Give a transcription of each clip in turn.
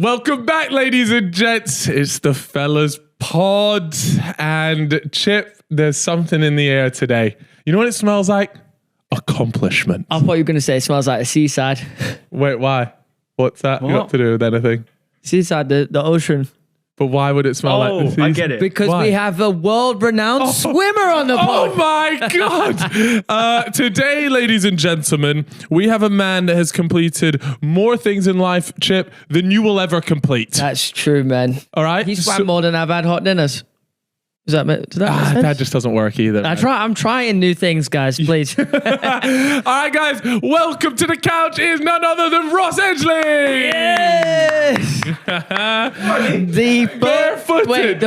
Welcome back, ladies and gents. It's the Fellas Pod. And Chip, there's something in the air today. You know what it smells like? Accomplishment. I thought you were going to say it smells like the seaside. Wait, why? What's that got to do with anything? Seaside, the ocean. But why would it smell like the seaside? I get it. Because Why? we have a world-renowned swimmer on the pod. Oh my God. Today, ladies and gentlemen, we have a man that has completed more things in life, Chip, than you will ever complete. That's true, man. All right? He swam more than I've had hot dinners. Does that make sense? That just doesn't work either. I'm trying new things, guys, please. All right, guys, welcome to the couch is none other than Ross Edgley. Yes! the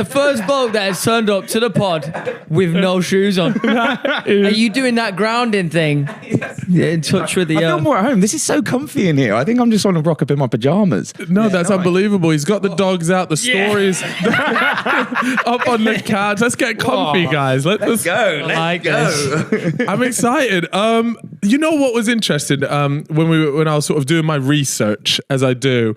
first bloke that has turned up to the pod with no shoes on. Are you doing that grounding thing? In touch with the I feel more at home. This is so comfy in here. I think I'm just on a rock up in my pajamas. No, that's unbelievable. He's got the dogs out, the stories up on the couch. Let's get comfy, guys. Let's go. Let's go. I'm excited. You know what was interesting when I was sort of doing my research, as I do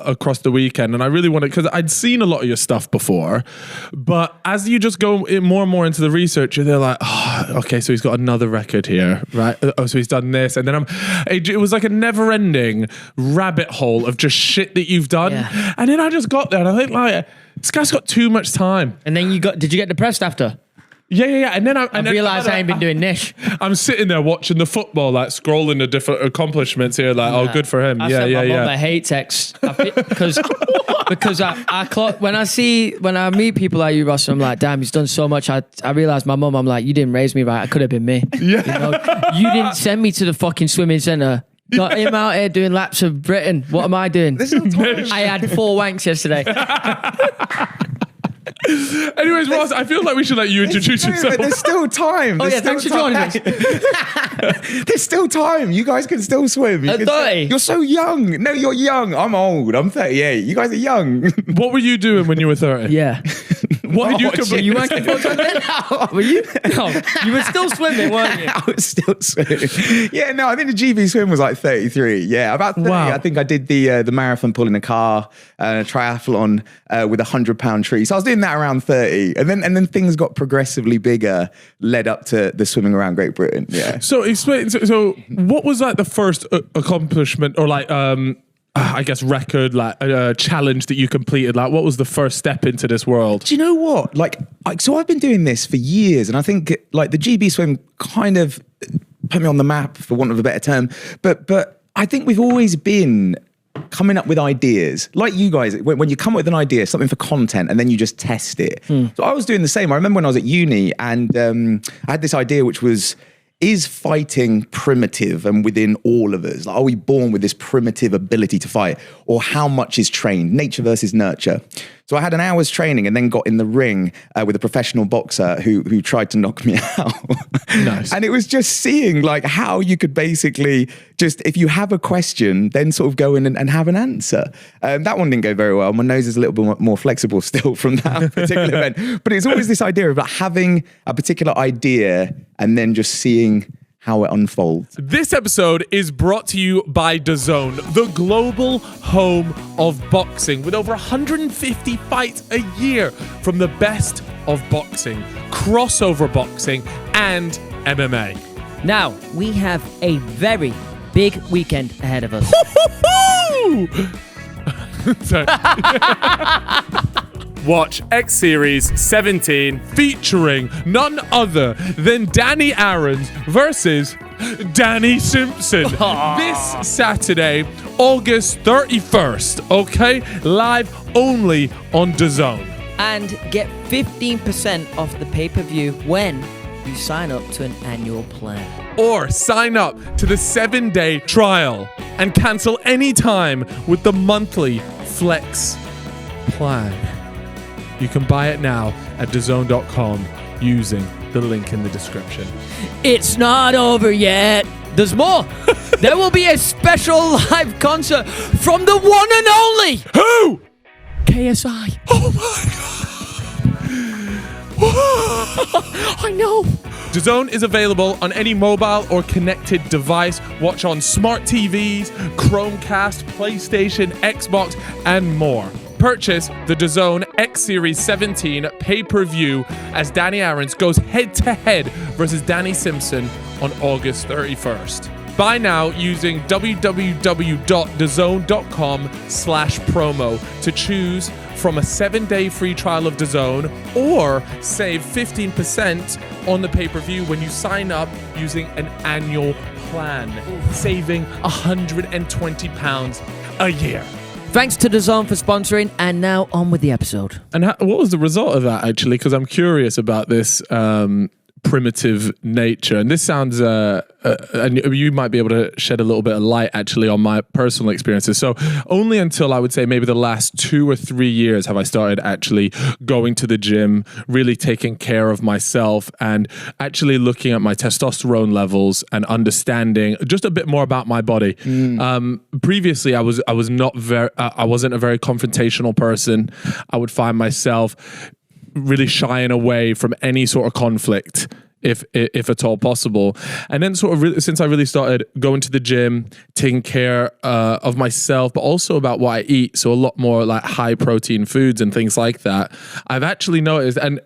across the weekend, and I really wanted, because I'd seen a lot of your stuff before, but as you just go more and more into the research, they're like, oh, okay, so he's got another record here, right? Oh, so he's done this, and then it was like a never-ending rabbit hole of just shit that you've done, and then I just got there, and I think like, this guy's got too much time. And then did you get depressed after? Yeah. And then I realised I ain't been doing niche. I'm sitting there watching the football, like scrolling the different accomplishments here, like, oh, good for him. I sent my mum a hate text because I clock, when I meet people like you, Ross, I'm like, damn, he's done so much. I realised my mum, I'm like, you didn't raise me right. I could have been me. Yeah. You didn't send me to the fucking swimming centre. Got him out here doing laps of Britain. What am I doing? I had 4 wanks yesterday. Anyways, Ross, I feel like we should let you introduce yourself. There's still time. Thanks for joining us. There's still time. You guys can still swim. At 30? You're so young. No, you're young. I'm old. I'm 38. You guys are young. What were you doing when you were 30? Yeah. What did you complete? You weren't Were you? No, you were still swimming, weren't you? I was still swimming. Yeah, no, I think the GB swim was like 33. Yeah, about 30. Wow. I think I did the marathon pull in a car, a triathlon with a 100-pound tree. So I was doing that around 30, and then things got progressively bigger, led up to the swimming around Great Britain. Yeah. So explain. So what was like the first accomplishment, or like I guess record, like challenge that you completed? Like, what was the first step into this world? Do you know what? So I've been doing this for years, and I think like the GB swim kind of put me on the map, for want of a better term. But I think we've always been coming up with ideas, like you guys. When you come up with an idea, something for content, and then you just test it. So I was doing the same. I remember when I was at uni, and I had this idea, which was, is fighting primitive and within all of us? Like, are we born with this primitive ability to fight? Or how much is trained? Nature versus nurture. So I had an hour's training and then got in the ring with a professional boxer who tried to knock me out. Nice. And it was just seeing like how you could basically just, if you have a question, then sort of go in and have an answer. That one didn't go very well. My nose is a little bit more flexible still from that particular event. But it's always this idea of like having a particular idea and then just seeing how it unfolds. This episode is brought to you by DAZN, the global home of boxing, with over 150 fights a year from the best of boxing, crossover boxing, and MMA. Now, we have a very big weekend ahead of us. Sorry. Watch X Series 17 featuring none other than Danny Aarons versus Danny Simpson. This Saturday, August 31st, okay? Live only on DAZN. And get 15% off the pay-per-view when you sign up to an annual plan. Or sign up to the 7-day trial and cancel anytime with the monthly Flex plan. You can buy it now at DAZN.com using the link in the description. It's not over yet. There's more. There will be a special live concert from the one and only... Who? KSI. Oh my God. I know. DAZN is available on any mobile or connected device. Watch on smart TVs, Chromecast, PlayStation, Xbox, and more. Purchase the DAZN X Series 17 pay-per-view as Danny Aarons goes head-to-head versus Danny Simpson on August 31st. Buy now using www.dazn.com/promo to choose from a 7-day free trial of DAZN or save 15% on the pay-per-view when you sign up using an annual plan, saving £120 a year. Thanks to DAZN for sponsoring, and now on with the episode. And what was the result of that, actually? Because I'm curious about this primitive nature. And this sounds, and you might be able to shed a little bit of light, actually, on my personal experiences. So only until I would say maybe the last 2 or 3 years have I started actually going to the gym, really taking care of myself, and actually looking at my testosterone levels and understanding just a bit more about my body. Previously, I wasn't a very confrontational person. I would find myself really shying away from any sort of conflict, if at all possible. And then since I really started going to the gym, taking care of myself, but also about what I eat, so a lot more like high protein foods and things like that, I've actually noticed, and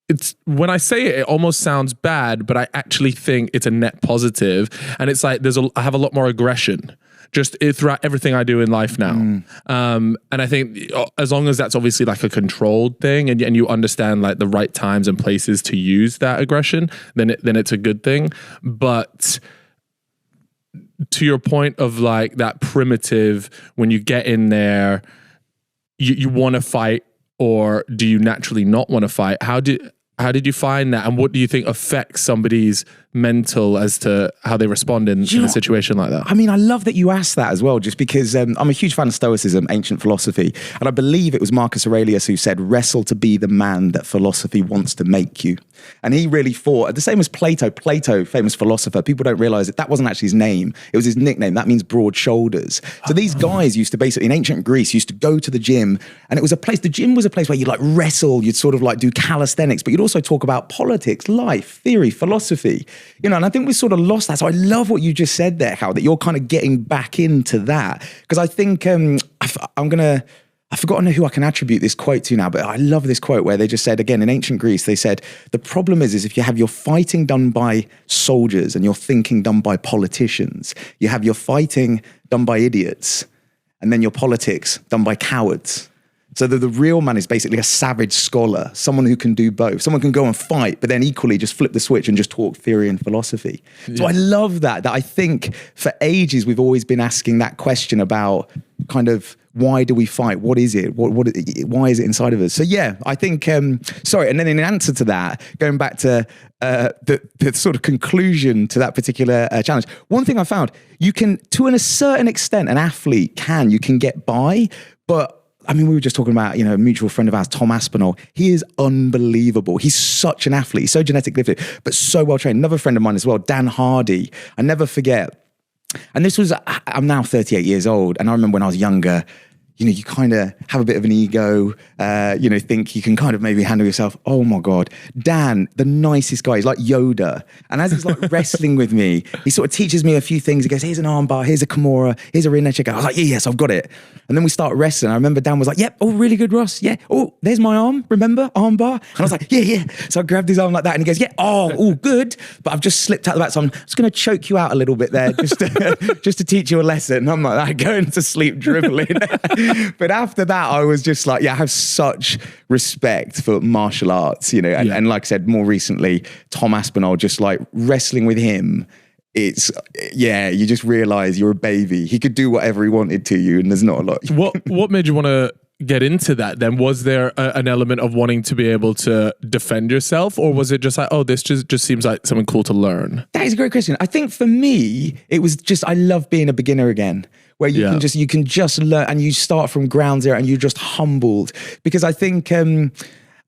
it's when I say it almost sounds bad, but I actually think it's a net positive. And it's like I have a lot more aggression just throughout everything I do in life now. And I think as long as that's obviously like a controlled thing, and you understand like the right times and places to use that aggression, then it's a good thing. But to your point of like that primitive, when you get in there, you want to fight, or do you naturally not want to fight? How did you find that, and what do you think affects somebody's mental as to how they respond in a situation like that? I mean, I love that you asked that as well, just because I'm a huge fan of Stoicism, ancient philosophy. And I believe it was Marcus Aurelius who said, wrestle to be the man that philosophy wants to make you. And he really fought, the same as Plato, famous philosopher. People don't realize that wasn't actually his name. It was his nickname. That means broad shoulders. So these guys used to basically, in ancient Greece, used to go to the gym, and the gym was a place where you'd like wrestle, you'd sort of like do calisthenics, but you'd also talk about politics, life, theory, philosophy. And I think we sort of lost that. So I love what you just said there, Hal, that you're kind of getting back into that. Because I think I've forgotten who I can attribute this quote to now, but I love this quote where they just said, again, in ancient Greece, they said, the problem is if you have your fighting done by soldiers and your thinking done by politicians, you have your fighting done by idiots, and then your politics done by cowards. So the real man is basically a savage scholar, someone who can do both. Someone can go and fight, but then equally just flip the switch and just talk theory and philosophy. Yeah. So I love that I think for ages we've always been asking that question about kind of why do we fight? What is it? Why is it inside of us? So yeah, I think, and then in answer to that, going back to the sort of conclusion to that particular challenge, one thing I found, you can, to a certain extent, an athlete you can get by, but I mean, we were just talking about, a mutual friend of ours, Tom Aspinall. He is unbelievable. He's such an athlete. He's so genetically gifted, but so well trained. Another friend of mine as well, Dan Hardy. I never forget. And I'm now 38 years old. And I remember when I was younger, you kind of have a bit of an ego, think you can kind of maybe handle yourself. Oh my God. Dan, the nicest guy. He's like Yoda. And as he's like wrestling with me, he sort of teaches me a few things. He goes, here's an armbar, here's a Kimura, here's a rear naked. I was like, yes, I've got it. And then we start wrestling. I remember Dan was like, yep, oh, really good, Ross. Yeah. Oh, there's my arm, remember? Armbar. And I was like, yeah. So I grabbed his arm like that and he goes, yeah, oh, good. But I've just slipped out the back. So I'm just going to choke you out a little bit there just to teach you a lesson. I'm like that, going to sleep dribbling. But after that, I was just like, I have such respect for martial arts, and like I said, more recently, Tom Aspinall, just like wrestling with him, you just realize you're a baby. He could do whatever he wanted to you, and there's not a lot. What made you want to get into that then? Was there an element of wanting to be able to defend yourself, or was it just like, oh, this just seems like something cool to learn? That is a great question. I think for me, it was just, I love being a beginner again, where you can just learn, and you start from ground zero and you're just humbled. Because I think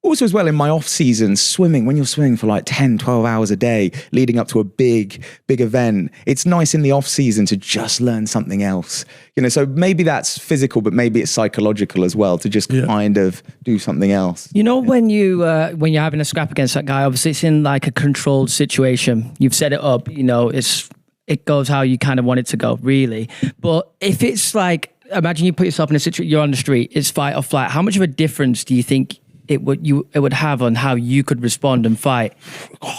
Also as well in my off season, swimming, when you're swimming for like 10, 12 hours a day, leading up to a big event, it's nice in the off season to just learn something else. So maybe that's physical, but maybe it's psychological as well, to just kind of do something else. When you're having a scrap against that guy, obviously it's in like a controlled situation. You've set it up, it goes how you kind of want it to go, really. But if it's like, imagine you put yourself in a situation, you're on the street, it's fight or flight. How much of a difference do you think it would have on how you could respond and fight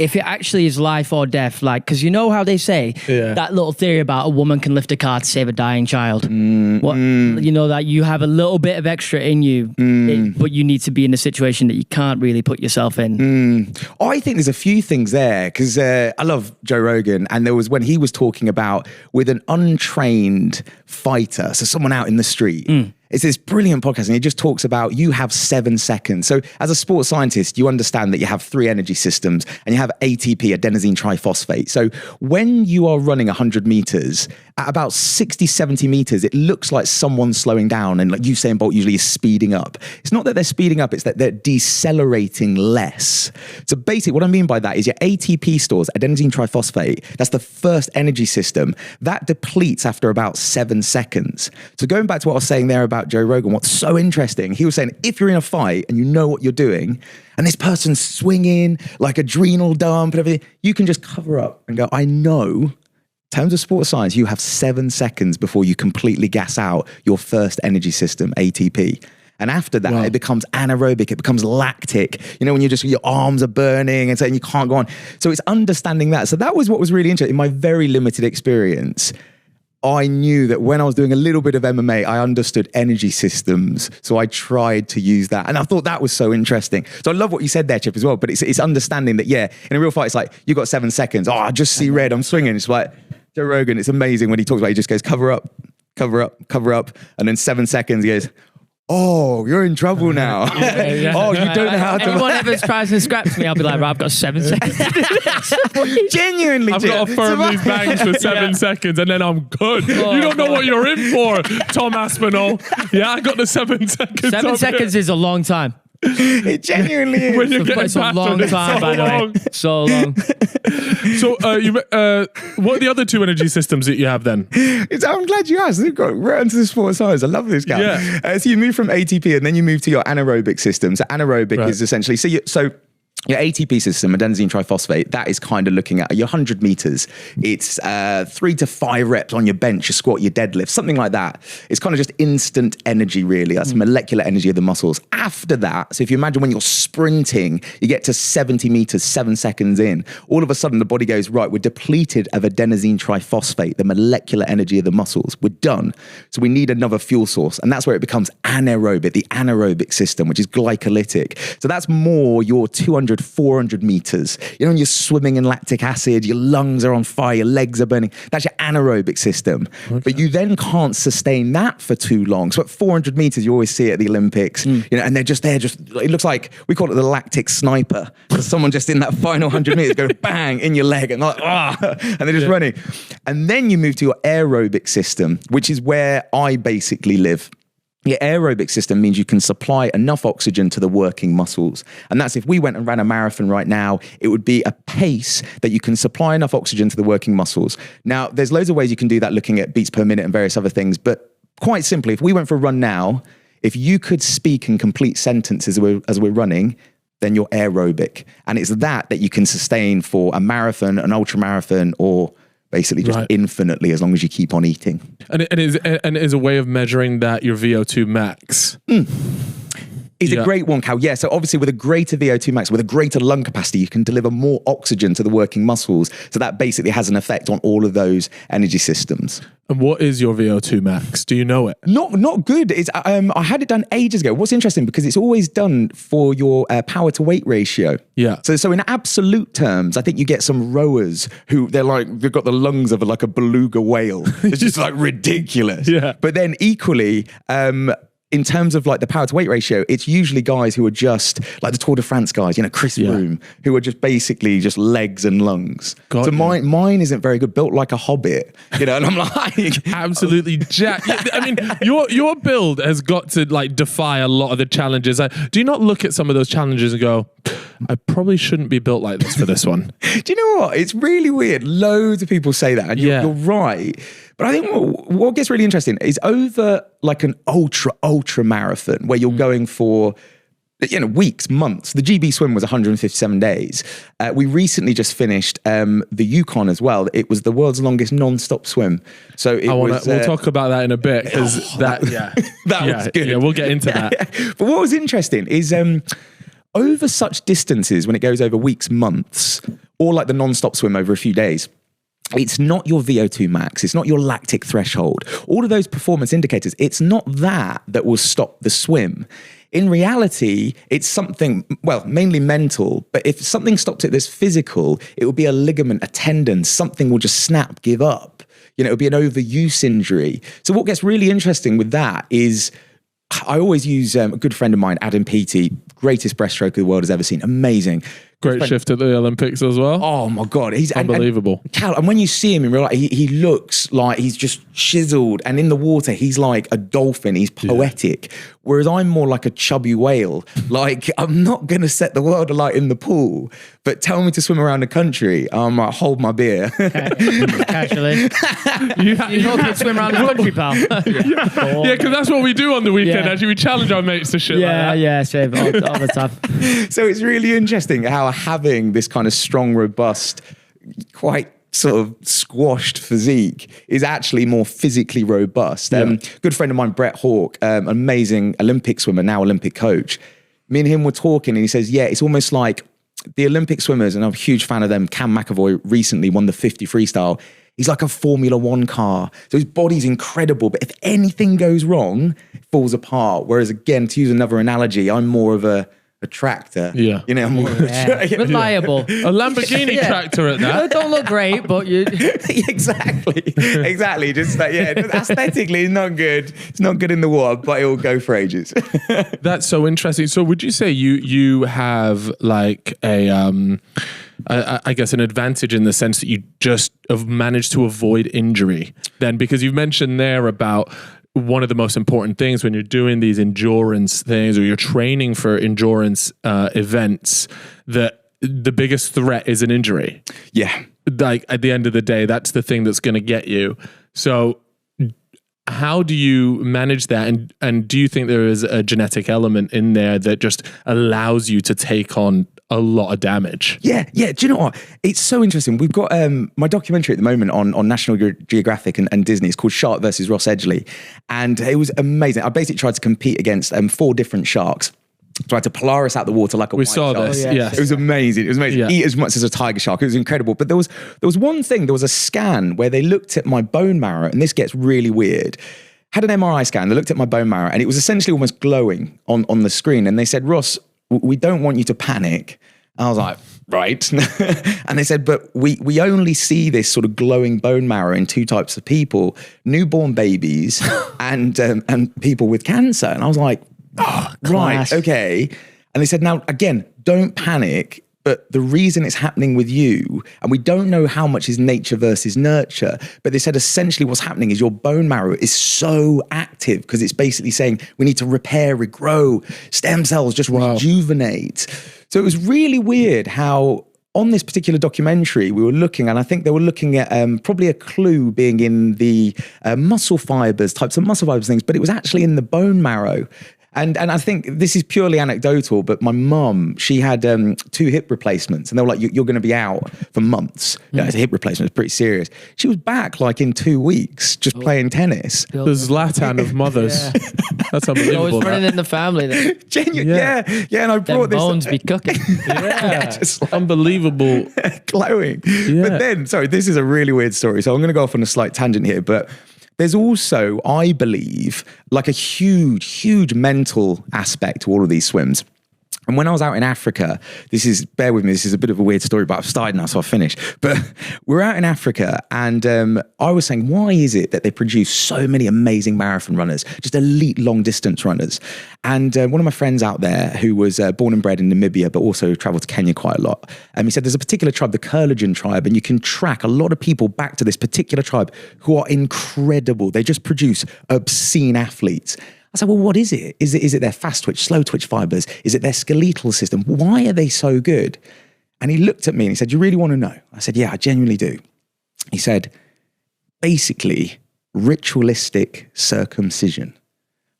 if it actually is life or death? Like, because how they say that little theory about a woman can lift a car to save a dying child. That you have a little bit of extra in you, but you need to be in a situation that you can't really put yourself in. I think there's a few things there, because I love Joe Rogan, and there was when he was talking about with an untrained fighter, so someone out in the street. It's this brilliant podcast, and he just talks about you have 7 seconds. So as a sports scientist, you understand that you have 3 energy systems, and you have ATP, adenosine triphosphate. So when you are running 100 meters, at about 60, 70 meters, it looks like someone's slowing down, and like Usain Bolt usually is speeding up. It's not that they're speeding up, it's that they're decelerating less. So basically what I mean by that is your ATP stores, adenosine triphosphate, that's the first energy system, that depletes after about 7 seconds. So going back to what I was saying there about Joe Rogan, what's so interesting, he was saying if you're in a fight and you know what you're doing, and this person's swinging like adrenal dump and everything, you can just cover up and go, I know, in terms of sports science, you have 7 seconds before you completely gas out your first energy system, ATP. And after that, it becomes anaerobic, it becomes lactic. When your arms are burning and so you can't go on. So it's understanding that. So that was what was really interesting. In my very limited experience, I knew that when I was doing a little bit of MMA, I understood energy systems. So I tried to use that. And I thought that was so interesting. So I love what you said there, Chip, as well. But it's understanding that, in a real fight, it's like, you got 7 seconds. Oh, I just see red, I'm swinging. It's like, Joe Rogan, it's amazing when he talks about it, he just goes, cover up, cover up, cover up. And then 7 seconds, he goes, oh, you're in trouble now. Oh, you don't know how to... Anyone ever tries to scratch me, I'll be like, right, I've got 7 seconds. Genuinely, I've got to firm these bangs for 7 seconds and then I'm good. You don't know what you're in for, Tom Aspinall. Yeah, I got the 7 seconds. 7 seconds is a long time. It genuinely is. When you're getting It's a long time, by the way. So long. So, what are the other 2 energy systems that you have then? I'm glad you asked. We've got right into the sports science. I love this guy. Yeah. So you move from ATP and then you move to your anaerobic system. So anaerobic is essentially, so your ATP system, adenosine triphosphate, that is kind of looking at your 100 meters. It's 3 to 5 reps on your bench, your squat, your deadlift, something like that. It's kind of just instant energy, really. That's molecular energy of the muscles. After that, so if you imagine when you're sprinting, you get to 70 meters, 7 seconds in, all of a sudden the body goes, right, we're depleted of adenosine triphosphate, the molecular energy of the muscles. We're done. So we need another fuel source. And that's where it becomes anaerobic, the anaerobic system, which is glycolytic. So that's more your 200, 400 meters. When you're swimming in lactic acid, your lungs are on fire, your legs are burning. That's your anaerobic system. Okay. But you then can't sustain that for too long. So at 400 meters, you always see it at the Olympics, and they're just there, it looks like, we call it the lactic sniper. There's someone just in that final 100 meters go bang in your leg and and they're just running. And then you move to your aerobic system, which is where I basically live. Your aerobic system means you can supply enough oxygen to the working muscles. And that's if we went and ran a marathon right now, it would be a pace that you can supply enough oxygen to the working muscles. Now, there's loads of ways you can do that looking at beats per minute and various other things. But quite simply, if we went for a run now, if you could speak in complete sentences as we're running, then you're aerobic. And it's that you can sustain for a marathon, an ultra marathon, or basically just infinitely as long as you keep on eating. And it is a way of measuring that your VO2 max. Is a great one, Cal. Yeah, so obviously with a greater VO2 max, with a greater lung capacity, you can deliver more oxygen to the working muscles. So that basically has an effect on all of those energy systems. And what is your VO2 max? Do you know it? Not good. It's I had it done ages ago. What's interesting, because it's always done for your power to weight ratio. Yeah. So in absolute terms, I think you get some rowers who they've got the lungs of like a beluga whale. It's just like ridiculous. Yeah. But then equally, in terms of like the power to weight ratio, it's usually guys who are just like the Tour de France guys, you know, Chris Froome, who are just basically just legs and lungs. So mine isn't very good, built like a hobbit, you know, and I'm like absolutely jacked. I mean, your build has got to like defy a lot of the challenges. Do you not look at some of those challenges and go, I probably shouldn't be built like this for this one? Do you know what? It's really weird. Loads of people say that, and you're right. But I think what gets really interesting is over like an ultra marathon where you're going for, you know, weeks, months. The GB swim was 157 days. We recently just finished the Yukon as well. It was the world's longest non-stop swim. So we'll talk about that in a bit because that was good. Yeah, we'll get into that. But what was interesting is over such distances, when it goes over weeks, months, or like the non-stop swim over a few days, it's not your VO2 max. It's not your lactic threshold. All of those performance indicators, it's not that will stop the swim. In reality, it's something, well, mainly mental, but if something stops it that's physical, it will be a ligament, a tendon, something will just snap, give up. You know, it'll be an overuse injury. So what gets really interesting with that is, I always use a good friend of mine, Adam Peaty, greatest breaststroker the world has ever seen. Amazing. Great shift at the Olympics as well. Oh my God. He's unbelievable. And when you see him in real life, he looks like he's just chiseled, and in the water, he's like a dolphin. He's poetic. Whereas I'm more like a chubby whale. Like, I'm not going to set the world alight in the pool, but tell me to swim around the country, I'll hold my beer. Casually. you can swim around the country, pal. Yeah, because that's what we do on the weekend. Actually, we challenge our mates to shit like that. Yeah, same all the time. So it's really interesting how having this kind of strong, robust, quite sort of squashed physique is actually more physically robust. Good friend of mine, Brett Hawke, amazing Olympic swimmer, now Olympic coach. Me and him were talking, and he says, yeah, it's almost like the Olympic swimmers, and I'm a huge fan of them. Cam McAvoy recently won the 50 freestyle. He's like a Formula One car. So his body's incredible, but if anything goes wrong, it falls apart. Whereas again, to use another analogy, I'm more of a tractor. Yeah. You know, I'm more reliable. A Lamborghini tractor at that. It don't look great, but you... Exactly. Just like, aesthetically, it's not good. It's not good in the water, but it will go for ages. That's so interesting. So would you say you have like I guess an advantage in the sense that you just have managed to avoid injury then? Because you've mentioned there about one of the most important things when you're doing these endurance things or you're training for endurance events, that the biggest threat is an injury. Yeah. Like at the end of the day, that's the thing that's going to get you. So how do you manage that? And do you think there is a genetic element in there that just allows you to take on a lot of damage? Yeah. Do you know what? It's so interesting. We've got my documentary at the moment on National Geographic and Disney. It's called Shark versus Ross Edgley. And it was amazing. I basically tried to compete against 4 different sharks. Tried to Polaris out the water like a white shark. We saw this, yes. It was amazing. Yeah. Eat as much as a tiger shark. It was incredible. But there was one thing. There was a scan where they looked at my bone marrow, and this gets really weird. Had an MRI scan. They looked at my bone marrow, and it was essentially almost glowing on the screen. And they said, Ross, we don't want you to panic. And I was like, right. And they said, but we only see this sort of glowing bone marrow in 2 types of people: newborn babies and people with cancer. And I was like, oh, right, okay. And they said, now, again, don't panic. But the reason it's happening with you, and we don't know how much is nature versus nurture, but they said essentially what's happening is your bone marrow is so active because it's basically saying we need to repair, regrow, stem cells, just rejuvenate. So it was really weird how on this particular documentary we were looking, and I think they were looking at probably a clue being in the muscle fibers, types of muscle fibers things, but it was actually in the bone marrow. And I think this is purely anecdotal, but my mum, she had 2 hip replacements, and they were like, you're going to be out for months. Yeah, it's a hip replacement. It's pretty serious. She was back like in 2 weeks, just playing tennis. The Zlatan of mothers. That's unbelievable. Always running in the family then. Yeah. And I brought them bones be cooking. Just like, unbelievable. Glowing. Yeah. But then, sorry, this is a really weird story. So I'm going to go off on a slight tangent here, but there's also, I believe, like a huge mental aspect to all of these swims. And when I was out in Africa, bear with me, this is a bit of a weird story, but I've started now, so I'll finish. But we're out in Africa, and I was saying, why is it that they produce so many amazing marathon runners, just elite long distance runners? And one of my friends out there who was born and bred in Namibia, but also traveled to Kenya quite a lot, he said there's a particular tribe, the Kurlajan tribe, and you can track a lot of people back to this particular tribe who are incredible. They just produce obscene athletes. I said, well, what is it? Is it their fast twitch, slow twitch fibers? Is it their skeletal system? Why are they so good? And he looked at me and he said, you really want to know? I said, yeah, I genuinely do. He said, basically, ritualistic circumcision.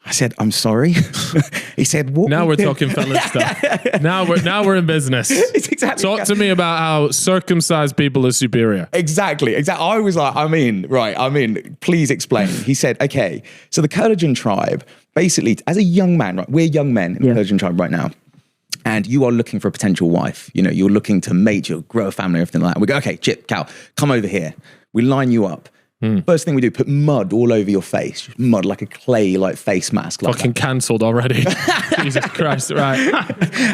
I said, I'm sorry. He said, what? Now we're talking fellas stuff. Now we're in business. It's exactly. Talk to me about how circumcised people are superior. Exactly. I was like, please explain. He said, okay, so the Kurlajan tribe, basically, as a young man, right? We're young men in the Kurlajan tribe right now. And you are looking for a potential wife. You know, you're looking to mate, you'll grow a family, everything like that. We go, okay, Chip, Cal, come over here. We line you up. First thing we do, put mud all over your face. Just mud, like a clay, like face mask. Like fucking cancelled already. Jesus Christ, right.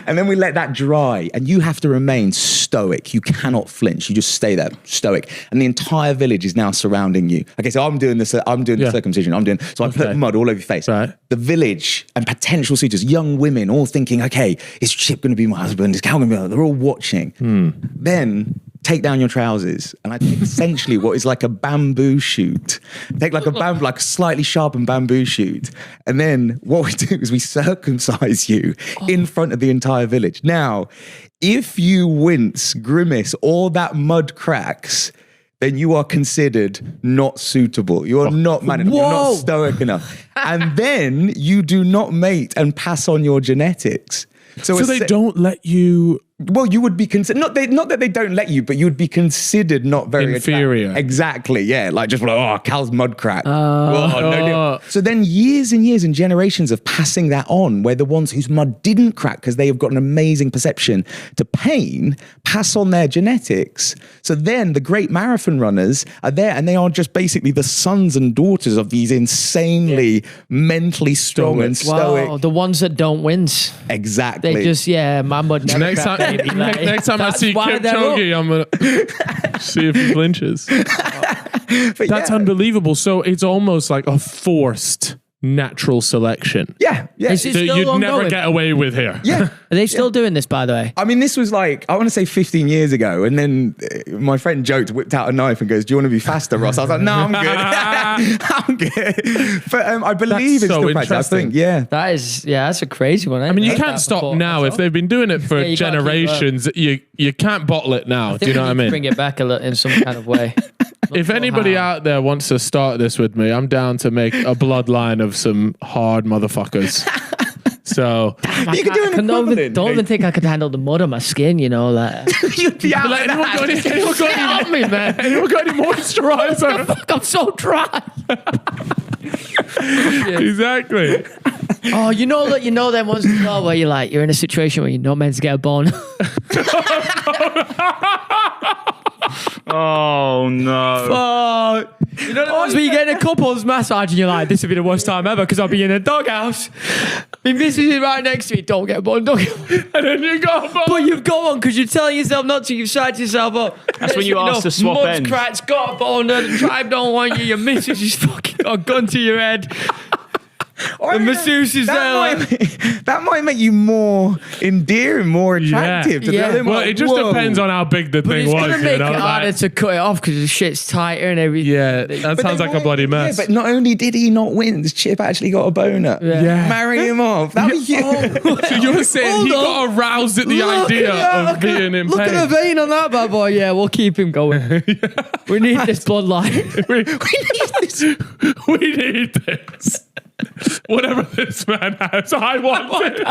And then we let that dry. And you have to remain stoic. You cannot flinch. You just stay there, stoic. And the entire village is now surrounding you. Okay, so I'm doing the circumcision. So I put mud all over your face. Right. The village and potential suitors, young women, all thinking, okay, is Chip going to be my husband? Is Cal going to be? They're all watching. Then take down your trousers, and I take essentially what is like a bamboo shoot. Take like a slightly sharpened bamboo shoot, and then what we do is we circumcise you in front of the entire village. Now, if you wince, grimace, or that mud cracks, then you are considered not suitable. You are not man enough. You're not stoic enough. And then you do not mate and pass on your genetics. So they don't let you... Well, you would be considered, not that they don't let you, but you would be considered not very inferior. Exactly, yeah. Like just like, Cal's mud crack. No. So then years and years and generations of passing that on, where the ones whose mud didn't crack because they have got an amazing perception to pain, pass on their genetics. So then the great marathon runners are there, and they are just basically the sons and daughters of these insanely mentally strong and stoic. Wow, the ones that don't wince. Exactly. They just, my mud never cracked. Next time I see Kipchoge, I'm going to see if he flinches. That's unbelievable. So it's almost like a forced natural selection. Yeah. Is it that still you'd ongoing? never get away with here. Yeah. Are they still doing this, by the way? I mean, this was like, I want to say 15 years ago. And then my friend joked, whipped out a knife and goes, do you want to be faster, Ross? I was like, no, I'm good. I'm good. But I believe it's still practice. I think, That's a crazy one. I mean, you can't stop now. If they've been doing it for generations, you can't bottle it now. Do you know what I mean? Bring it back in some kind of way. If anybody out there wants to start this with me, I'm down to make a bloodline of some hard motherfuckers. So you could do an equivalent. Don't even think I could handle the mud on my skin, you know, like. You'd be out. Like, anyone got any man? Anyone got any moisturizer? Fuck, I'm so dry. Exactly. Oh, you know them ones as well where you're in a situation where you're not meant to get a bone. Oh no. You know the ones where you get in a couples massage and you're like, this would be the worst time ever because I'll be in a doghouse. My missus is right next to me. Don't get a bone, don't get a bone. And then you got one. But you've got one because you're telling yourself not to. You've sized yourself up. That's when you ask to swap mud's ends. Crack's got a bone. The tribe don't want you. Your missus is fucking got a gun to your head. The masseuse is there. That might make you more endearing, more attractive. To Yeah. them. Well, Like, it just whoa. depends on how big the But thing it's was. going to make you know, it harder to cut it off because the shit's tighter and everything. Yeah, that sounds like a bloody mess. Yeah, but not only did he not win, Chip actually got a boner. Yeah. Marry him off. That was So you were saying he Hold got aroused at the idea of being in Look pain. at the vein on that bad boy. Yeah, we'll keep him going. We need this bloodline. We need this. Whatever this man has, I want it.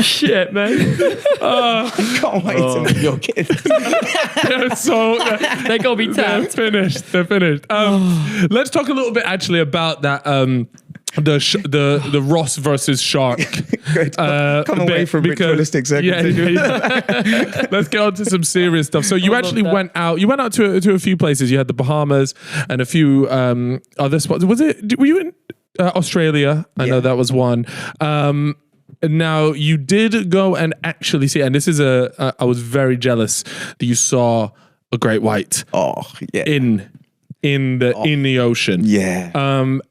Shit, man. Can't wait to meet your kids. So They're going to be tapped. They're finished. Let's talk a little bit actually about that. The Ross versus Shark. Good. Come away from ritualistic circumcision. Yeah. Let's get on to some serious stuff. So you actually went out. You went out to a few places. You had the Bahamas and a few other spots. Were you in Australia? I know that was one. Now you did go and actually see, and this is I was very jealous that you saw a great white. Oh, yeah. In the ocean. Yeah.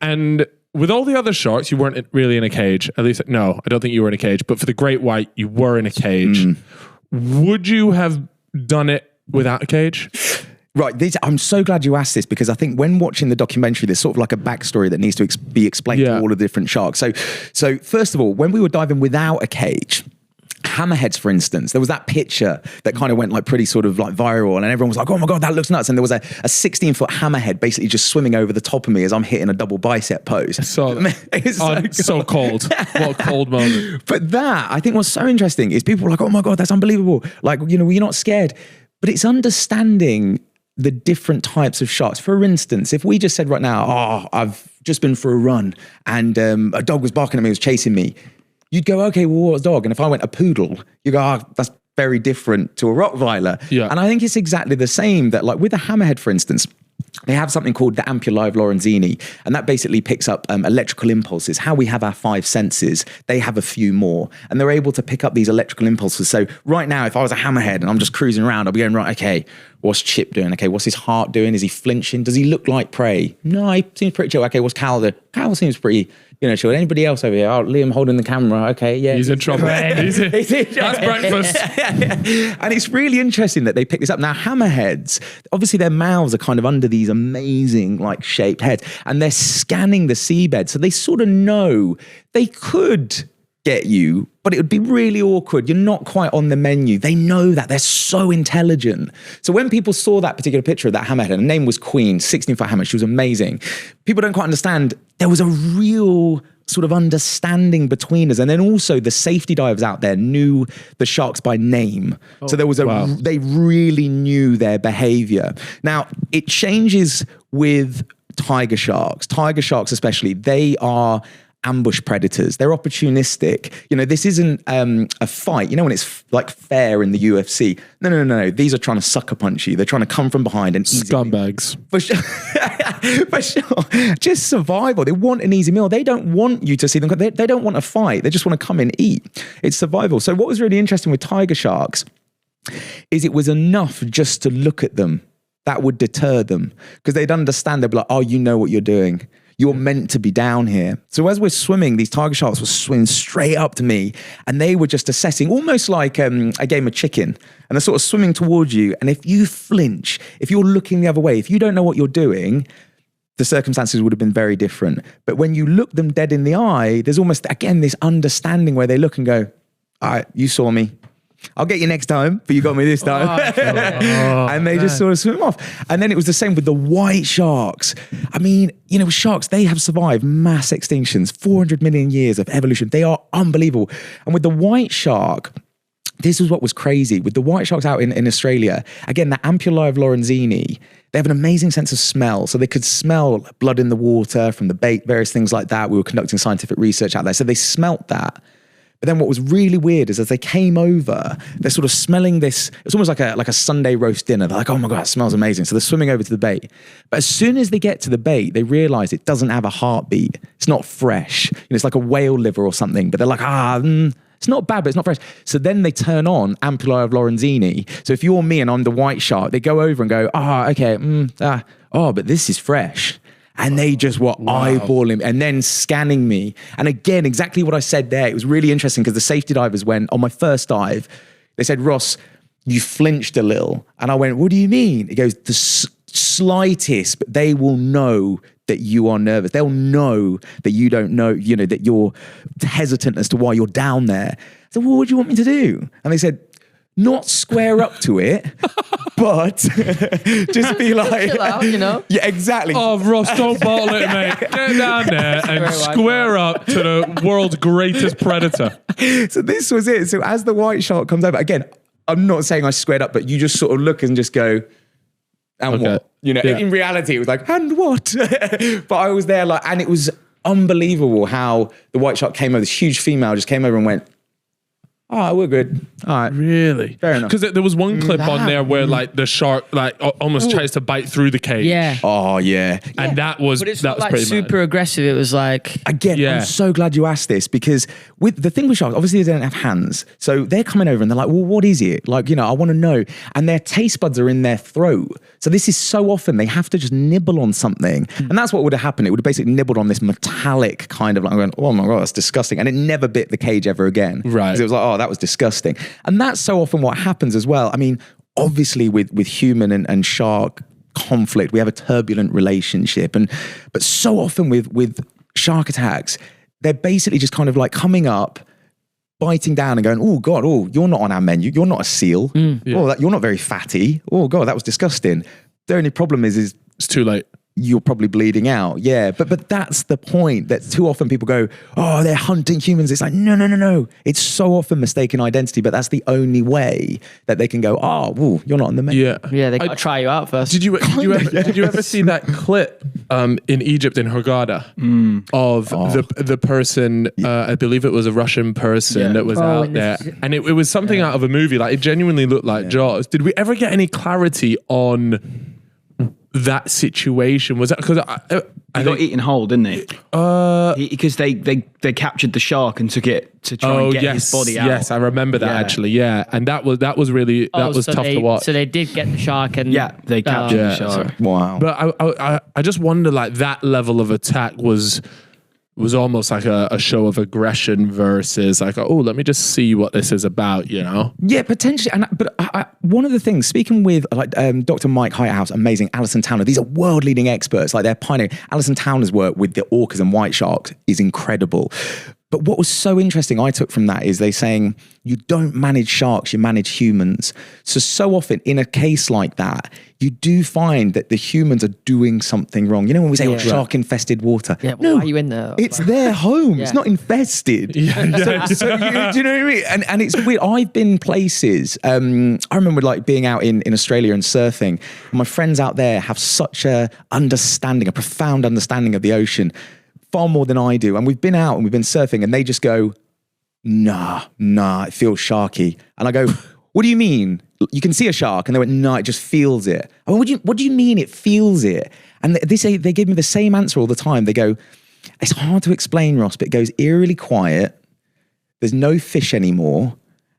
And with all the other sharks, you weren't really in a cage. At least, no, I don't think you were in a cage. But for the great white, you were in a cage. Would you have done it without a cage? Right, I'm so glad you asked this, because I think when watching the documentary, there's sort of like a backstory that needs to be explained to all of the different sharks. So first of all, when we were diving without a cage, hammerheads, for instance, there was that picture that kind of went like pretty sort of like viral, and everyone was like, oh my God, that looks nuts. And there was a 16-foot hammerhead basically just swimming over the top of me as I'm hitting a double bicep pose. It's so cold. What a cold moment. But that, I think what's so interesting is people are like, oh my God, that's unbelievable. Like, you know, we're not scared. But it's understanding the different types of sharks. For instance, if we just said right now, oh, I've just been for a run and a dog was barking at me, was chasing me, you'd go, okay, well, what's a dog? And if I went a poodle, you go, oh, that's very different to a Rottweiler. Yeah. And I think it's exactly the same, that like with a hammerhead, for instance, they have something called the ampullae of Lorenzini, and that basically picks up electrical impulses. How we have our 5 senses, they have a few more, and they're able to pick up these electrical impulses. So right now, if I was a hammerhead and I'm just cruising around, I'll be going, right, okay, what's Chip doing? Okay, what's his heart doing? Is he flinching? Does he look like prey? No, he seems pretty chill. Okay, what's Cal doing? Cal seems pretty, you know, chill. Anybody else over here? Oh, Liam holding the camera. Okay, yeah. He's in trouble. That's breakfast. And it's really interesting that they pick this up. Now, hammerheads, obviously their mouths are kind of under these amazing like shaped heads, and they're scanning the seabed. So they sort of know they could get you, but it would be really awkward. You're not quite on the menu. They know that. They're so intelligent. So when people saw that particular picture of that hammerhead, and her name was Queen, 16-foot hammer, she was amazing. People don't quite understand. There was a real sort of understanding between us. And then also the safety divers out there knew the sharks by name. So there was they really knew their behavior. Now, it changes with tiger sharks. Tiger sharks especially, they are ambush predators. They're opportunistic. You know, this isn't a fight. You know, when it's like fair in the UFC. No. These are trying to sucker punch you. They're trying to come from behind and scumbags. For sure. For sure. Just survival. They want an easy meal. They don't want you to see them. They don't want a fight. They just want to come and eat. It's survival. So what was really interesting with tiger sharks is it was enough just to look at them that would deter them, because they'd understand. They'd be like, oh, you know what you're doing. You're meant to be down here. So as we're swimming, these tiger sharks were swimming straight up to me, and they were just assessing, almost like a game of chicken. And they're sort of swimming towards you. And if you flinch, if you're looking the other way, if you don't know what you're doing, the circumstances would have been very different. But when you look them dead in the eye, there's almost, again, this understanding where they look and go, all right, you saw me. I'll get you next time, but you got me this time. And they just sort of swim off. And then it was the same with the white sharks. I mean, you know, sharks, they have survived mass extinctions, 400 million years of evolution. They are unbelievable. And with the white shark, this is what was crazy. With the white sharks out in Australia, again, the ampullae of Lorenzini, they have an amazing sense of smell. So they could smell blood in the water from the bait, various things like that. We were conducting scientific research out there. So they smelt that. But then what was really weird is as they came over, they're sort of smelling this. It's almost like a Sunday roast dinner. They're like, oh my God, it smells amazing. So they're swimming over to the bait. But as soon as they get to the bait, they realize it doesn't have a heartbeat. It's not fresh. You know, it's like a whale liver or something. But they're like, it's not bad, but it's not fresh. So then they turn on ampullae of Lorenzini. So if you're me and I'm the white shark, they go over and go, but this is fresh. And they just were eyeballing and then scanning me. And again, exactly what I said there. It was really interesting because the safety divers went, on my first dive, they said, Ross, you flinched a little. And I went, what do you mean? He goes, the slightest, but they will know that you are nervous. They'll know that you don't know, you know, that you're hesitant as to why you're down there. So what would you want me to do? And they said, not square up to it, but just be like, chill out, you know? Yeah, exactly. Oh, Ross, don't bottle it, mate. Get down there and square up to the world's greatest predator. So this was it. So as the white shark comes over, again, I'm not saying I squared up, but you just sort of look and just go, and what? You know, in reality, it was like, and what? But I was there like, and it was unbelievable how the white shark came over, this huge female just came over and went, Oh, we're good. All right. Really? Fair enough. Because there was one clip on there where like the shark like almost tries to bite through the cage. Yeah. Oh, yeah. And that was But it's that not was like pretty super aggressive. It was like, Again, Yeah. I'm so glad you asked this because with the thing with sharks, obviously they don't have hands. So they're coming over and they're like, well, what is it? Like, I want to know. And their taste buds are in their throat. So this is so often they have to just nibble on something. And that's what would have happened. It would have basically nibbled on this metallic kind of like going, oh my God, that's disgusting. And it never bit the cage ever again. Right. 'Cause it was like, oh, that was disgusting. And that's so often what happens as well. I mean, obviously with human and shark conflict, we have a turbulent relationship. But so often with shark attacks, they're basically just kind of like coming up, biting down and going, oh God, oh, you're not on our menu. You're not a seal. Oh, you're not very fatty. Oh God, that was disgusting. The only problem is it's too late. you're probably bleeding out. Yeah. But that's the point, that too often people go, oh, they're hunting humans. It's like, no. It's so often mistaken identity, but that's the only way that they can go, oh, woo, you're not on the menu. Yeah. they got to try you out first. Did you ever see that clip in Egypt in Hurghada of the person? I believe it was a Russian person that was out there, and it was something out of a movie. Like it genuinely looked like Jaws. Did we ever get any clarity on that situation? Was that because He got eaten whole, didn't he? Because they captured the shark and took it to try and get his body out. Yes, I remember that actually. Yeah, and that was really tough to watch. So they did get the shark, and They captured the shark. Wow. But I just wonder, like, that level of attack was almost like a show of aggression versus like, oh, let me just see what this is about, Yeah, potentially. But one of the things, speaking with like Dr. Mike Whitehouse, amazing, Alison Towner, these are world-leading experts. Like they're pioneering. Alison Towner's work with the orcas and white sharks is incredible. But what was so interesting I took from that is they saying you don't manage sharks, you manage humans. So often in a case like that, you do find that the humans are doing something wrong. When we say shark-infested water. Yeah, why are you in there? It's their home. It's not infested. So, do you know what I mean? And it's weird. I've been places. I remember like being out in Australia and surfing. My friends out there have such a profound understanding of the ocean, far more than I do. And we've been out and we've been surfing and they just go, nah, it feels sharky. And I go, what do you mean? You can see a shark? And they went, no, it just feels it. I went, what do you mean it feels it? And they give me the same answer all the time. They go, it's hard to explain, Ross, but it goes eerily quiet. There's no fish anymore.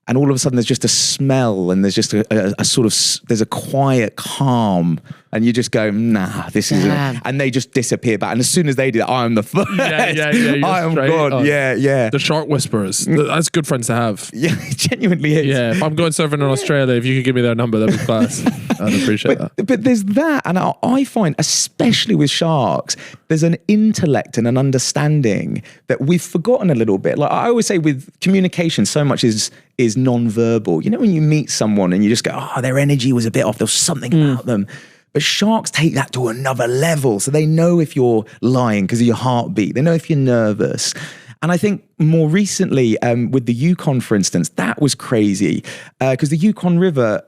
And all of a sudden there's just a smell and there's just a sort of, there's a quiet calm. And you just go, nah, this is it. And they just disappear back. And as soon as they do that, I'm the first. Yeah. I am God. Yeah. The shark whisperers. That's good friends to have. Yeah, it genuinely is. Yeah, if I'm going surfing in Australia, if you could give me their number, that'd be class. I'd appreciate that. But there's that. And I find, especially with sharks, there's an intellect and an understanding that we've forgotten a little bit. Like I always say with communication, so much is non-verbal. When you meet someone and you just go, oh, their energy was a bit off. There was something about them. But sharks take that to another level. So they know if you're lying because of your heartbeat. They know if you're nervous. And I think more recently with the Yukon, for instance, that was crazy because the Yukon River,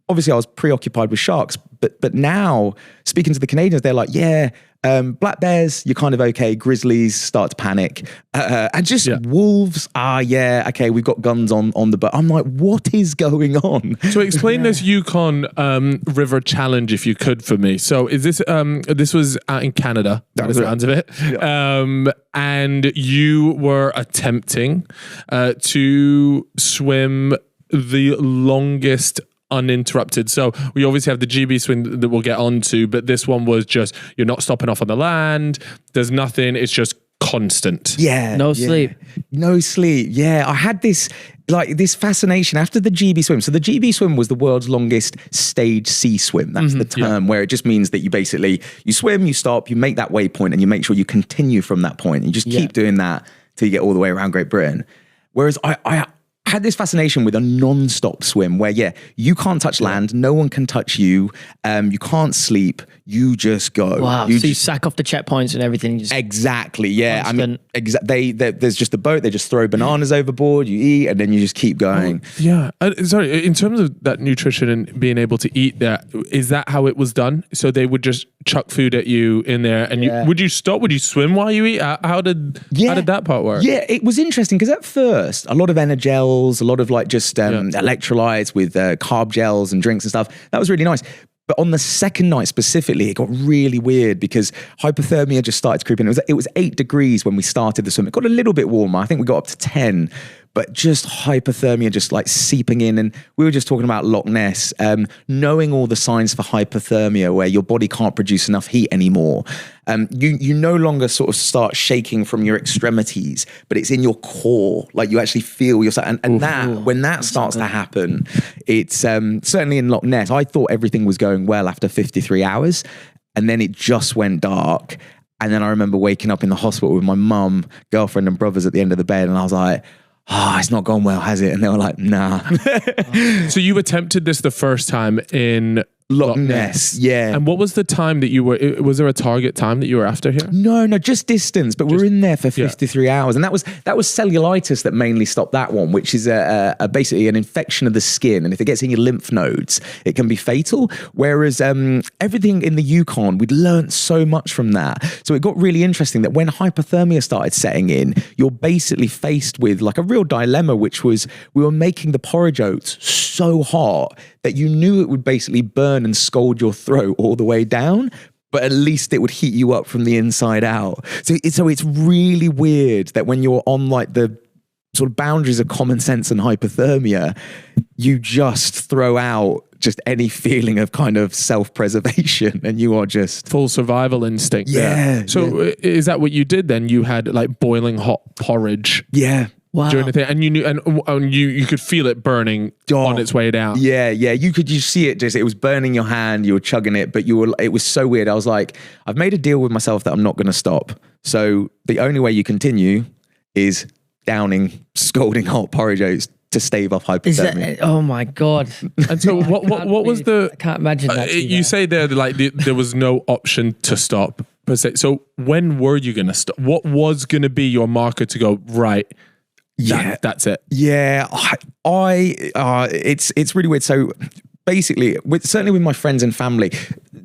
obviously I was preoccupied with sharks, but now speaking to the Canadians, they're like, black bears, you're kind of okay. Grizzlies start to panic. And just wolves, okay, we've got guns on the boat. I'm like, what is going on? So explain this Yukon River challenge, if you could, for me. So is this was out in Canada, that was the sounds of it. Yeah. And you were attempting to swim the longest uninterrupted. So we obviously have the GB swim that we'll get onto, but this one was just, you're not stopping off on the land. There's nothing. It's just constant. Yeah. No sleep. No sleep. Yeah. I had this fascination after the GB swim. So the GB swim was the world's longest stage sea swim. That's the term where it just means that you swim, you stop, you make that waypoint and you make sure you continue from that point. And you just keep doing that till you get all the way around Great Britain. Whereas I had this fascination with a non-stop swim where, you can't touch land, no one can touch you, you can't sleep, you just go. Wow. So you sack off the checkpoints and everything. Exactly. Yeah. Constant. I mean, there's just a boat. They just throw bananas overboard. You eat, and then you just keep going. Yeah. Sorry. In terms of that nutrition and being able to eat that, is that how it was done? So they would just chuck food at you in there, and would you stop? Would you swim while you eat? How did that part work? Yeah, it was interesting because at first, a lot of Energels, a lot of like just electrolytes with carb gels and drinks and stuff. That was really nice. But on the second night specifically, it got really weird because hypothermia just started to creep in. It was 8 degrees when we started the swim. It got a little bit warmer. I think we got up to 10. But just hypothermia just like seeping in. And we were just talking about Loch Ness, knowing all the signs for hypothermia where your body can't produce enough heat anymore. You no longer sort of start shaking from your extremities, but it's in your core. Like you actually feel yourself. And when that starts to happen, it's certainly in Loch Ness, I thought everything was going well after 53 hours. And then it just went dark. And then I remember waking up in the hospital with my mum, girlfriend and brothers at the end of the bed. And I was like, it's not gone well, has it? And they were like, nah. So you attempted this the first time in Loch Ness, yeah. And what was the time that you were, was there a target time that you were after here? No, just distance, but we're in there for 53 hours. And that was cellulitis that mainly stopped that one, which is basically an infection of the skin. And if it gets in your lymph nodes, it can be fatal. Whereas everything in the Yukon, we'd learned so much from that. So it got really interesting that when hypothermia started setting in, you're basically faced with like a real dilemma, which was we were making the porridge oats so hot that you knew it would basically burn and scald your throat all the way down, but at least it would heat you up from the inside out. So it's really weird that when you're on like the sort of boundaries of common sense and hypothermia, you just throw out just any feeling of kind of self-preservation and you are just full survival instinct. Yeah. So is that what you did then? You had like boiling hot porridge. Yeah. Wow. During the thing, and you knew, and you could feel it burning on its way down. Yeah, you see it. Just it was burning your hand. You were chugging it, but it was so weird. I was like, I've made a deal with myself that I'm not going to stop. So the only way you continue is downing scalding hot porridge oats to stave off hypothermia. Oh my god! And so what was the? I can't imagine that. You say there like there was no option to stop per se. So when were you going to stop? What was going to be your marker to go right? That's it. Yeah, it's really weird. So basically, certainly with my friends and family,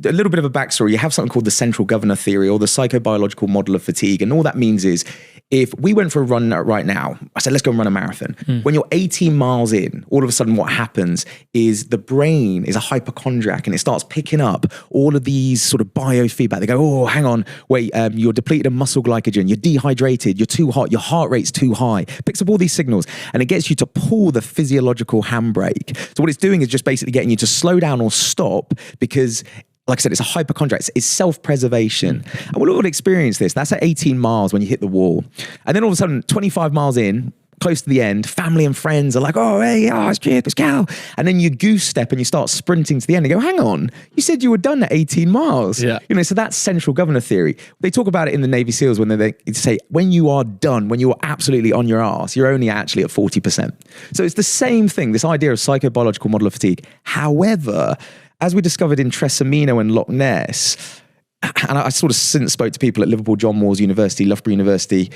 a little bit of a backstory. You have something called the central governor theory or the psychobiological model of fatigue, and all that means is if we went for a run right now, I said, let's go and run a marathon. When you're 18 miles in, all of a sudden what happens is the brain is a hypochondriac and it starts picking up all of these sort of biofeedback. They go, oh, hang on, wait, you're depleted of muscle glycogen, you're dehydrated, you're too hot, your heart rate's too high. Picks up all these signals and it gets you to pull the physiological handbrake. So what it's doing is just basically getting you to slow down or stop because like I said, it's a hypochondriac. It's self-preservation. And we'll all experience this. That's at 18 miles when you hit the wall. And then all of a sudden, 25 miles in, close to the end, family and friends are like, oh, hey, it's Chip, it's Cal. And then you goose step and you start sprinting to the end and go, hang on, you said you were done at 18 miles. Yeah. So that's central governor theory. They talk about it in the Navy SEALs when they say, when you are done, when you are absolutely on your ass, you're only actually at 40%. So it's the same thing, this idea of psychobiological model of fatigue. However, as we discovered in Trasimeno and Loch Ness, and I sort of since spoke to people at Liverpool John Moores University, Loughborough University,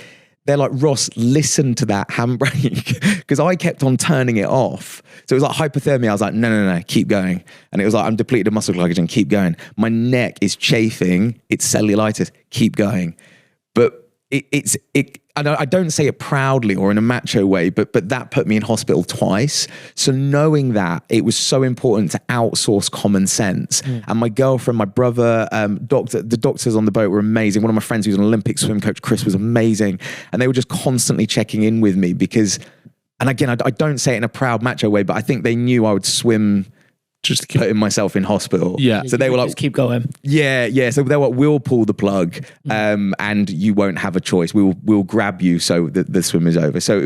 they're like, Ross, listen to that handbrake. Because I kept on turning it off. So it was like hypothermia. I was like, no, keep going. And it was like, I'm depleted of muscle glycogen, keep going. My neck is chafing, it's cellulitis, keep going. But and I don't say it proudly or in a macho way, but that put me in hospital twice. So knowing that, it was so important to outsource common sense. And my girlfriend, my brother, the doctors on the boat were amazing. One of my friends who's an Olympic swim coach, Chris, was amazing. And they were just constantly checking in with me because, and again, I don't say it in a proud macho way, but I think they knew I would swim just putting myself in hospital. Yeah. So they were like, just keep going. Yeah. So they were like, we'll pull the plug, and you won't have a choice. We'll grab you so the swim is over. So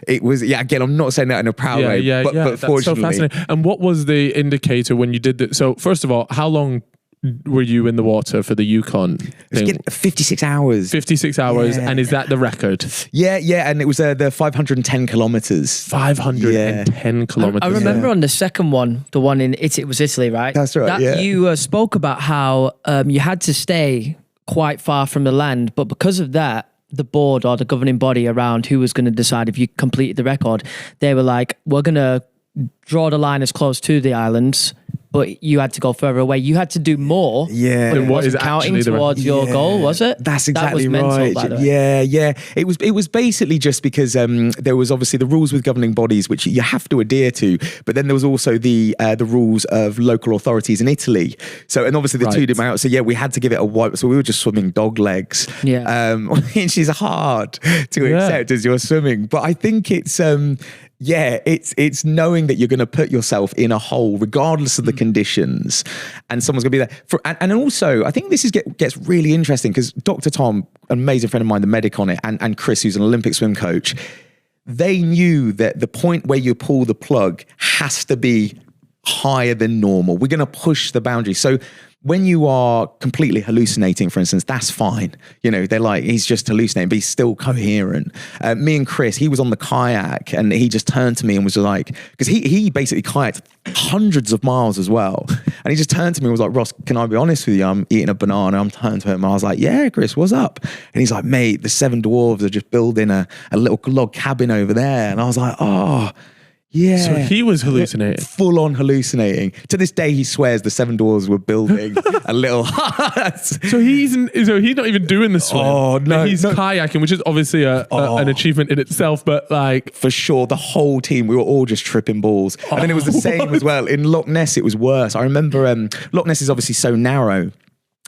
it was. Yeah. Again, I'm not saying that in a proud way. But That's fortunately, so fascinating. And what was the indicator when you did that? So first of all, how long were you in the water for the Yukon thing? 56 hours. 56 hours, Yeah. and is that the record? Yeah, and it was the 510 kilometers. 510 kilometers. I remember on the second one, the one in Italy, it was Italy, right? That's right, That yeah. You spoke about how you had to stay quite far from the land, but because of that, the board or the governing body around who was going to decide if you completed the record, they were like, we're going to draw the line as close to the islands, but you had to go further away. You had to do more. Yeah. But it Than what wasn't is counting actually the towards your goal, was it? That's That was exactly mental, right. by the way. Yeah. It was basically just because there was obviously the rules with governing bodies which you have to adhere to, but then there was also the rules of local authorities in Italy. So and obviously the two didn't out. So yeah, we had to give it a wipe. So we were just swimming dog legs. Yeah. Which is hard to accept as you're swimming. But I think it's it's knowing that you're going to put yourself in a hole regardless of the conditions, and someone's going to be there. And also, I think this gets really interesting because Dr. Tom, an amazing friend of mine, the medic on it, and Chris, who's an Olympic swim coach, they knew that the point where you pull the plug has to be higher than normal. We're going to push the boundary. So when you are completely hallucinating, for instance, that's fine. You know, they're like, he's just hallucinating, but he's still coherent. Me and Chris, he was on the kayak and he just turned to me and was like, because he basically kayaked hundreds of miles as well. And he just turned to me and was like, Ross, can I be honest with you? I'm eating a banana. I'm turning to him. And I was like, yeah, Chris, what's up? And he's like, mate, the 7 dwarves are just building a little log cabin over there. And I was like, oh, yeah. So he was hallucinating. Full on hallucinating. To this day, he swears the 7 dwarves were building a little hut. So he's not even doing the swim. Oh, no, He's kayaking, which is obviously an achievement in itself, but like... For sure, the whole team, we were all just tripping balls. And then it was the same as well. In Loch Ness, it was worse. I remember Loch Ness is obviously so narrow.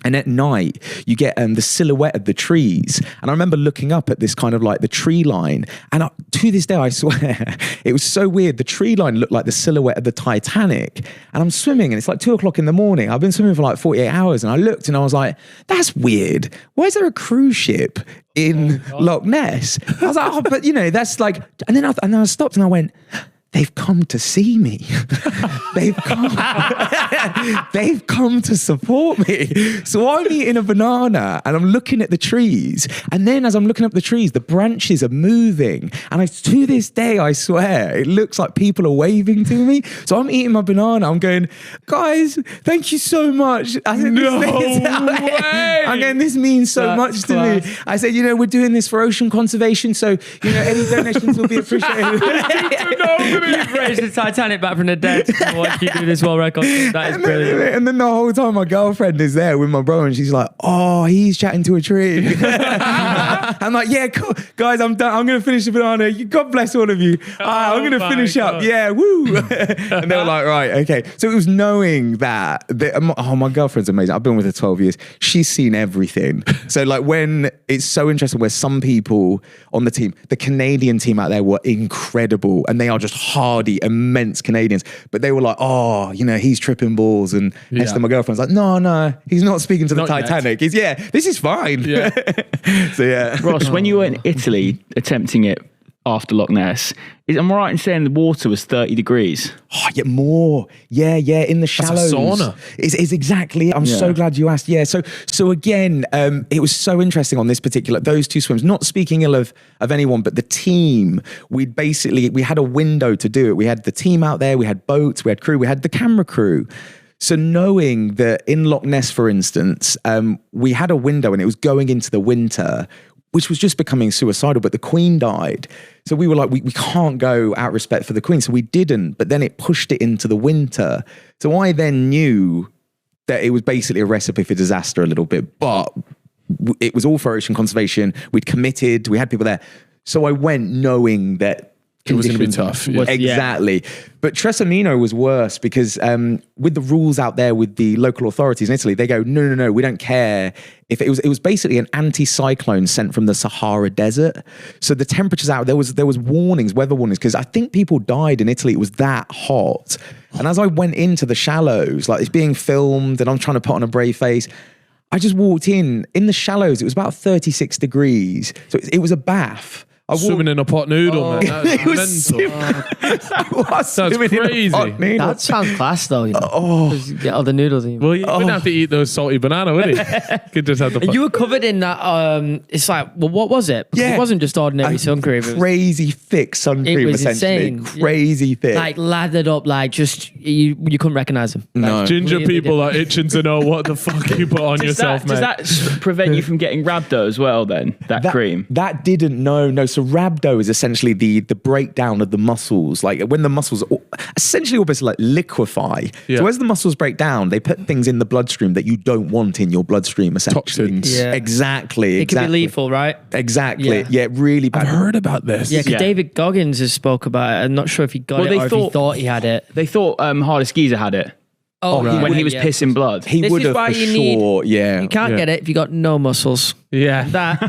And at night, you get the silhouette of the trees. And I remember looking up at this kind of like the tree line. And to this day, I swear, it was so weird. The tree line looked like the silhouette of the Titanic. And I'm swimming and it's like 2:00 in the morning. I've been swimming for like 48 hours. And I looked and I was like, that's weird. Why is there a cruise ship in Loch Ness? I was like, oh, but you know, that's like, and then I stopped and I went, they've come to see me. They've come to support me. So I'm eating a banana and I'm looking at the trees. And then as I'm looking up the trees, the branches are moving. And to this day, I swear, it looks like people are waving to me. So I'm eating my banana. I'm going, guys, thank you so much. I said, No way. I'm going, this means so much to me. I said, you know, we're doing this for ocean conservation. So, you know, any donations will be appreciated. You've raised the Titanic back from the dead to watch you do this world record. That is brilliant. And then the whole time my girlfriend is there with my brother and she's like, oh, he's chatting to a tree. I'm like, yeah, cool. Guys, I'm done. I'm going to finish the banana. God bless all of you. I'm going to finish up. Yeah, woo. And they were like, right, okay. So it was knowing that my girlfriend's amazing. I've been with her 12 years. She's seen everything. So like when it's so interesting where some people on the team, the Canadian team out there were incredible and they are just hardy, immense Canadians. But they were like, oh, you know, he's tripping balls. And Esther, my girlfriend's like, no, he's not speaking to the Titanic. He's, this is fine. Yeah. So yeah. Ross, when you were in Italy attempting it after Loch Ness, am I right in saying the water was 30 degrees? Oh, yeah, more. Yeah, in the shallows. That's a sauna. Is exactly. I'm so glad you asked. Yeah, so again, it was so interesting on this particular, those two swims, not speaking ill of anyone, but the team, we had a window to do it. We had the team out there, we had boats, we had crew, we had the camera crew. So knowing that in Loch Ness, for instance, we had a window and it was going into the winter, which was just becoming suicidal, but the Queen died. So we were like, we can't go out of respect for the Queen. So we didn't, but then it pushed it into the winter. So I then knew that it was basically a recipe for disaster a little bit, but it was all for ocean conservation. We'd committed, we had people there. So I went knowing that it was going to be tough. Yeah. Exactly. But Trasimeno was worse because with the rules out there with the local authorities in Italy, they go, no, we don't care. If it was basically an anti-cyclone sent from the Sahara Desert. So the temperatures out, there was warnings, weather warnings, because I think people died in Italy. It was that hot. And as I went into the shallows, like it's being filmed and I'm trying to put on a brave face, I just walked in the shallows. It was about 36 degrees. So it was a bath. Swimming in a pot noodle, man. That's mental. That's crazy. That sounds class though. You know? You get all the noodles in. Well, you wouldn't have to eat those salty banana, would you? Could just have the pot. You were covered in that. It's like, well, what was it? Because it wasn't just ordinary sun cream. It was crazy thick sun cream, it was essentially. insane. Crazy thick. like lathered up, like just you couldn't recognize them. No. Ginger people are itching to know what the fuck you put on yourself, Does mate. that prevent you from getting rhabdo as well then? That cream? That didn't, no. So rhabdo is essentially the breakdown of the muscles. Like when the muscles essentially almost like liquefy. Yeah. So as the muscles break down, they put things in the bloodstream that you don't want in your bloodstream, essentially. Toxins. Yeah. Exactly. It can be lethal, right? Exactly. Yeah. Yeah, really bad. I've heard about this. Yeah, because David Goggins has spoke about it. I'm not sure if he got it or if he thought he had it. They thought Hardest Geezer had it. When he was pissing blood. He would have for sure. Yeah. You can't get it if you got no muscles. Yeah. That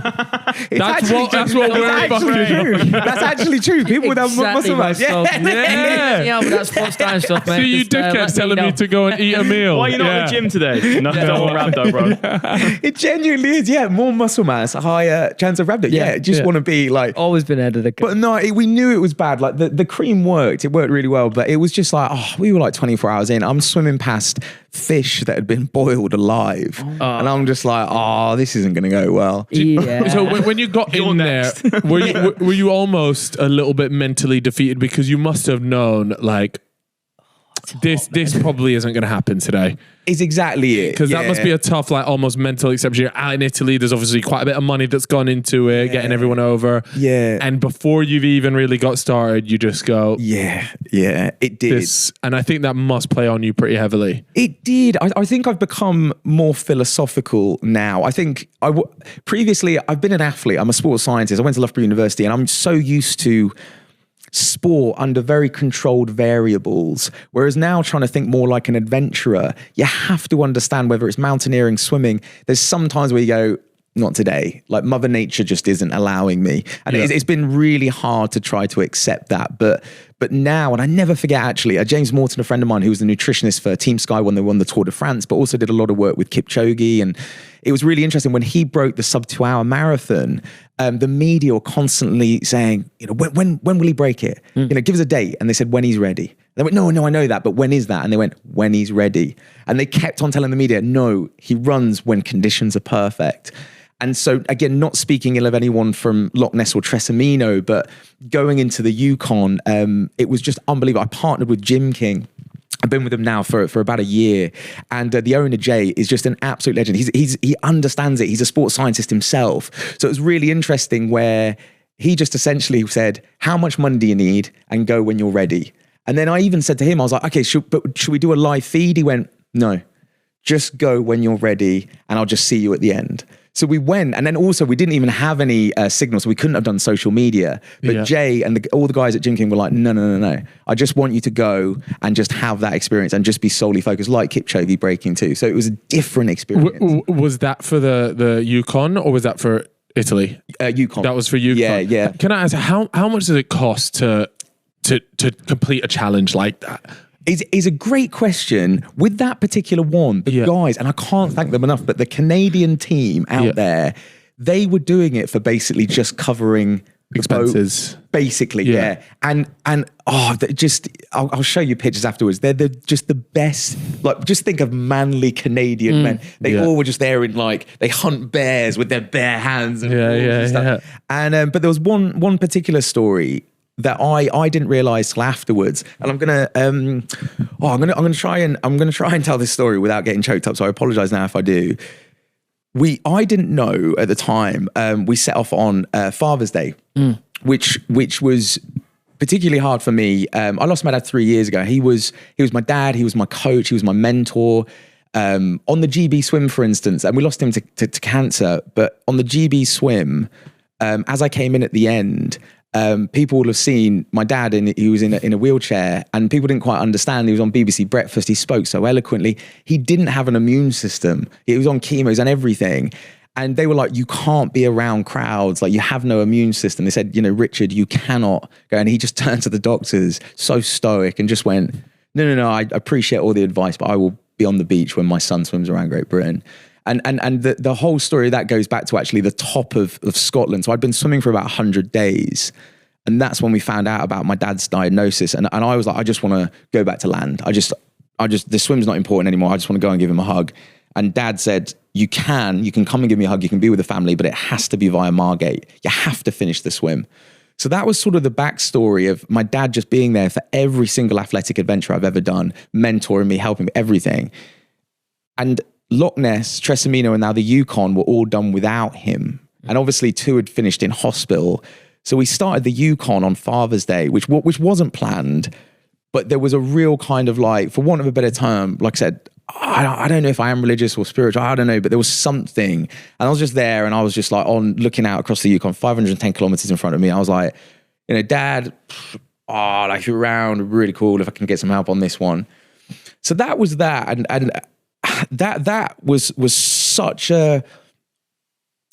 That's what we're actually true. That's actually true. People without muscle mass. Yeah, but that's first time stuff, mate. So you dickheads telling me to go and eat a meal. Why are you not at the gym today? No, don't want rhabdo, bro. It genuinely is. Yeah, more muscle mass, higher chance of rhabdo. Yeah, just want to be like. Always been ahead of the But no, we knew it was bad. Like the cream worked. It worked really well. But it was just like, we were like 24 hours in. I'm swimming past fish that had been boiled alive. And I'm just like, this isn't going to go well. Yeah. So when you got in there, were you almost a little bit mentally defeated because you must have known like this probably isn't going to happen today? Is exactly it. Because that must be a tough, like almost mental exception. You're out in Italy. There's obviously quite a bit of money that's gone into it, getting everyone over. Yeah. And before you've even really got started, you just go, Yeah, it did. and I think that must play on you pretty heavily. It did. I think I've become more philosophical now. I think previously I've been an athlete. I'm a sports scientist. I went to Loughborough University and I'm so used to sport under very controlled variables, whereas now trying to think more like an adventurer, you have to understand whether it's mountaineering, swimming. There's some times where you go, not today. Like Mother Nature just isn't allowing me. And it's been really hard to try to accept that. But now, and I never forget actually, James Morton, a friend of mine who was the nutritionist for Team Sky when they won the Tour de France, but also did a lot of work with Kipchoge. And it was really interesting when he broke the sub 2 hour marathon, the media were constantly saying, when will he break it? Give us a date. And they said, when he's ready. They went, no, I know that, but when is that? And they went, when he's ready. And they kept on telling the media, no, he runs when conditions are perfect. And so, again, not speaking ill of anyone from Loch Ness or Trasimeno, but going into the Yukon, it was just unbelievable. I partnered with Jim King. I've been with him now for about a year. And the owner, Jay, is just an absolute legend. He understands it. He's a sports scientist himself. So it was really interesting where he just essentially said, how much money do you need? And go when you're ready. And then I even said to him, I was like, okay, should we do a live feed? He went, no, just go when you're ready and I'll just see you at the end. So we went, and then also we didn't even have any signal, so we couldn't have done social media. But Jay and all the guys at Jim King were like, no. I just want you to go and just have that experience and just be solely focused, like Kipchoge breaking too. So it was a different experience. Was that for the Yukon or was that for Italy? Yukon. That was for Yukon. Yeah. Can I ask how much does it cost to complete a challenge like that? Is a great question. With that particular one, the guys, and I can't thank them enough, but the Canadian team out there, they were doing it for basically just covering expenses. Basically, yeah. And I'll show you pictures afterwards. They're just the best. Like, just think of manly Canadian men. They all were just there in they hunt bears with their bare hands and stuff. And but there was one particular story that I didn't realize till afterwards, and I'm gonna try and tell this story without getting choked up. So I apologize now if I do. I didn't know at the time. We set off on Father's Day, which was particularly hard for me. I lost my dad 3 years ago. He was my dad. He was my coach. He was my mentor. On the GB swim, for instance, and we lost him to cancer. But on the GB swim, as I came in at the end. People will have seen my dad, he was in a wheelchair, and people didn't quite understand. He was on BBC Breakfast. He spoke so eloquently. He didn't have an immune system. He was on chemos and everything. And they were like, you can't be around crowds. Like, you have no immune system. They said, Richard, you cannot go. And he just turned to the doctors, so stoic, and just went, no, I appreciate all the advice, but I will be on the beach when my son swims around Great Britain. And the whole story of that goes back to actually the top of Scotland. So I'd been swimming for about 100 days. And that's when we found out about my dad's diagnosis. And I was like, I just want to go back to land. The swim's not important anymore. I just want to go and give him a hug. And Dad said, you can come and give me a hug. You can be with the family, but it has to be via Margate. You have to finish the swim. So that was sort of the backstory of my dad just being there for every single athletic adventure I've ever done, mentoring me, helping me, everything. And Loch Ness, Trasimeno, and now the Yukon were all done without him. And obviously 2 had finished in hospital. So we started the Yukon on Father's Day, which wasn't planned, but there was a real kind of like, for want of a better term, like I said, I don't know if I am religious or spiritual, I don't know, but there was something. And I was just there and I was just like looking out across the Yukon, 510 kilometers in front of me. I was like, Dad, like you're around, really cool if I can get some help on this one. So that was that. And that was such a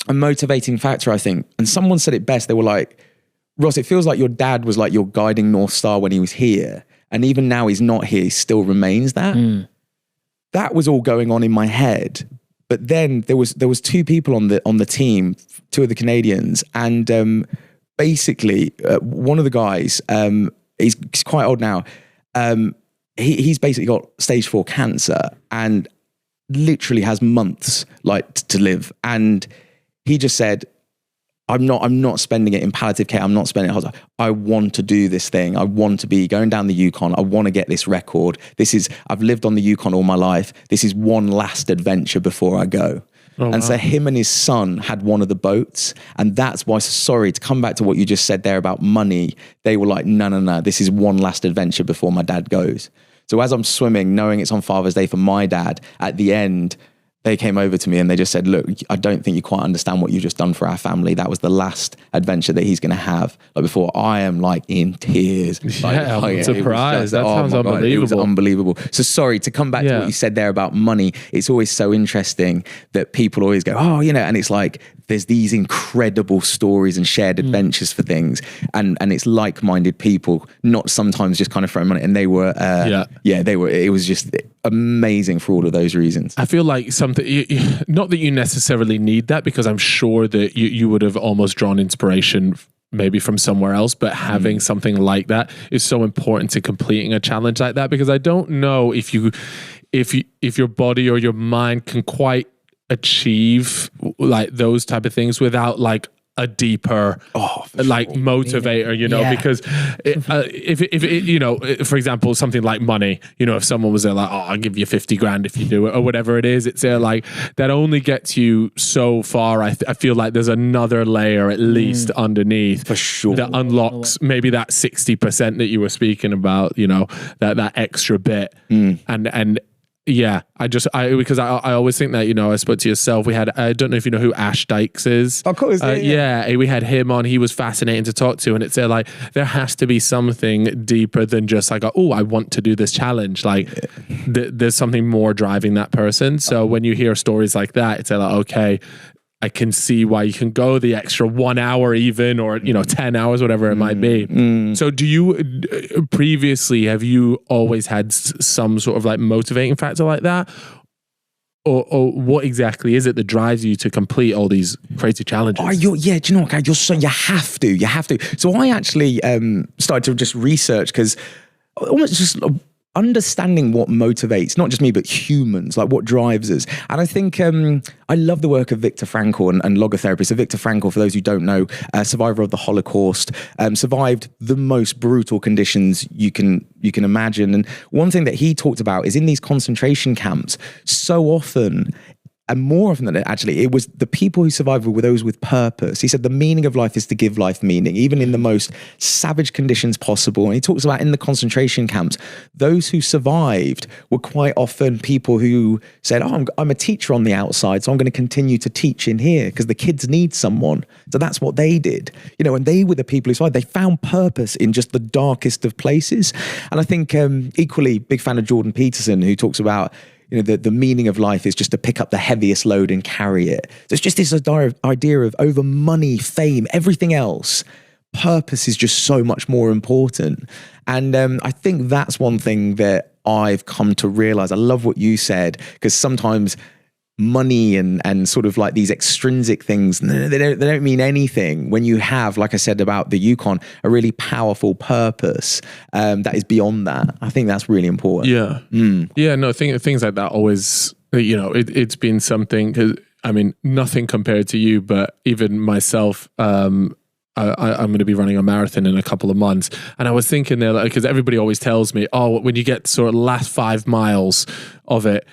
motivating factor, I think. And someone said it best. They were like, Ross, it feels like your dad was like your guiding North Star when he was here. And even now he's not here, he still remains that. That was all going on in my head. But then there was 2 people on the team, 2 of the Canadians. And basically, one of the guys, he's quite old now. He's basically got stage 4 cancer and literally has months to live. And he just said, I'm not spending it in palliative care. I'm not spending it. I was like, I want to do this thing. I want to be going down the Yukon. I want to get this record. I've lived on the Yukon all my life. This is one last adventure before I go. So him and his son had one of the boats. And that's why, sorry, to come back to what you just said there about money, they were like, no, this is one last adventure before my dad goes. So as I'm swimming, knowing it's on Father's Day for my dad, at the end, they came over to me and they just said, look, I don't think you quite understand what you've just done for our family. That was the last adventure that he's going to have. Like before, I am like in tears. Yeah, I'm surprised. That sounds unbelievable. It was unbelievable. So sorry, to come back to what you said there about money, it's always so interesting that people always go, and it's like, there's these incredible stories and shared adventures for things. And it's like-minded people, not sometimes just kind of throwing money. And they were, it was just amazing for all of those reasons. I feel like not that you necessarily need that, because I'm sure that you would have almost drawn inspiration maybe from somewhere else, but having something like that is so important to completing a challenge like that, because I don't know if your body or your mind can quite achieve like those type of things without like a deeper motivator, because if for example something like money, if someone was there like, I'll give you 50 grand if you do it or whatever it is, it's like that only gets you so far. I feel like there's another layer at least underneath for sure that unlocks maybe that 60% that you were speaking about, that extra bit. And yeah, because I always think that, I spoke to yourself. We had, I don't know if you know who Ash Dykes is. Of course. We had him on. He was fascinating to talk to. And it's like, there has to be something deeper than just like, I want to do this challenge. Like there's something more driving that person. So when you hear stories like that, it's like, okay, I can see why you can go the extra 1 hour even, or 10 hours, whatever it might be. So do you previously, have you always had some sort of like motivating factor like that, or what exactly is it that drives you to complete all these crazy challenges? Do you know what, you have to. So I actually started to just research, because almost just understanding what motivates not just me but humans, like what drives us. And I think I love the work of Viktor Frankl and logotherapy. So Viktor Frankl, for those who don't know, survivor of the Holocaust, survived the most brutal conditions you can imagine. And one thing that he talked about is in these concentration camps, so often, and more often than actually, it was the people who survived were those with purpose. He said the meaning of life is to give life meaning, even in the most savage conditions possible. And he talks about in the concentration camps, those who survived were quite often people who said, I'm a teacher on the outside, so I'm going to continue to teach in here because the kids need someone. So that's what they did. And they were the people who survived. They found purpose in just the darkest of places. And I think equally big fan of Jordan Peterson, who talks about the meaning of life is just to pick up the heaviest load and carry it. So it's just this idea of over money, fame, everything else, purpose is just so much more important. And I think that's one thing that I've come to realize. I love what you said, because sometimes money and sort of like these extrinsic things, they don't mean anything when you have, like I said about the Yukon, a really powerful purpose that is beyond that. I think that's really important. Yeah, no, things like that always, you know, it's been something, because I mean, nothing compared to you, but even myself, I'm going to be running a marathon in a couple of months. And I was thinking there, because everybody always tells me, oh, when you get sort of last 5 miles of it,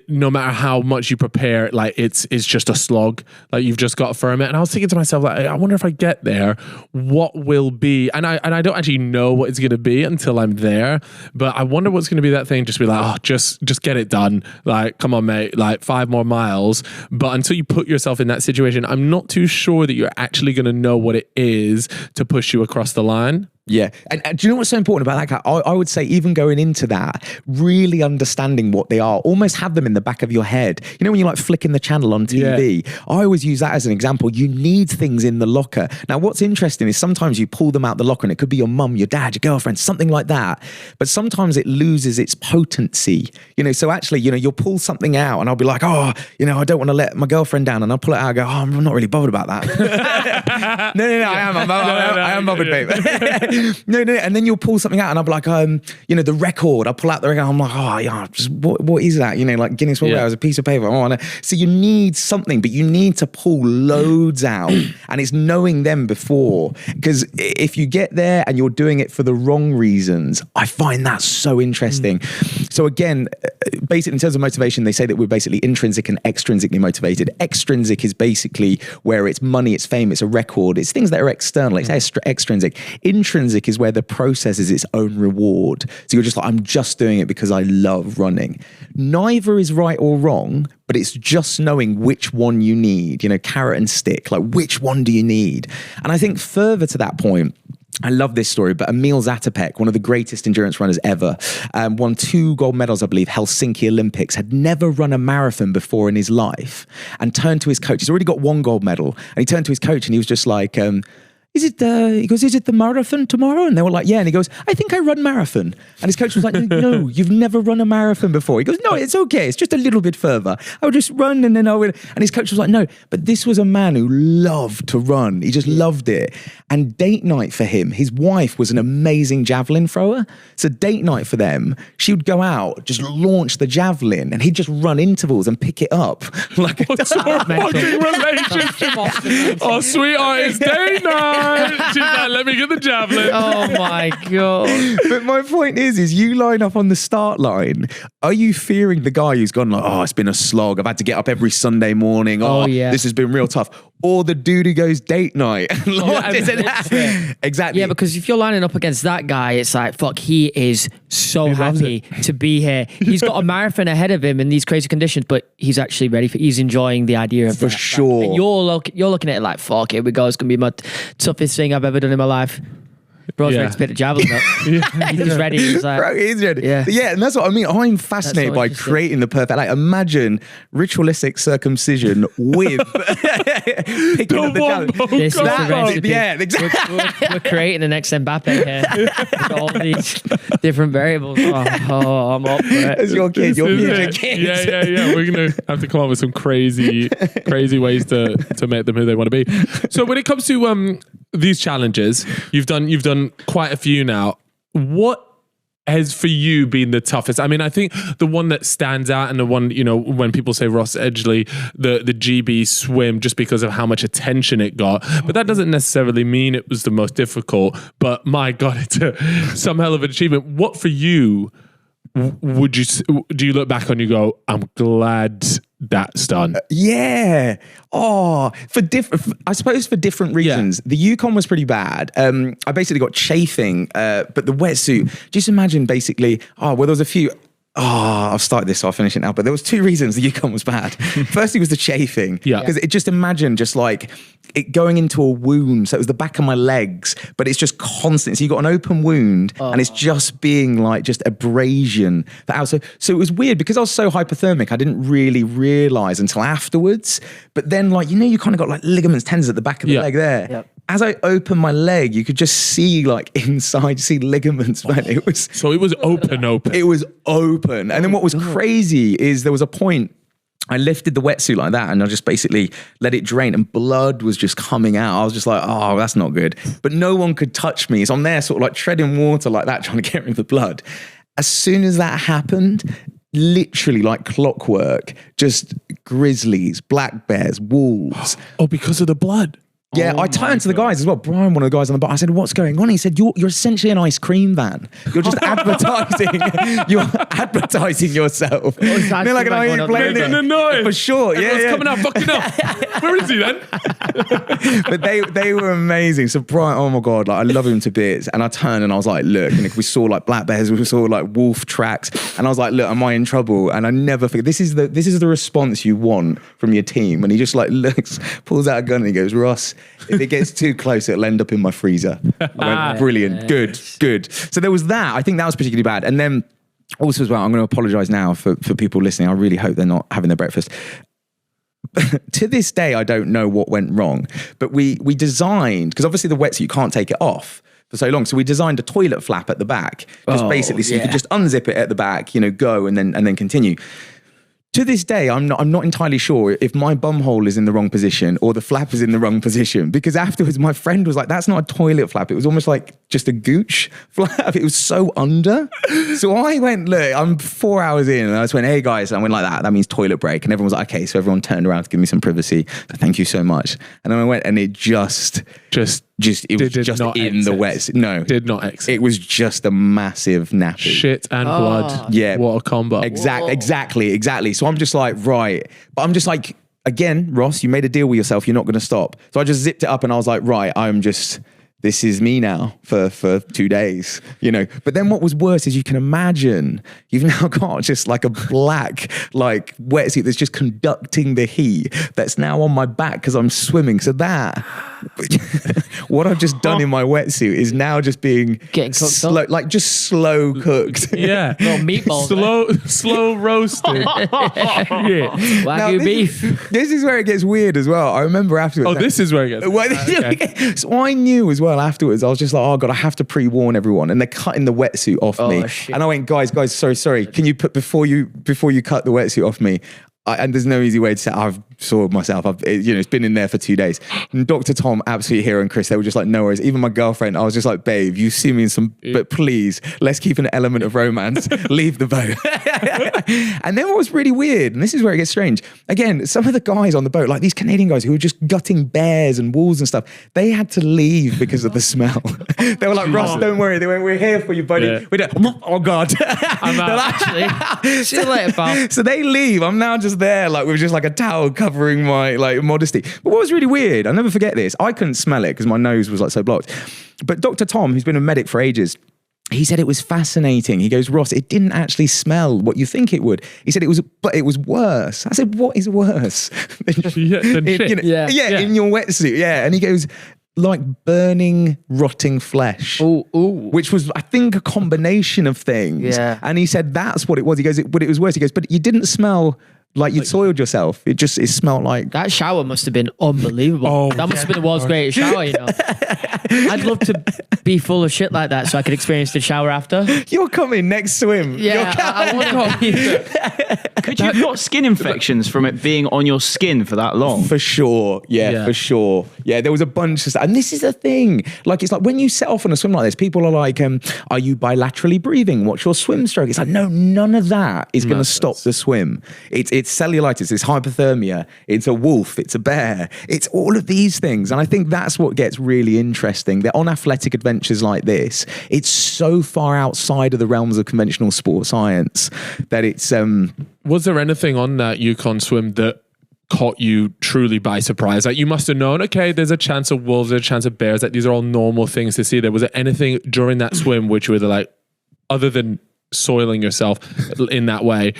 no matter how much you prepare, like it's just a slog. Like you've just got to firm it. And I was thinking to myself, like, I wonder if I get there, what will be? And I don't actually know what it's going to be until I'm there. But I wonder what's going to be that thing. Just be like, oh, just get it done. Like, come on, mate. Like 5 more miles. But until you put yourself in that situation, I'm not too sure that you're actually going to know what it is to push you across the line. Yeah. And do you know what's so important about that? I would say even going into that, really understanding what they are, almost have them in the back of your head. You know, when you're like flicking the channel on TV, I always use that as an example. You need things in the locker. Now, what's interesting is sometimes you pull them out the locker and it could be your mum, your dad, your girlfriend, something like that. But sometimes it loses its potency. You know, so actually, you know, you'll pull something out and I'll be like, oh, you know, I don't want to let my girlfriend down. And I'll pull it out and go, oh, I'm not really bothered about that. No, I am bothered, babe. No, and then you'll pull something out and I'll be like, you know, the record. I'll pull out the record. I'm like, oh, yeah, just what is that? You know, like Guinness World Records, a piece of paper. So you need something, but you need to pull loads out, and it's knowing them before. Because if you get there and you're doing it for the wrong reasons, I find that so interesting. So again, basically in terms of motivation, they say that we're basically intrinsic and extrinsically motivated. Extrinsic is basically where it's money, it's fame, it's a record, it's things that are external, it's extrinsic. Intrinsic is where the process is its own reward. So you're just like, I'm just doing it because I love running. Neither is right or wrong, but it's just knowing which one you need, you know, carrot and stick, like which one do you need? And I think further to that point, I love this story, but Emil Zatopek, one of the greatest endurance runners ever, won 2 gold medals, I believe, Helsinki Olympics, had never run a marathon before in his life, and turned to his coach. He's already got 1 gold medal. And he turned to his coach and he was just like, he goes, is it the marathon tomorrow? And they were like, yeah. And he goes, I think I run marathon. And his coach was like, no, you've never run a marathon before. He goes, no, it's okay. It's just a little bit further. I'll just run and then I will. And his coach was like, no, but this was a man who loved to run. He just loved it. And date night for him, his wife was an amazing javelin thrower. So date night for them, she would go out, just launch the javelin, and he'd just run intervals and pick it up. Like what's our fucking relationship? Oh, sweetheart, it's date night. She's like, let me get the javelin. Oh my God. But my point is you line up on the start line. Are you fearing the guy who's gone like, oh, it's been a slog. I've had to get up every Sunday morning. This has been real tough. Or the dude who goes date night. Exactly. Yeah, because if you're lining up against that guy, it's like, fuck, he is so happy to be here. He's got a marathon ahead of him in these crazy conditions, but he's actually ready he's enjoying the idea of for sure. And you're looking at it like, fuck, here we go. It's going to be my toughest thing I've ever done in my life. Bro's ready to pick the javelin up. He's ready. He's like, bro, he's ready. Yeah, and that's what I mean. I'm fascinated by creating the perfect. Like, imagine ritualistic circumcision with picking up the javelin. This is the recipe. Yeah, exactly. We're creating the next Mbappe here. With all these different variables. Oh, I'm up for it. As your kid, your future kid. Yeah. We're gonna have to come up with some crazy ways to make them who they want to be. So when it comes to these challenges, you've done quite a few now. What has for you been the toughest? I mean, I think the one that stands out, and the one, you know, when people say Ross Edgley, the GB swim, just because of how much attention it got, but that doesn't necessarily mean it was the most difficult. But my God, it's some hell of an achievement. What for you do you look back on, you go, I'm glad that's done? Yeah. Oh, I suppose for different reasons. The Yukon was pretty bad. I basically got chafing, but the wetsuit, just imagine basically, there was a few, I've started this, so I'll finish it now. But there was 2 reasons the Yukon was bad. Firstly was the chafing. Yeah. Because just imagine just like it going into a wound. So it was the back of my legs, but it's just constant. So you got an open wound and it's just being like just abrasion. So it was weird because I was so hypothermic. I didn't really realize until afterwards. But then like, you know, you kind of got like ligaments, tendons at the back of the leg there. Yep. As I opened my leg, you could just see like inside, see ligaments, man. It was open. It was open. And then what was crazy is there was a point I lifted the wetsuit like that and I just basically let it drain and blood was just coming out. I was just like, oh, that's not good. But no one could touch me. So I'm there sort of like treading water like that, trying to get rid of the blood. As soon as that happened, literally like clockwork, just grizzlies, black bears, wolves. Oh, because of the blood. Yeah, I turned to the guys as well. Brian, one of the guys on the boat, I said, what's going on? He said, you're essentially an ice cream van. You're just advertising. You're advertising yourself. They're like an ice cream. No. For sure. Everyone's Yeah. coming out fucking up. Where is he then? But they were amazing. So Brian, oh my God, like I love him to bits. And I turned and I was like, look, and we saw like black bears, we saw like wolf tracks. And I was like, look, am I in trouble? And I never forget, this is the response you want from your team. And he just like looks, pulls out a gun and he goes, Ross, if it gets too close, it'll end up in my freezer. I went, brilliant, good. So there was that. I think that was particularly bad. And then also as well, I'm going to apologize now for people listening. I really hope they're not having their breakfast. To this day, I don't know what went wrong, but we designed, because obviously the wetsuit, you can't take it off for so long. So we designed a toilet flap at the back, just basically so you could just unzip it at the back, go and then continue. To this day, I'm not entirely sure if my bum hole is in the wrong position or the flap is in the wrong position, because afterwards my friend was like, that's not a toilet flap. It was almost like just a gooch flap. It was so under. So I went, look, I'm 4 hours in and I just went, hey guys, I went like that. That means toilet break. And everyone was like, okay. So everyone turned around to give me some privacy. So thank you so much. And then I went and it just it was just in the wet. No. Did not exit. It was just a massive nappy. Shit and blood. Yeah. What a combo. Exactly. So I'm just like, right. But I'm just like, again, Ross, you made a deal with yourself. You're not going to stop. So I just zipped it up and I was like, right, this is me now for 2 days, But then what was worse is you can imagine you've now got just like a black like wetsuit that's just conducting the heat that's now on my back because I'm swimming. So that what I've just done in my wetsuit is now just being getting cooked slow, up. like just slow cooked. Yeah. Little meatballs. slow roasted. Yeah. Wagyu beef. This is where it gets weird as well. I remember afterwards. Oh, this is where it gets. Okay. So I knew as well afterwards, I was just like, oh God, I have to pre-warn everyone. And they're cutting the wetsuit off me. Shit. And I went, guys, sorry. Can you put, before you cut the wetsuit off me, and there's no easy way to say I've soiled myself. It's been in there for 2 days. And Dr. Tom, absolute hero, and Chris, they were just like, no worries. Even my girlfriend, I was just like, babe, you see me in some, but please, let's keep an element of romance. Leave the boat. And then what was really weird, and this is where it gets strange. Again, some of the guys on the boat, like these Canadian guys who were just gutting bears and wolves and stuff, they had to leave because of the smell. They were like, Ross, don't worry. They went, we're here for you, buddy. Yeah. We don't, oh God. I'm out, actually. See you later, pal. So they leave. I'm now just there, like with just like a towel covering my like modesty. But what was really weird, I'll never forget this. I couldn't smell it because my nose was like so blocked. But Dr. Tom, who's been a medic for ages, he said it was fascinating. He goes, Ross, it didn't actually smell what you think it would. He said but it was worse. I said, what is worse? than shit. In your wetsuit. Yeah. And he goes, like burning, rotting flesh. Ooh. Which was, I think, a combination of things. Yeah. And he said that's what it was. He goes, but it was worse. He goes, but you didn't smell like you'd soiled yourself. It smelled like... That shower must have been unbelievable. Oh, that must have been the world's greatest shower, I'd love to be full of shit like that so I could experience the shower after. You're coming next swim. Yeah, I want to. Could you have got skin infections from it being on your skin for that long? For sure. Yeah, for sure. Yeah, there was a bunch of stuff. And this is the thing. Like, it's like when you set off on a swim like this, people are like, are you bilaterally breathing? What's your swim stroke? It's like, no, none of that is going to stop the swim. It's cellulitis, it's hypothermia, it's a wolf, it's a bear, it's all of these things. And I think that's what gets really interesting. They're on athletic adventures like this. It's so far outside of the realms of conventional sports science that it's... Was there anything on that Yukon swim that caught you truly by surprise? Like, you must have known, okay, there's a chance of wolves, there's a chance of bears, that these are all normal things to see. Was there anything during that swim which you were like, other than soiling yourself in that way,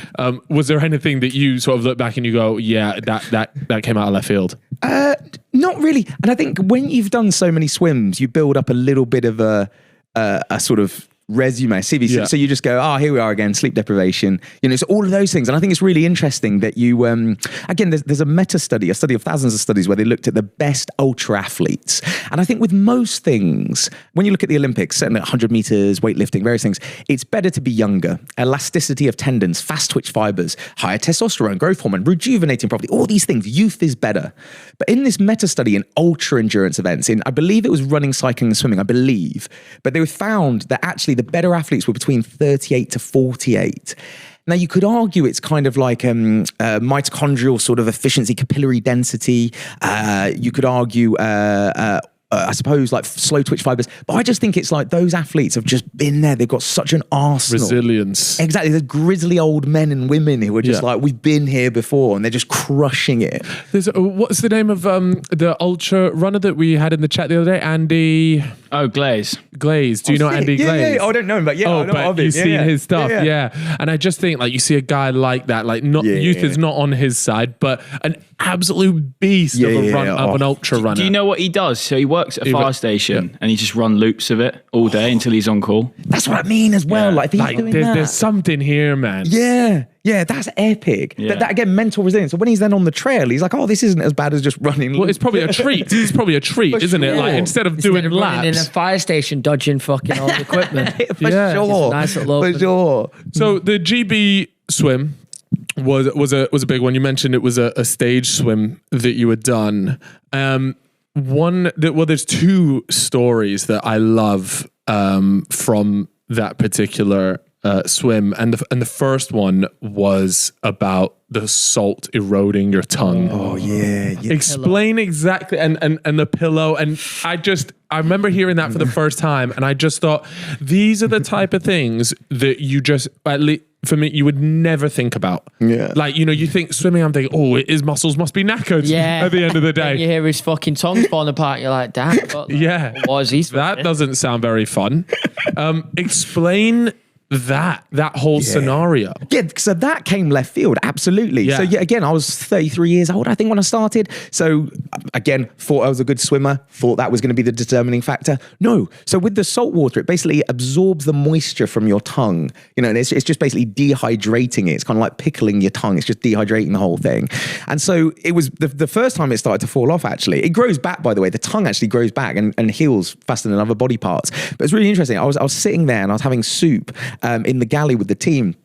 was there anything that you sort of look back and you go, yeah, that came out of left field? Not really. And I think when you've done so many swims, you build up a little bit of a sort of resume, CV. Yeah. So you just go, here we are again, sleep deprivation. So all of those things. And I think it's really interesting that you, again, there's a meta study, a study of thousands of studies where they looked at the best ultra athletes. And I think with most things, when you look at the Olympics, certainly 100 meters, weightlifting, various things, it's better to be younger. Elasticity of tendons, fast twitch fibers, higher testosterone, growth hormone, rejuvenating property, all these things, youth is better. But in this meta study in ultra endurance events, I believe it was running, cycling and swimming, I believe, but they found that actually the better athletes were between 38 to 48. Now, you could argue it's kind of like mitochondrial sort of efficiency, capillary density. You could argue, I suppose, like slow twitch fibers. But I just think it's like those athletes have just been there. They've got such an arsenal. Resilience. Exactly. There's grizzly old men and women who are just like, we've been here before, and they're just crushing it. What's the name of the ultra runner that we had in the chat the other day? Andy... Oh, Glaze. Do you know Andy Glaze? Yeah. I don't know him, but I know of him. You've seen his stuff, yeah. And I just think, like, you see a guy like that, like, youth is not on his side, but an absolute beast of an ultra runner. Do you know what he does? So he works at a fire station and he just run loops of it all day until he's on call. That's what I mean as well. Like, if he's doing that. There's something here, man. Yeah, that's epic. Yeah. That again, mental resilience. So when he's then on the trail, he's like, this isn't as bad as just running. Well, it's probably a treat. Isn't it? Like, instead of doing laps. In a fire station, dodging fucking all the equipment. For sure. Nice little for sure. So the GB swim was a big one. You mentioned it was a stage swim that you had done. There's two stories that I love from that particular swim, and the first one was about the salt eroding your tongue. Oh yeah. Explain exactly, and the pillow, and I remember hearing that for the first time, and I just thought, these are the type of things that you just, at least for me, you would never think about. Yeah. Like, you think swimming, I'm thinking, his muscles must be knackered at the end of the day. And you hear his fucking tongue's falling apart, you're like, damn. What is he That doesn't sound very fun. Explain that whole scenario. Yeah, so that came left field, absolutely. Yeah. So again, I was 33 years old, I think, when I started. So again, thought I was a good swimmer, thought that was going to be the determining factor. No. So with the salt water, it basically absorbs the moisture from your tongue, and it's just basically dehydrating it. It's kind of like pickling your tongue. It's just dehydrating the whole thing. And so it was the first time it started to fall off, actually. It grows back, by the way. The tongue actually grows back and heals faster than other body parts. But it's really interesting. I was sitting there and I was having soup in the galley with the team.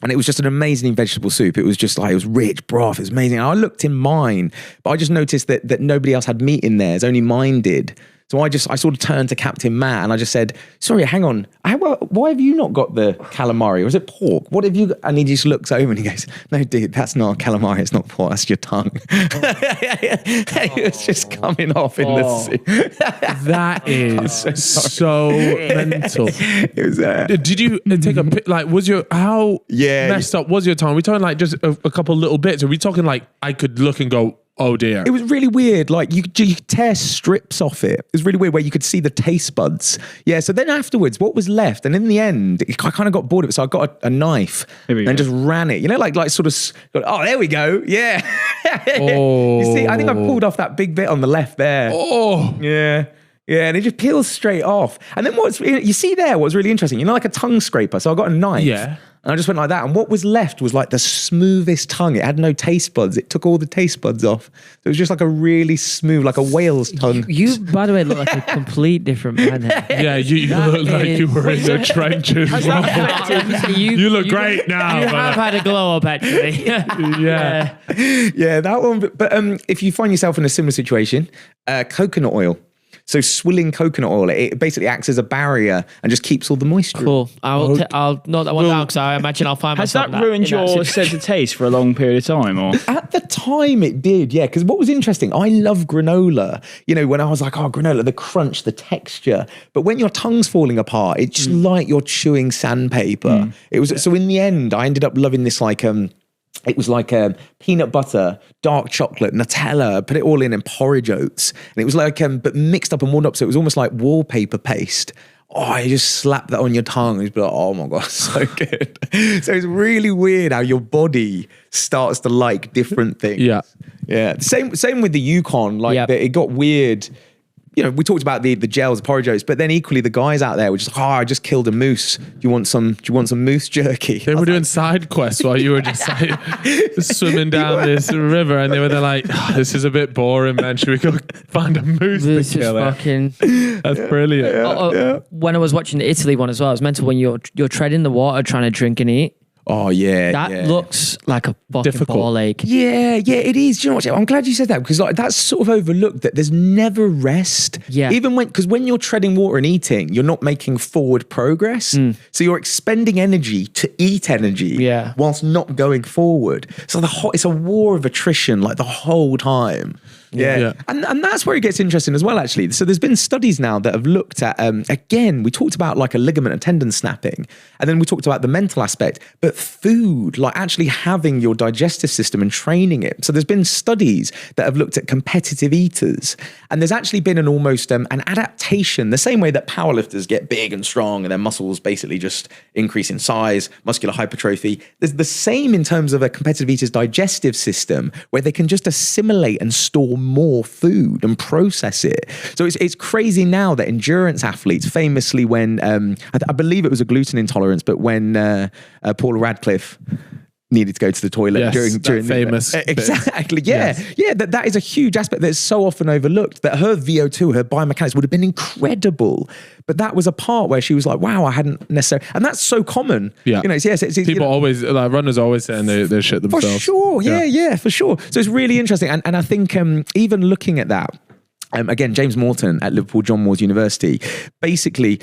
And it was just an amazing vegetable soup. It was just like, it was rich broth. It was amazing. And I looked in mine, but I just noticed that nobody else had meat in theirs, only mine did. So I sort of turned to Captain Matt and I just said, sorry, hang on. Why have you not got the calamari? Or is it pork? What have you got? And he just looks over and he goes, no, dude, that's not calamari. It's not pork. That's your tongue. It was just coming off in the soup. That is so mental. It was, did you take how messed up was your tongue? Are we talking like just a couple little bits? Are we talking like I could look and go, oh dear. It was really weird. Like you could tear strips off it. It was really weird where you could see the taste buds. Yeah. So then afterwards, what was left? And in the end, I kind of got bored of it. So I got a knife and just ran it. Like sort of. Oh, there we go. Yeah. Oh. You see, I think I pulled off that big bit on the left there. Oh. Yeah. Yeah, and it just peels straight off. And then what's really interesting, like a tongue scraper. So I got a knife. Yeah. And I just went like that. And what was left was like the smoothest tongue. It had no taste buds. It took all the taste buds off. So it was just like a really smooth, like a whale's tongue. You by the way, look like a complete different man. Yeah, you look like you were in the trenches. You look great now. You have had a glow up, actually. Yeah. Yeah, that one. But if you find yourself in a similar situation, coconut oil. So swilling coconut oil, it basically acts as a barrier and just keeps all the moisture. Cool. I'll note that one down because I imagine I'll find myself. Has that ruined your sense of taste for a long period of time? Or at the time it did, yeah. Because what was interesting, I love granola. When I was like, granola, the crunch, the texture. But when your tongue's falling apart, it's just like you're chewing sandpaper. It was so. In the end, I ended up loving this it was like peanut butter, dark chocolate, Nutella, put it all in porridge oats. And it was like, but mixed up and warmed up. So it was almost like wallpaper paste. Oh, you just slap that on your tongue and you'd be like, oh my God, so good. So it's really weird how your body starts to like different things. Yeah. Yeah. Same with the Yukon. It got weird. we talked about the gels, porridge oats, but then equally the guys out there were just like, I just killed a moose. Do you want some moose jerky? They were doing side quests while you were just like swimming down this river, and they were like, this is a bit boring, man. Should we go find a moose This to is kill it? fucking. That's brilliant. When I was watching the Italy one as well, it was mental when you're treading the water trying to drink and eat. Oh yeah, That looks like a fucking Difficult. ball ache. Yeah, it is. Do you know what? I'm glad you said that, because like that's sort of overlooked, that there's never rest. Yeah. Even when you're treading water and eating, you're not making forward progress. So you're expending energy to eat energy, Yeah. whilst not going forward. So it's a war of attrition like the whole time. Yeah. And that's where it gets interesting as well, actually. So there's been studies now that have looked at, again, we talked about like a ligament and tendon snapping, and then we talked about the mental aspect, but food, like actually having your digestive system and training it. So there's been studies that have looked at competitive eaters, and there's actually been an almost an adaptation, the same way that powerlifters get big and strong and their muscles basically just increase in size, muscular hypertrophy. There's the same in terms of a competitive eater's digestive system, where they can just assimilate and store more food and process it. So it's crazy now that endurance athletes, famously when I believe it was a gluten intolerance, but when Paula Radcliffe needed to go to the toilet during famous exactly that is a huge aspect that's so often overlooked, that her VO2, her biomechanics would have been incredible, but that was a part where she was like, wow, I hadn't necessarily, and that's so common. It's People always, like runners always saying they shit themselves. for sure. Yeah, for sure. So it's really interesting, and I think even looking at that, again, James Morton at Liverpool John Moores University, basically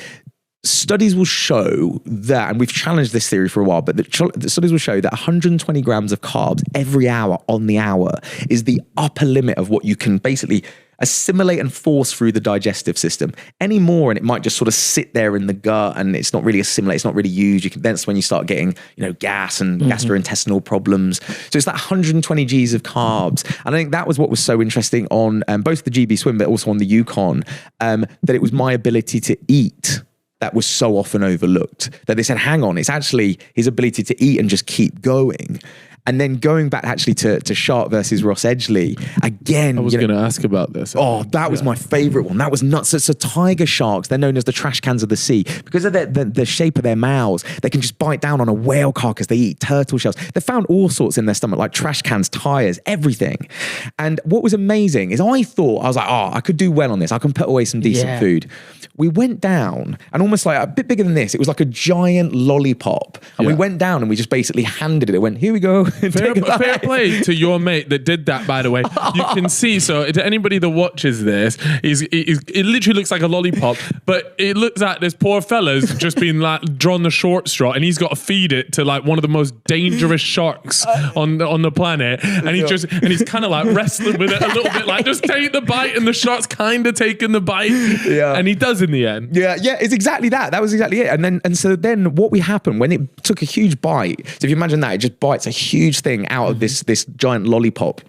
studies will show that, and we've challenged this theory for a while, but the studies will show that 120 grams of carbs every hour on the hour is the upper limit of what you can basically assimilate and force through the digestive system. Any more, and it might just sort of sit there in the gut, and it's not really assimilated, it's not really used. That's when you start getting, gas and gastrointestinal problems. So it's that 120 Gs of carbs. And I think that was what was so interesting on both the GB swim, but also on the Yukon, that it was my ability to eat that was so often overlooked, that they said, hang on, it's actually his ability to eat and just keep going. And then going back actually to Shark versus Ross Edgley, again. I was going to ask about this. Oh, that was my favorite one. That was nuts. So tiger sharks, they're known as the trash cans of the sea. Because of the shape of their mouths, they can just bite down on a whale carcass. They eat turtle shells. They found all sorts in their stomach, like trash cans, tires, everything. And what was amazing is I was like, I could do well on this. I can put away some decent food. We went down, and almost like a bit bigger than this, it was like a giant lollipop. And we went down and we just basically handed it. It went, here we go. Fair play to your mate that did that, by the way. You can see, so to anybody that watches this, it literally looks like a lollipop, but it looks like this poor fella's just been like drawn the short straw, and he's got to feed it to like one of the most dangerous sharks on the planet, and he's kind of like wrestling with it a little bit, like just take the bite, and the shark's kind of taking the bite, and he does in the end. Yeah, it's exactly that. That was exactly it. And so then what happened when it took a huge bite? So if you imagine that, it just bites a huge thing out of this giant lollipop.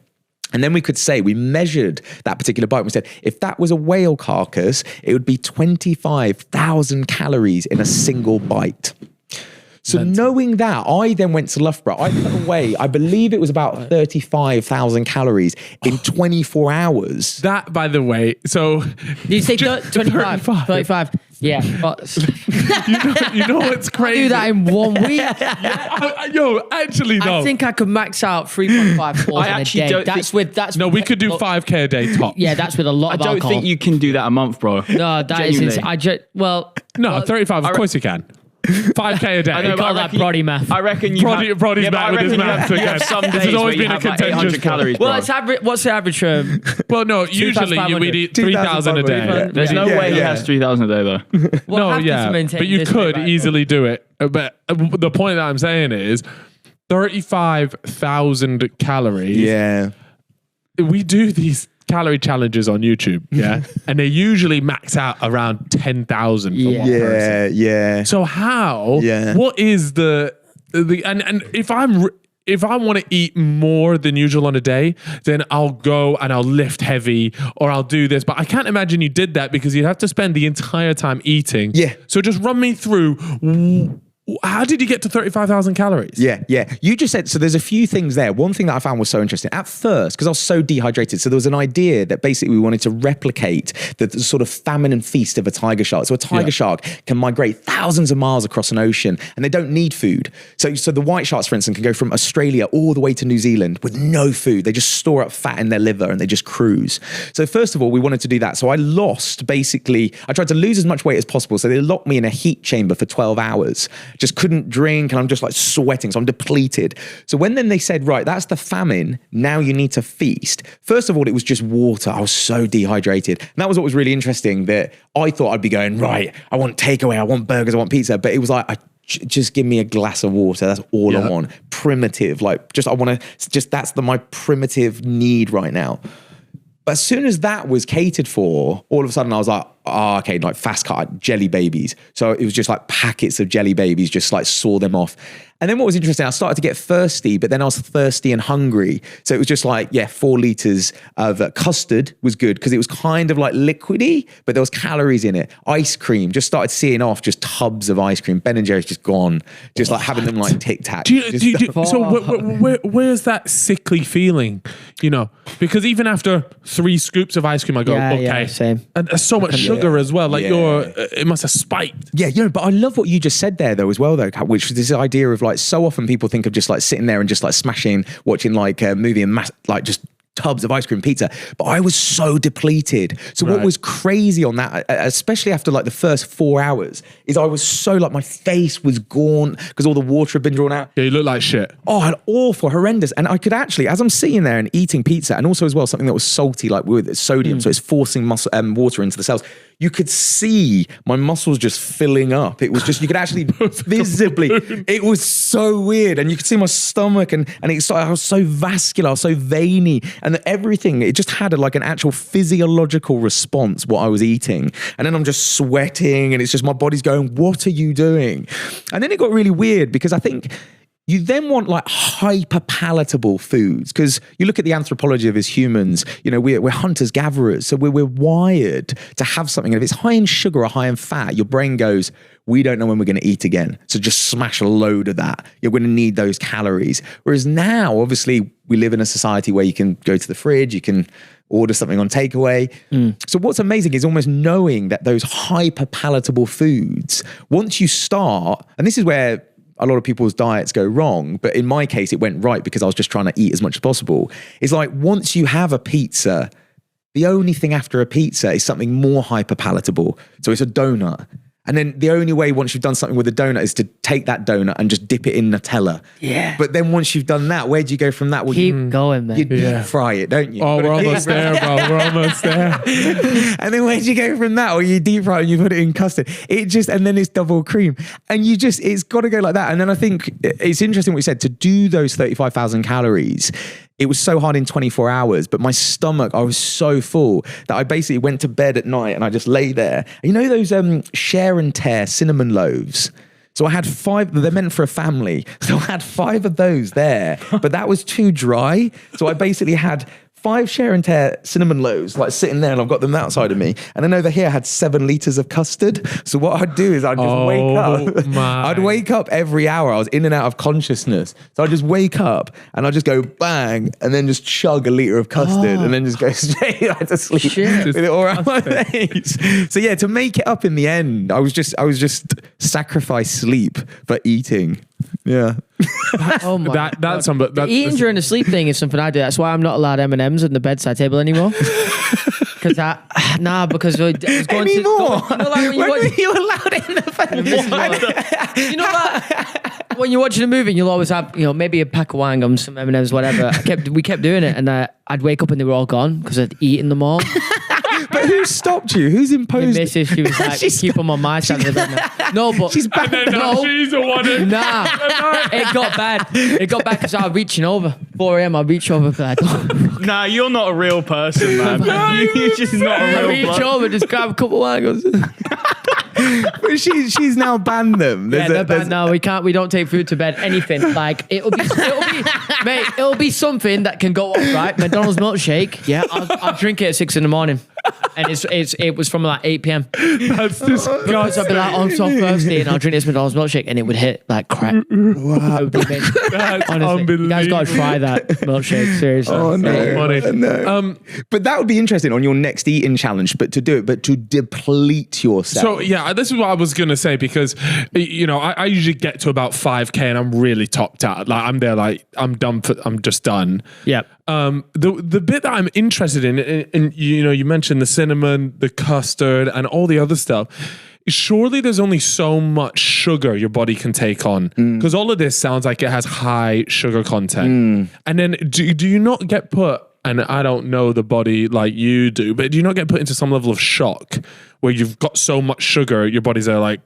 And then we could say, we measured that particular bite. We said, if that was a whale carcass, it would be 25,000 calories in a single bite. So knowing that, I then went to Loughborough. I put away, I believe it was about 35,000 calories in 24 hours. That, by the way, so... Did you say 25? 35. Yeah. But you know what's crazy? I do that in 1 week. Actually, no. I think I could max out 3.5 calls in a day. No, we could do 5K a day top. Yeah, that's with a lot of alcohol. I don't think you can do that a month, bro. No, that is insane. 35, of course you can. 5K a day. I know, call that Brody math. I reckon you Brody's back with his math. You have some days has always where you been a have like contentious 800 calories, bro. Well, what's the average? Well, no, usually we'd eat 3,000 a day. There's no way he has 3,000 a day, though. But you could easily do it. But the point that I'm saying is 35,000 calories. Yeah. We do these calorie challenges on YouTube, and they usually max out around 10,000 for one person. Yeah. So how? Yeah. What is the and if I want to eat more than usual on a day, then I'll go and I'll lift heavy or I'll do this. But I can't imagine you did that because you'd have to spend the entire time eating. Yeah. So just run me through How did you get to 35,000 calories? Yeah. You just said, so there's a few things there. One thing that I found was so interesting. At first, because I was so dehydrated, so there was an idea that basically we wanted to replicate the sort of famine and feast of a tiger shark. So a tiger shark can migrate thousands of miles across an ocean and they don't need food. So the white sharks, for instance, can go from Australia all the way to New Zealand with no food. They just store up fat in their liver and they just cruise. So first of all, we wanted to do that. So I tried to lose as much weight as possible. So they locked me in a heat chamber for 12 hours. Just couldn't drink and I'm just like sweating. So I'm depleted. So when then they said, right, that's the famine. Now you need to feast. First of all, it was just water. I was so dehydrated. And that was what was really interesting, that I thought I'd be going, right, I want takeaway, I want burgers, I want pizza. But it was like, just give me a glass of water. That's all I want. Primitive. That's my primitive need right now. But as soon as that was catered for, all of a sudden I was like, okay, like fast cut jelly babies. So it was just like packets of jelly babies, just like saw them off. And then what was interesting, I started to get thirsty, but then I was thirsty and hungry. So it was just like, 4 liters of custard was good because it was kind of like liquidy, but there was calories in it. Ice cream, just started seeing off just tubs of ice cream. Ben and Jerry's just gone, just like having them like Tic Tac. So where's that sickly feeling? You know, because even after 3 scoops of ice cream, I go, okay. Same. And there's so much sugar as well. Like it must have spiked. Yeah, but I love what you just said there though as well though, Kat, which was this idea of like, so often people think of just like sitting there and just like watching like a movie and like just tubs of ice cream pizza, but I was so depleted. So what was crazy on that, especially after like the first 4 hours, is I was so like, my face was gaunt because all the water had been drawn out. Yeah, you look like shit. Oh, awful, horrendous. And I could actually, as I'm sitting there and eating pizza, and also as well something that was salty, like with sodium, so it's forcing water into the cells. You could see my muscles just filling up. It was just, you could actually visibly, it was so weird. And you could see my stomach and I was so vascular, I was so veiny, and everything, it just had like an actual physiological response, what I was eating. And then I'm just sweating and it's just my body's going, what are you doing? And then it got really weird because I think you then want like hyper palatable foods, because you look at the anthropology of us humans, you know, we're hunters gatherers. So we're wired to have something. And if it's high in sugar or high in fat, your brain goes, we don't know when we're going to eat again. So just smash a load of that. You're going to need those calories. Whereas now, obviously, we live in a society where you can go to the fridge, you can order something on takeaway. So what's amazing is almost knowing that those hyper palatable foods, once you start, and this is where a lot of people's diets go wrong, but in my case, it went right because I was just trying to eat as much as possible. It's like once you have a pizza, the only thing after a pizza is something more hyper palatable. So it's a donut. And then the only way once you've done something with a donut is to take that donut and just dip it in Nutella. Yeah. But then once you've done that, where do you go from that? Well, Keep going, man. You deep fry it, don't you? Oh, we're almost there, bro. We're almost there. And then where do you go from that? Or you deep fry it and you put it in custard. And then it's double cream. And it's got to go like that. And then I think it's interesting what you said, to do those 35,000 calories. It was so hard in 24 hours, but my stomach, I was so full that I basically went to bed at night and I just lay there. And you know those share and tear cinnamon loaves? So I had 5, they're meant for a family. So I had 5 of those there, but that was too dry. So I basically had 5 share and tear cinnamon loaves, like sitting there, and I've got them outside of me. And then over here I had 7 liters of custard. So what I'd do is I'd just wake up. I'd wake up every hour. I was in and out of consciousness. So I'd just wake up and I'd just go bang and then just chug a liter of custard and then just go straight to sleep with it all around my face. So yeah, to make it up in the end, I was just sacrifice sleep for eating. Yeah. Oh my that's the eating during the sleep thing is something I do. That's why I'm not allowed M&Ms on the bedside table anymore. Because I was going anymore? to. You know, like when you allowed it in the you know, like when you're watching a movie, and you'll always have, you know, maybe a pack of wine gums, some M&Ms, whatever. We kept doing it, and I'd wake up and they were all gone because I'd eaten them all. But who stopped you? Who's imposed? My missus, she was like, keep them on my side of the bed. No, but she's back. No, she's the one. Nah, it got bad. It got bad because I was reaching over. 4 a.m. I reach over. Nah, you're not a real person, man. You're just not a real reach over, just grab a couple of wine. But she's now banned them. They're banned now. We can't. We don't take food to bed. Anything like it'll be something that can go off, right? McDonald's milkshake. Yeah, I'll drink it at 6 a.m. and it was from like 8 p.m. That's disgusting. Guys, I'd be like, I'm so thirsty, and I'll drink this McDonald's milkshake, and it would hit like crack. Wow. It would be amazing. That's Honestly, unbelievable. you guys got to try that milkshake, seriously. Oh no, Funny. no. But that would be interesting on your next eating challenge. But to deplete yourself. So yeah, this is what I was gonna say, because I usually get to about 5K and I'm really topped out. Like I'm there, like I'm done. I'm just done. Yeah. The bit that I'm interested in, you mentioned the cinnamon, the custard, and all the other stuff. Surely there's only so much sugar your body can take on, because all of this sounds like it has high sugar content. And then do you not get put, and I don't know the body like you do, but do you not get put into some level of shock where you've got so much sugar, your body's there like,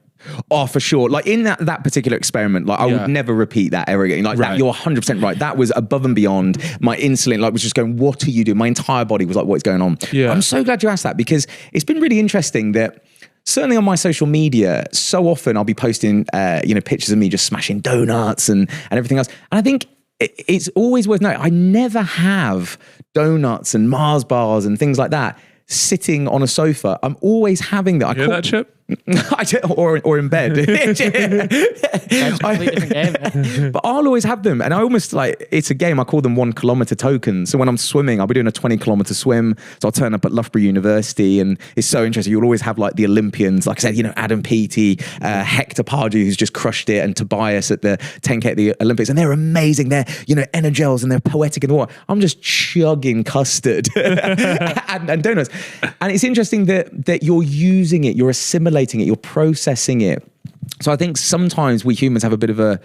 oh, for sure. Like in that particular experiment, like I would never repeat that ever again. Like that, you're 100% right. That was above and beyond. My insulin was just going, what are you doing? My entire body was like, what's going on? Yeah. I'm so glad you asked that, because it's been really interesting that certainly on my social media, so often I'll be posting, pictures of me just smashing donuts and everything else. And I think it's always worth noting, I never have donuts and Mars bars and things like that sitting on a sofa. I'm always having that. hear that, Chip? or in bed. That's a completely different game. But I'll always have them, and I almost it's a game. I call them 1 kilometer tokens. So when I'm swimming, I'll be doing a 20-kilometer swim. So I'll turn up at Loughborough University, and it's so interesting. You'll always have like the Olympians, like I said, Adam Peaty, Hector Pardue, who's just crushed it, and Tobias at the 10K at the Olympics, and they're amazing. They're energels and they're poetic in the water. I'm just chugging custard and donuts, and it's interesting that you're using it, you're assimilating it, you're processing it. So I think sometimes we humans have a bit of a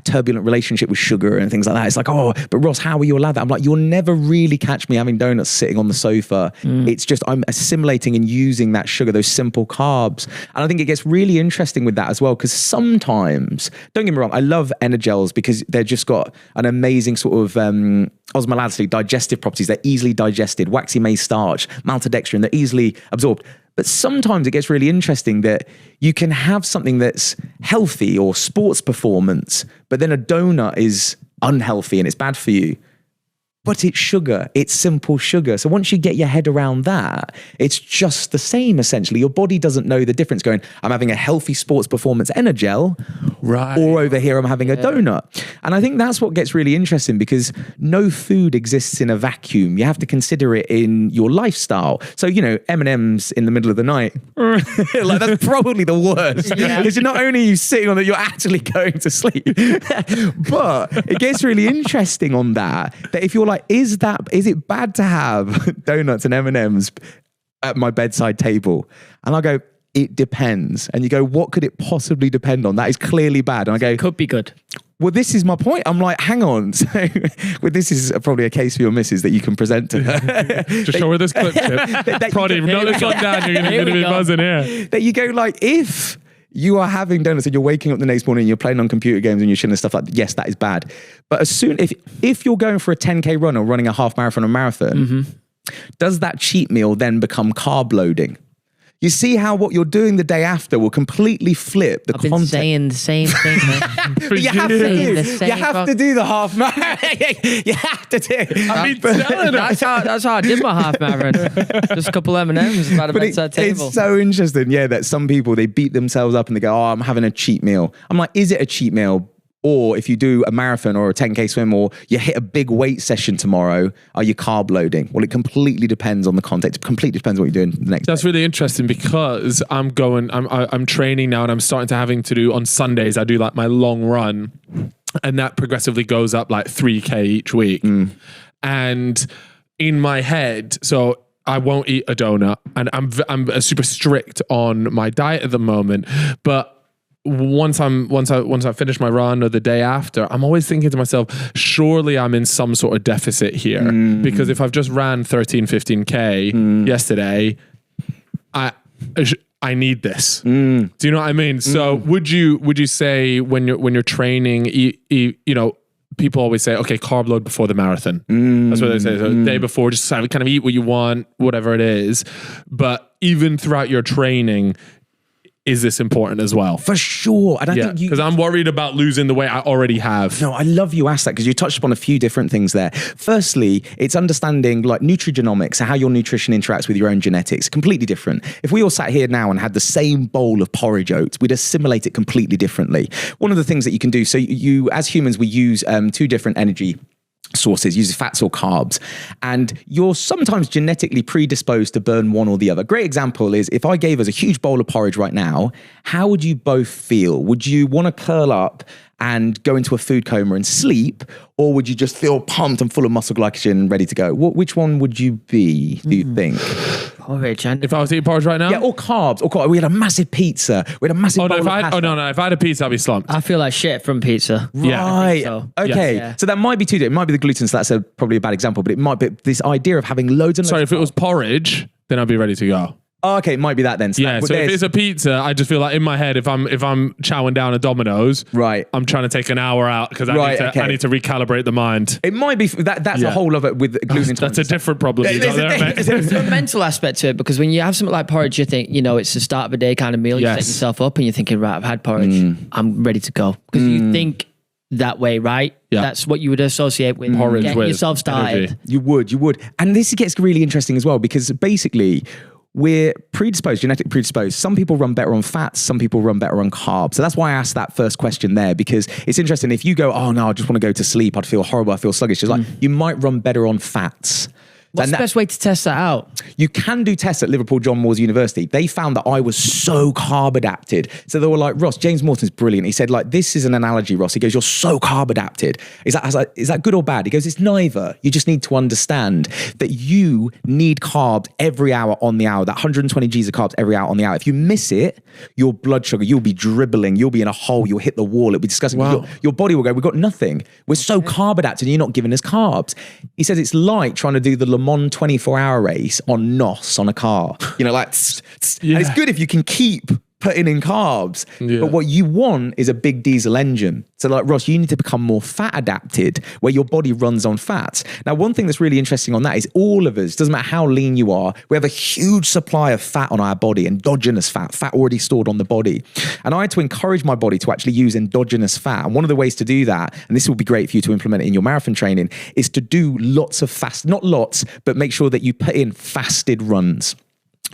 turbulent relationship with sugar and things like that. It's like, oh, but Ross, how are you allowed that? I'm like, you'll never really catch me having donuts sitting on the sofa. It's just I'm assimilating and using that sugar, those simple carbs. And I think it gets really interesting with that as well, because sometimes, don't get me wrong, I love Energels because they've just got an amazing sort of osmolality, digestive properties. They're easily digested, waxy maize starch, maltodextrin, they're easily absorbed. But sometimes it gets really interesting that you can have something that's healthy or sports performance, but then a donut is unhealthy and it's bad for you. But it's sugar, it's simple sugar. So once you get your head around that, it's just the same essentially. Your body doesn't know the difference going, I'm having a healthy sports performance Energel, Right. or over here I'm having a donut. And I think that's what gets really interesting, because no food exists in a vacuum. You have to consider it in your lifestyle. So, M&M's in the middle of the night, like that's probably the worst. Because you're not only sitting on it, you're actually going to sleep. But it gets really interesting on that if you're like, is it bad to have donuts and M&M's at my bedside table? And I'll go, it depends. And you go, what could it possibly depend on? That is clearly bad. And I go, Could be good. well, this is my point. I'm like, hang on. So this is probably a case for your missus that you can present to her. Just show her this clip, Chip. Probably not this one down. You're going to be buzzing here. That you go like, if you are having donuts and you're waking up the next morning and you're playing on computer games and you're chilling and stuff like that, yes, that is bad. But as soon, if you're going for a 10K run or running a half marathon or marathon, does that cheat meal then become carb loading? You see how what you're doing the day after will completely flip the context. I've been saying the same thing, man. But you have to do the half marathon. You have to do it. I mean, telling her. That's how I did my half marathon. Just a couple M&Ms by the bedside table. It's so interesting, that some people, they beat themselves up and they go, oh, I'm having a cheat meal. I'm like, is it a cheat meal? Or if you do a marathon or a 10K swim, or you hit a big weight session tomorrow, are you carb loading? Well, it completely depends on the context. It completely depends on what you're doing the next day. That's really interesting, because I'm training now, and I'm starting to having to do on Sundays. I do like my long run, and that progressively goes up like 3K each week. And in my head, so I won't eat a donut, and I'm super strict on my diet at the moment, but once I finish my run or the day after, I'm always thinking to myself, surely I'm in some sort of deficit here, because if I've just ran 15K yesterday, I need this. Do you know what I mean? So would you say when you're training, people always say, okay, carb load before the marathon. That's what they say. So the day before, just kind of eat what you want, whatever it is. But even throughout your training, is this important as well? For sure. And I think because I'm worried about losing the weight I already have. No, I love you asked that because you touched upon a few different things there. Firstly, it's understanding like nutrigenomics, how your nutrition interacts with your own genetics. Completely different. If we all sat here now and had the same bowl of porridge oats, we'd assimilate it completely differently. One of the things that you can do, so you as humans, we use two different energy sources, use fats or carbs, and you're sometimes genetically predisposed to burn one or the other. Great example is if I gave us a huge bowl of porridge right now, how would you both feel? Would you want to curl up and go into a food coma and sleep, or would you just feel pumped and full of muscle glycogen and ready to go? Which one would you be, do you think? Porridge. If I was eating porridge right now? Yeah, or carbs. We had a massive pizza. We had a massive bowl of pasta. If I had a pizza, I'd be slumped. I feel like shit from pizza. Right. So. Okay. Yeah. So that might be too different. It might be the gluten, so that's probably a bad example, but it might be this idea of having loads and loads. Sorry, if it was porridge, then I'd be ready to go. Oh, okay, it might be that then. So if it's a pizza, I just feel like in my head, if I'm chowing down a Domino's, right, I'm trying to take an hour out because I need to recalibrate the mind. It might be that's a whole of it with gluten. That's a different problem. There's a mental aspect to it because when you have something like porridge, you think, it's the start of a day kind of meal. You set yourself up and you're thinking, right, I've had porridge, I'm ready to go. Because you think that way, right? Yeah. That's what you would associate with porridge, getting yourself started. Energy. You would. And this gets really interesting as well because basically we're genetically predisposed. Some people run better on fats, some people run better on carbs. So that's why I asked that first question there, because it's interesting. If you go, oh no, I just want to go to sleep, I'd feel horrible, I feel sluggish. It's like, you might run better on fats. What's the best way to test that out? You can do tests at Liverpool John Moores University. They found that I was so carb adapted. So they were like, Ross, James Morton's brilliant. He said, like, this is an analogy, Ross. He goes, you're so carb adapted. Is that good or bad? He goes, it's neither. You just need to understand that you need carbs every hour on the hour, that 120 Gs of carbs every hour on the hour. If you miss it, your blood sugar, you'll be dribbling, you'll be in a hole, you'll hit the wall, it'll be disgusting. Wow. Your body will go, we've got nothing. We're so carb adapted and you're not giving us carbs. He says it's like trying to do the Le Mans 24-hour race on NOS on a car. And it's good if you can keep putting in carbs. Yeah. But what you want is a big diesel engine. So like Ross, you need to become more fat adapted where your body runs on fats. Now, one thing that's really interesting on that is all of us, doesn't matter how lean you are, we have a huge supply of fat on our body, endogenous fat already stored on the body. And I had to encourage my body to actually use endogenous fat. And one of the ways to do that, and this will be great for you to implement it in your marathon training, is to do lots of not lots, but make sure that you put in fasted runs.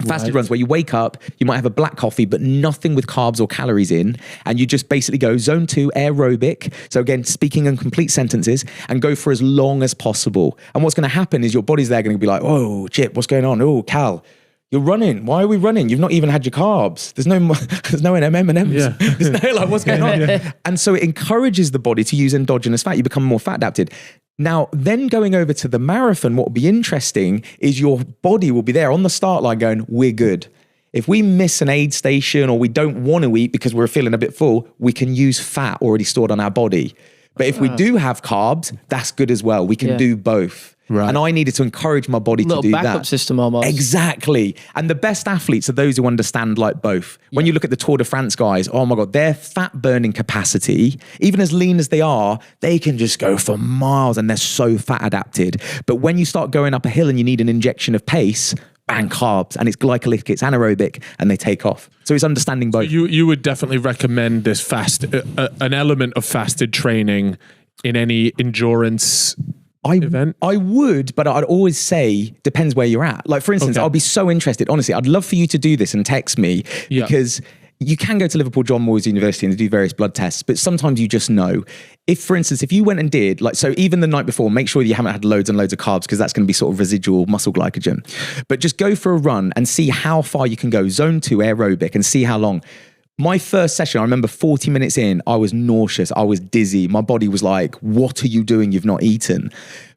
Fasted runs where you wake up, you might have a black coffee, but nothing with carbs or calories in. And you just basically go zone 2 aerobic. So again, speaking in complete sentences and go for as long as possible. And what's going to happen is your body's there going to be like, oh, Chip, what's going on? Oh, Cal, you're running. Why are we running? You've not even had your carbs. There's no M&Ms. Yeah. There's no what's going on? Yeah. And so it encourages the body to use endogenous fat. You become more fat adapted. Now, then going over to the marathon, what will be interesting is your body will be there on the start line going, we're good. If we miss an aid station or we don't want to eat because we're feeling a bit full, we can use fat already stored on our body. But if we do have carbs, that's good as well. We can do both. Right. And I needed to encourage my body to do that. Little backup system almost. Exactly. And the best athletes are those who understand like both. When you look at the Tour de France guys, oh my God, their fat burning capacity, even as lean as they are, they can just go for miles and they're so fat adapted. But when you start going up a hill and you need an injection of pace, bang, carbs, and it's glycolytic, it's anaerobic, and they take off. So it's understanding both. So you would definitely recommend this an element of fasted training in any endurance event? I would, but I'd always say depends where you're at. Like for instance, I'll be so interested. Honestly, I'd love for you to do this and text me because you can go to Liverpool John Moores University and do various blood tests, but sometimes you just know. If, for instance, if you went and did, so even the night before, make sure you haven't had loads and loads of carbs because that's going to be sort of residual muscle glycogen. But just go for a run and see how far you can go. Zone 2 aerobic and see how long. My first session, I remember 40 minutes in, I was nauseous. I was dizzy. My body was like, what are you doing? You've not eaten.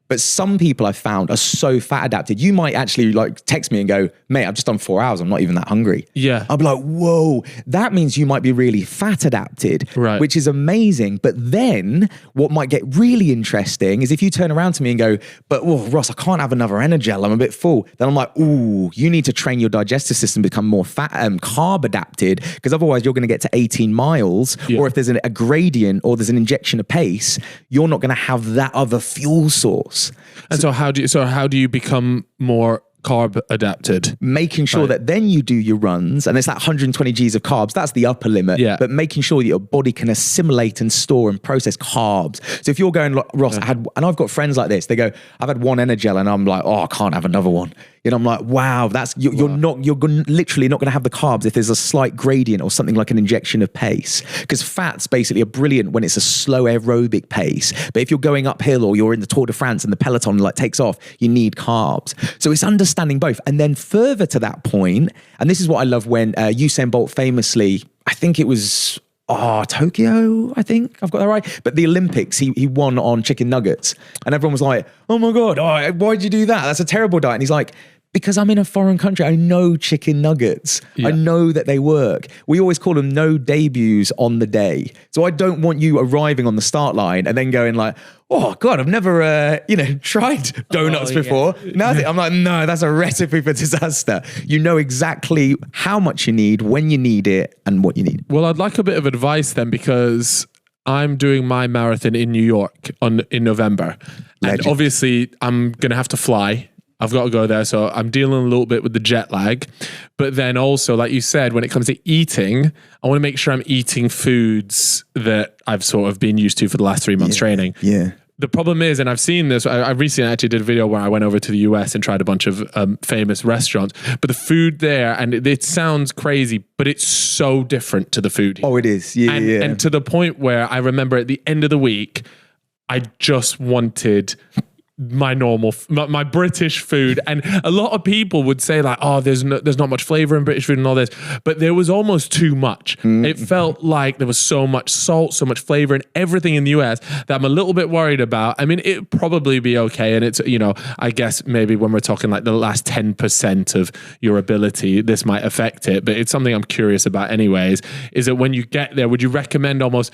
But some people I've found are so fat adapted. You might actually text me and go, mate, I've just done 4 hours. I'm not even that hungry. Yeah. I'll be like, whoa, that means you might be really fat adapted, which is amazing. But then what might get really interesting is if you turn around to me and go, but Ross, I can't have another Energel. I'm a bit full. Then I'm like, ooh, you need to train your digestive system to become more fat carb adapted because otherwise you're going to get to 18 miles or if there's a gradient or there's an injection of pace, you're not going to have that other fuel source. And so how do you become more carb adapted. Making sure that then you do your runs, and it's that 120 Gs of carbs, that's the upper limit. Yeah. But making sure that your body can assimilate and store and process carbs. So if you're going, Ross, and I've got friends like this, they go, I've had one Energel and I'm like, oh, I can't have another one. You know, I'm like, wow, you're literally not going to have the carbs if there's a slight gradient or something like an injection of pace. Because fats basically are brilliant when it's a slow aerobic pace. But if you're going uphill or you're in the Tour de France and the peloton like takes off, you need carbs. So it's understanding both. And then further to that point, and this is what I love when Usain Bolt famously, I think it was Tokyo, I think I've got that right. But the Olympics, he won on chicken nuggets. And everyone was like, oh my God, why'd you do that? That's a terrible diet. And he's like, because I'm in a foreign country, I know chicken nuggets. Yeah. I know that they work. We always call them no debuts on the day. So I don't want you arriving on the start line and then going like, oh God, I've never, tried donuts before. No, I'm like, no, that's a recipe for disaster. You know exactly how much you need, when you need it, and what you need. Well, I'd like a bit of advice then, because I'm doing my marathon in New York in November. Legend. And obviously I'm going to have to fly. I've got to go there. So I'm dealing a little bit with the jet lag. But then also, like you said, when it comes to eating, I want to make sure I'm eating foods that I've sort of been used to for the last 3 months training. Yeah. The problem is, and I've seen this, I recently actually did a video where I went over to the US and tried a bunch of famous restaurants, but the food there, and it sounds crazy, but it's so different to the food here. Oh, it is. Yeah, And to the point where I remember at the end of the week, I just wanted my normal, my British food. And a lot of people would say like, oh, there's not much flavor in British food and all this, but there was almost too much. It felt like there was so much salt, so much flavor and everything in the US that I'm a little bit worried about. I mean, it'd probably be okay. And it's, I guess maybe when we're talking like the last 10% of your ability, this might affect it, but it's something I'm curious about anyways, is that when you get there, would you recommend almost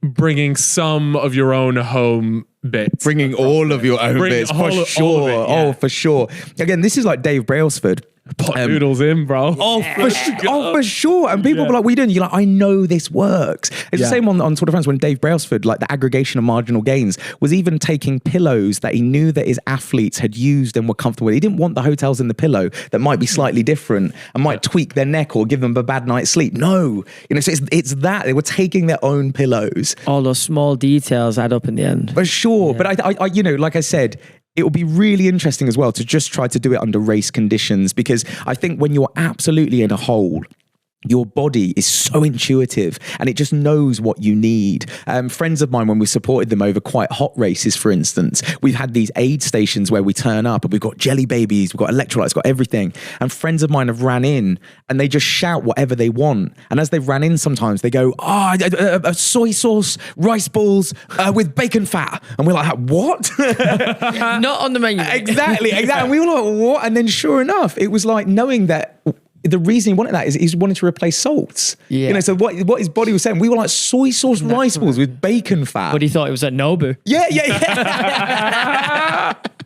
bringing some of your own home bits? Bringing all of your own bits, for sure. Oh, for sure. Again, this is like Dave Brailsford. Pot noodles in, bro. For sure. And people were like, what are you doing? You're like, I know this works. It's the same on Tour de France when Dave Brailsford, like the aggregation of marginal gains, was even taking pillows that he knew that his athletes had used and were comfortable with. He didn't want the hotels in the pillow that might be slightly different and might tweak their neck or give them a bad night's sleep. No. So it's that. They were taking their own pillows. All those small details add up in the end. For sure. Yeah. But I like I said, it will be really interesting as well to just try to do it under race conditions, because I think when you're absolutely in a hole, your body is so intuitive and it just knows what you need. Friends of mine, when we supported them over quite hot races, for instance, we've had these aid stations where we turn up and we've got jelly babies, we've got electrolytes, got everything. And friends of mine have ran in and they just shout whatever they want. And as they've ran in, sometimes they go, soy sauce, rice balls with bacon fat. And we're like, what? Not on the menu. Exactly. And we were like, what? And then sure enough, it was like knowing that the reason he wanted that is he wanted to replace salts. Yeah. So what his body was saying, we were like soy sauce rice balls with bacon fat. But he thought it was at Nobu. Yeah.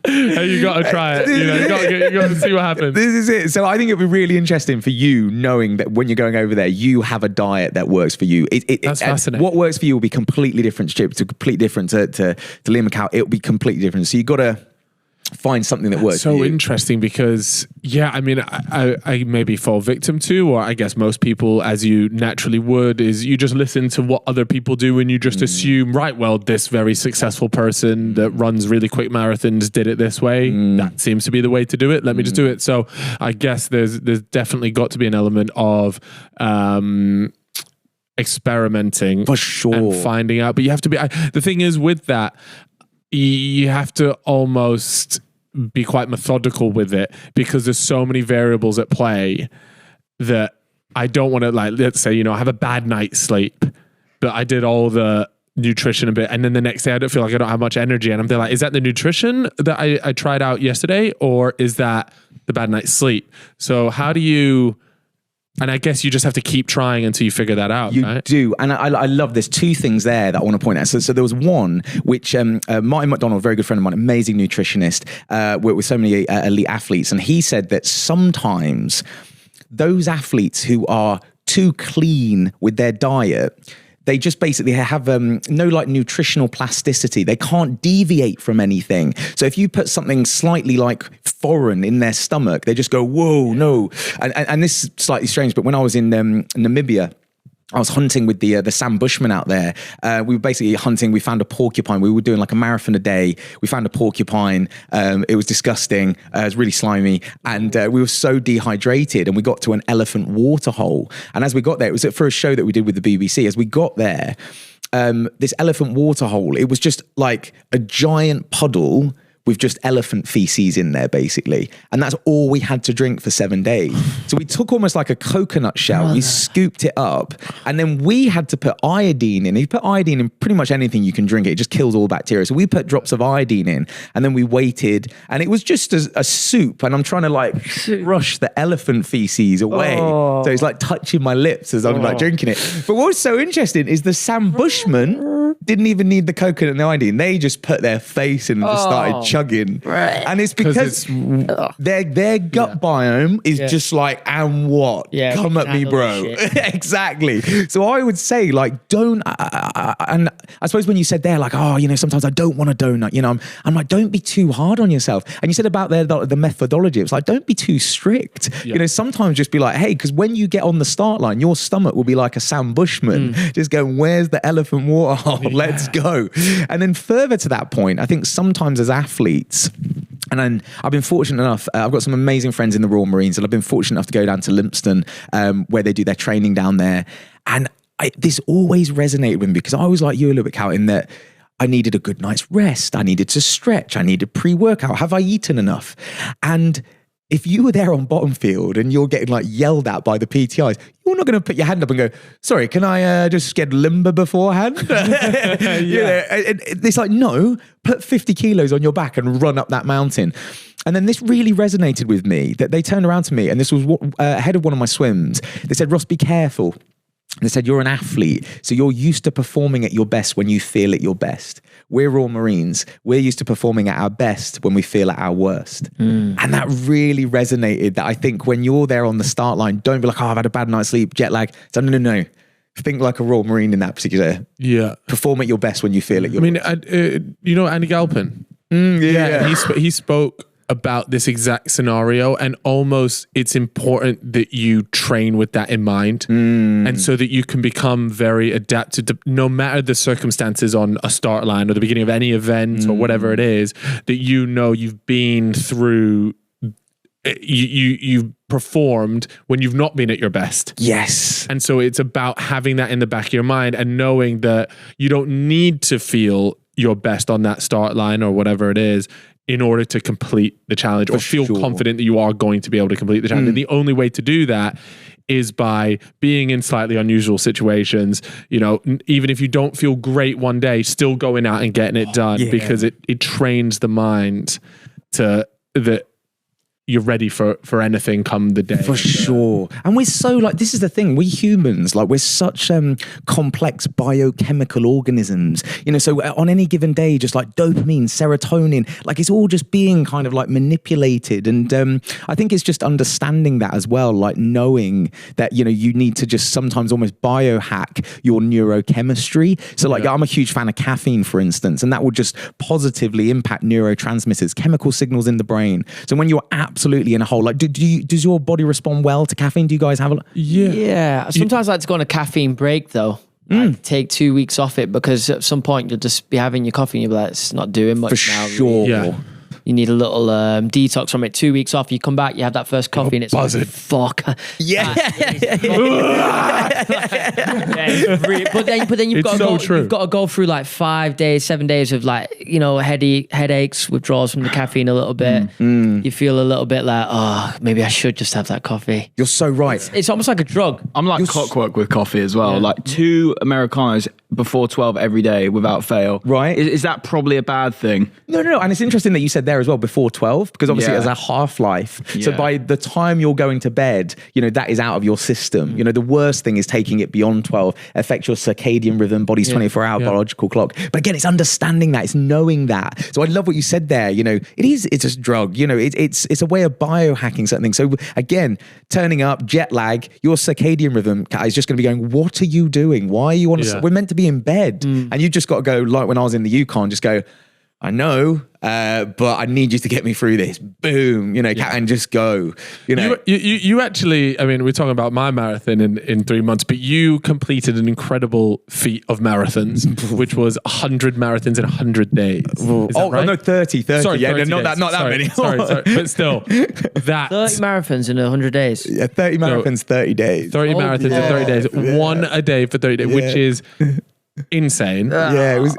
Hey, you got to try it. You got to see what happens. This is it. So I think it'd be really interesting for you, knowing that when you're going over there, you have a diet that works for you. That's fascinating. What works for you will be completely different to Chip, to completely different to Liam McCall. It'll be completely different. So you got to find something that works. So interesting, because I mean, I maybe fall victim to, or I guess most people, as you naturally would, is you just listen to what other people do and you just assume, right, well, this very successful person that runs really quick marathons did it this way. That seems to be the way to do it. Let me just do it. So I guess there's definitely got to be an element of experimenting, for sure, and finding out. But you have to be. The thing is with that, you have to almost be quite methodical with it, because there's so many variables at play that I don't want to, like, let's say, I have a bad night's sleep, but I did all the nutrition a bit, and then the next day I don't feel like I don't have much energy, and I'm there like, is that the nutrition that I tried out yesterday, or is that the bad night's sleep? So how do you... And I guess you just have to keep trying until you figure that out. You do. And I love, there's two things there that I want to point out. So there was one, which Martin McDonald, a very good friend of mine, amazing nutritionist, worked with so many elite athletes. And he said that sometimes those athletes who are too clean with their diet, they just basically have no like nutritional plasticity. They can't deviate from anything. So if you put something slightly like foreign in their stomach, they just go, whoa, no. And this is slightly strange, but when I was in Namibia, I was hunting with the Sam Bushmen out there. We were basically hunting. We found a porcupine. We were doing like a marathon a day. We found a porcupine. It was disgusting. It was really slimy. And we were so dehydrated, and we got to an elephant waterhole. And as we got there, it was for a show that we did with the BBC. As we got there, this elephant waterhole, it was just like a giant puddle with just elephant feces in there, basically. And that's all we had to drink for 7 days. So we took almost like a coconut shell, we scooped it up, and then we had to put iodine in. If you put iodine in pretty much anything, you can drink it. It just kills all bacteria. So we put drops of iodine in, and then we waited, and it was just a soup, and I'm trying to like brush the elephant feces away. So it's like touching my lips as I'm like drinking it. But what was so interesting is the Sam Bushmen didn't even need the coconut and the iodine. They just put their face in and just started chugging. Right. And it's because their gut biome is just like, and what? Yeah, come at me, bro. Exactly. So I would say, like, don't, and I suppose when you said there, like, oh, you know, sometimes I don't want a donut, you know, I'm like, don't be too hard on yourself. And you said about the methodology, it's like, don't be too strict. Yeah. You know, sometimes just be like, hey, because when you get on the start line, your stomach will be like a Sam Bushman, just going, where's the elephant waterhole? Let's go. And then further to that point, I think sometimes as athletes, and then I've been fortunate enough, I've got some amazing friends in the Royal Marines, and I've been fortunate enough to go down to Lympstone, where they do their training down there. And this always resonated with me, because I was like you a little bit, Cal, in that I needed a good night's rest. I needed to stretch. I needed pre-workout. Have I eaten enough? And if you were there on bottom field and you're getting like yelled at by the PTIs, you're not going to put your hand up and go, sorry, can I just get limber beforehand? You know, it's like, no, put 50 kilos on your back and run up that mountain. And then this really resonated with me, that they turned around to me, and this was ahead of one of my swims. They said, Ross, be careful. They said, you're an athlete, so you're used to performing at your best when you feel at your best. We're Royal Marines. We're used to performing at our best when we feel at our worst. And that really resonated, that I think when you're there on the start line, don't be like, oh, I've had a bad night's sleep, jet lag. So no. Think like a Royal Marine in that particular. Yeah. Perform at your best when you feel at your worst. You know Andy Galpin? He spoke about this exact scenario, and almost it's important that you train with that in mind, and so that you can become very adapted to no matter the circumstances on a start line or the beginning of any event or whatever it is, that you know you've been through, you've performed when you've not been at your best. Yes. And so it's about having that in the back of your mind and knowing that you don't need to feel your best on that start line or whatever it is in order to complete the challenge, or feel confident that you are going to be able to complete the challenge. And the only way to do that is by being in slightly unusual situations. You know, even if you don't feel great one day, still going out and getting it done, because it trains the mind to that you're ready for anything come the day. For sure. And we're so like, this is the thing, we humans, like we're such complex biochemical organisms, you know, so on any given day, just like dopamine, serotonin, like it's all just being kind of like manipulated. And I think it's just understanding that as well, like knowing that, you know, you need to just sometimes almost biohack your neurochemistry. So like I'm a huge fan of caffeine, for instance, and that will just positively impact neurotransmitters, chemical signals in the brain. So when you're absolutely in a hole, like does your body respond well to caffeine? Do you guys have a yeah sometimes I like to go on a caffeine break though. Like take 2 weeks off it, because at some point you'll just be having your coffee and you'll be like, it's not doing much for now. Sure. Really. You need a little detox from it. 2 weeks off, you come back, you have that first coffee, and it's buzzing. like, fuck. Yeah. But then you've got to go through like 5 days, 7 days of like, you know, headaches, withdrawals from the caffeine a little bit. You feel a little bit like, oh, maybe I should just have that coffee. You're so right. It's almost like a drug. I'm like clockwork with coffee as well. Like 2 Americanos before 12 every day without fail. Right. Is that probably a bad thing? No. And it's interesting that you said there there as well before 12, because obviously Yeah. it has a half-life. So Yeah. by the time you're going to bed, that is out of your system. The worst thing is taking it beyond 12. It affects your circadian rhythm, body's 24-hour biological clock. But again, it's understanding that, it's knowing that. So I love what you said there. It's a drug. It's a way of biohacking something. So again, turning up, jet lag, your circadian rhythm is just going to be going, what are you doing? Why are you on? We're meant to be in bed, and you just got to go, like when I was in the Yukon, just go, I know, but I need you to get me through this. Boom, and just go. You actually, I mean, we're talking about my marathon in 3 months, but you completed an incredible feat of marathons, which was 100 marathons in 100 days. Is that right? No, 30. Sorry, yeah, 30 not days. that many. sorry, but still, that 30 marathons in 100 days. Yeah, 30 marathons, 30 days. 30 marathons in 30 days, one a day for 30 days, which is insane. Yeah, it was.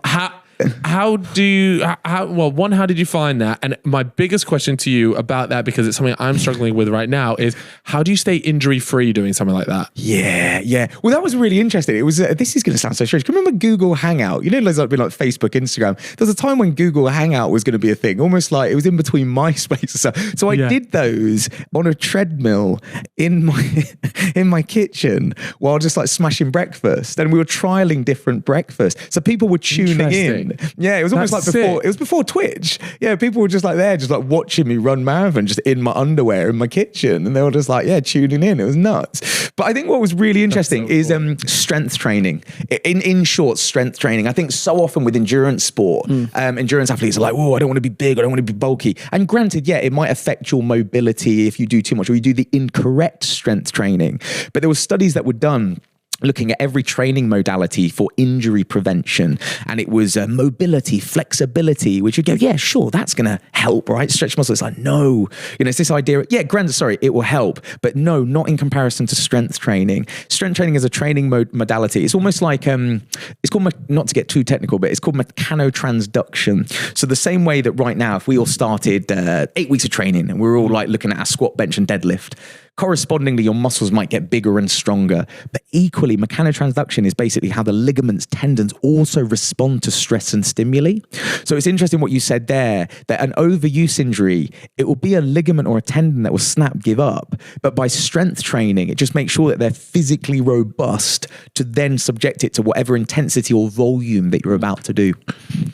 How did you find that? And my biggest question to you about that, because it's something I'm struggling with right now, is how do you stay injury free doing something like that? Yeah. Well, that was really interesting. It was. This is going to sound so strange. Can you remember Google Hangout? There's like Facebook, Instagram. There was a time when Google Hangout was going to be a thing, almost like it was in between MySpace and stuff. So I did those on a treadmill in my kitchen while just like smashing breakfast, and we were trialing different breakfasts. So people were tuning in. Yeah, it was almost like before. Sick. It was before Twitch. Yeah, people were just like there, just like watching me run marathon, just in my underwear in my kitchen, and they were just like, tuning in. It was nuts. But I think what was really interesting is strength training. In short, strength training. I think so often with endurance sport, endurance athletes are like, "Whoa, I don't want to be big. I don't want to be bulky." And granted, it might affect your mobility if you do too much or you do the incorrect strength training. But there were studies that were done looking at every training modality for injury prevention, and it was mobility, flexibility, which you go, sure, that's going to help, right? Stretch muscles. It's like, no, it's this idea. It will help, but no, not in comparison to strength training. Strength training is a training modality. It's almost like it's called, not to get too technical, but it's called mechanotransduction. So the same way that right now, if we all started 8 weeks of training and we're all like looking at our squat, bench, and deadlift, correspondingly, your muscles might get bigger and stronger. But equally, mechanotransduction is basically how the ligaments, tendons also respond to stress and stimuli. So it's interesting what you said there, that an overuse injury, it will be a ligament or a tendon that will snap, give up. But by strength training, it just makes sure that they're physically robust to then subject it to whatever intensity or volume that you're about to do.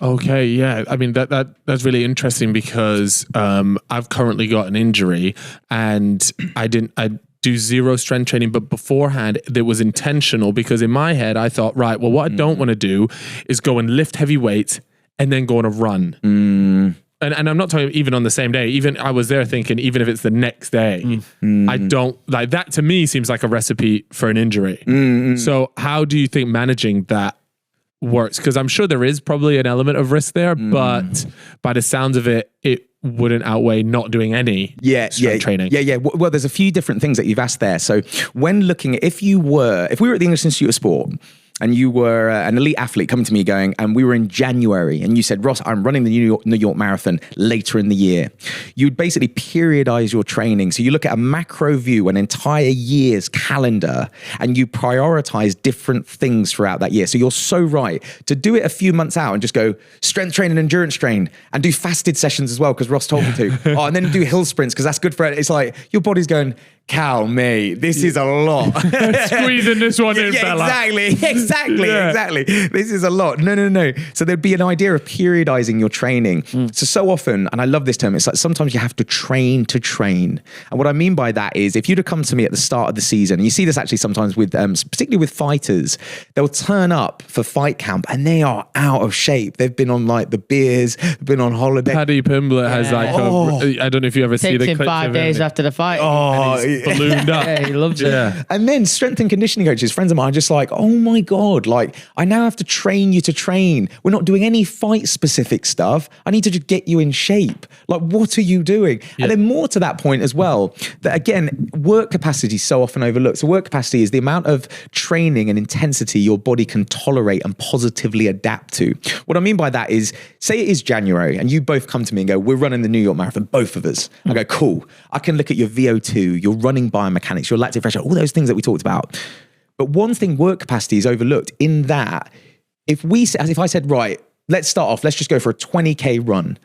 Okay, yeah. I mean, that's really interesting because I've currently got an injury and I do zero strength training, but beforehand it was intentional because in my head I thought, right, well, what I don't want to do is go and lift heavy weights and then go on a run. And I'm not talking even on the same day. Even I was there thinking, even if it's the next day, I don't like that. To me, seems like a recipe for an injury. So how do you think managing that works? Because I'm sure there is probably an element of risk there, but by the sounds of it, it wouldn't outweigh not doing any strength training. Yeah. Well, there's a few different things that you've asked there. So when looking at, if we were at the English Institute of Sport and you were an elite athlete coming to me going, and we were in January, and you said, Ross, I'm running the New York Marathon later in the year. You'd basically periodize your training. So you look at a macro view, an entire year's calendar, and you prioritize different things throughout that year. So you're so right to do it a few months out and just go strength training, endurance train, and do fasted sessions as well, because Ross told me to. And then do hill sprints, because that's good for it. It's like your body's going, cow, mate, this is a lot. Squeezing this one in, fella. Exactly. This is a lot. No. So there'd be an idea of periodizing your training. So often, and I love this term, it's like sometimes you have to train to train. And what I mean by that is, if you'd have come to me at the start of the season, and you see this actually sometimes with, particularly with fighters, they'll turn up for fight camp and they are out of shape. They've been on like the beers, they've been on holiday. Paddy Pimblett has like, I don't know if you ever see the clips. 5 days after the fight. Ballooned up. Yeah, he loves it. Yeah. And then strength and conditioning coaches, friends of mine, are just like, oh my God, like I now have to train you to train. We're not doing any fight specific stuff. I need to just get you in shape. Like, what are you doing? Yeah. And then more to that point as well, that again, work capacity is so often overlooked. So work capacity is the amount of training and intensity your body can tolerate and positively adapt to. What I mean by that is, say it is January and you both come to me and go, we're running the New York Marathon, both of us. I go, cool. I can look at your VO2, your running biomechanics, your lactic pressure, all those things that we talked about. But one thing work capacity is overlooked in that if I said, right, let's start off, let's just go for a 20K run.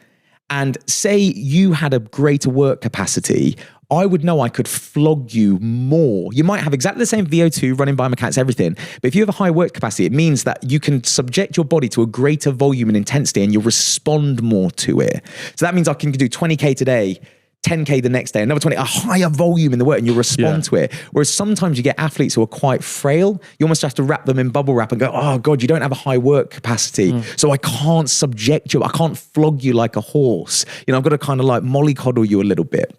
And say you had a greater work capacity, I would know I could flog you more. You might have exactly the same VO2, running biomechanics, everything. But if you have a high work capacity, it means that you can subject your body to a greater volume and intensity and you'll respond more to it. So that means I can do 20K today, 10K the next day, another 20, a higher volume in the work, and you'll respond to it. Whereas sometimes you get athletes who are quite frail. You almost have to wrap them in bubble wrap and go, oh God, you don't have a high work capacity. So I can't subject you. I can't flog you like a horse. I've got to kind of like mollycoddle you a little bit.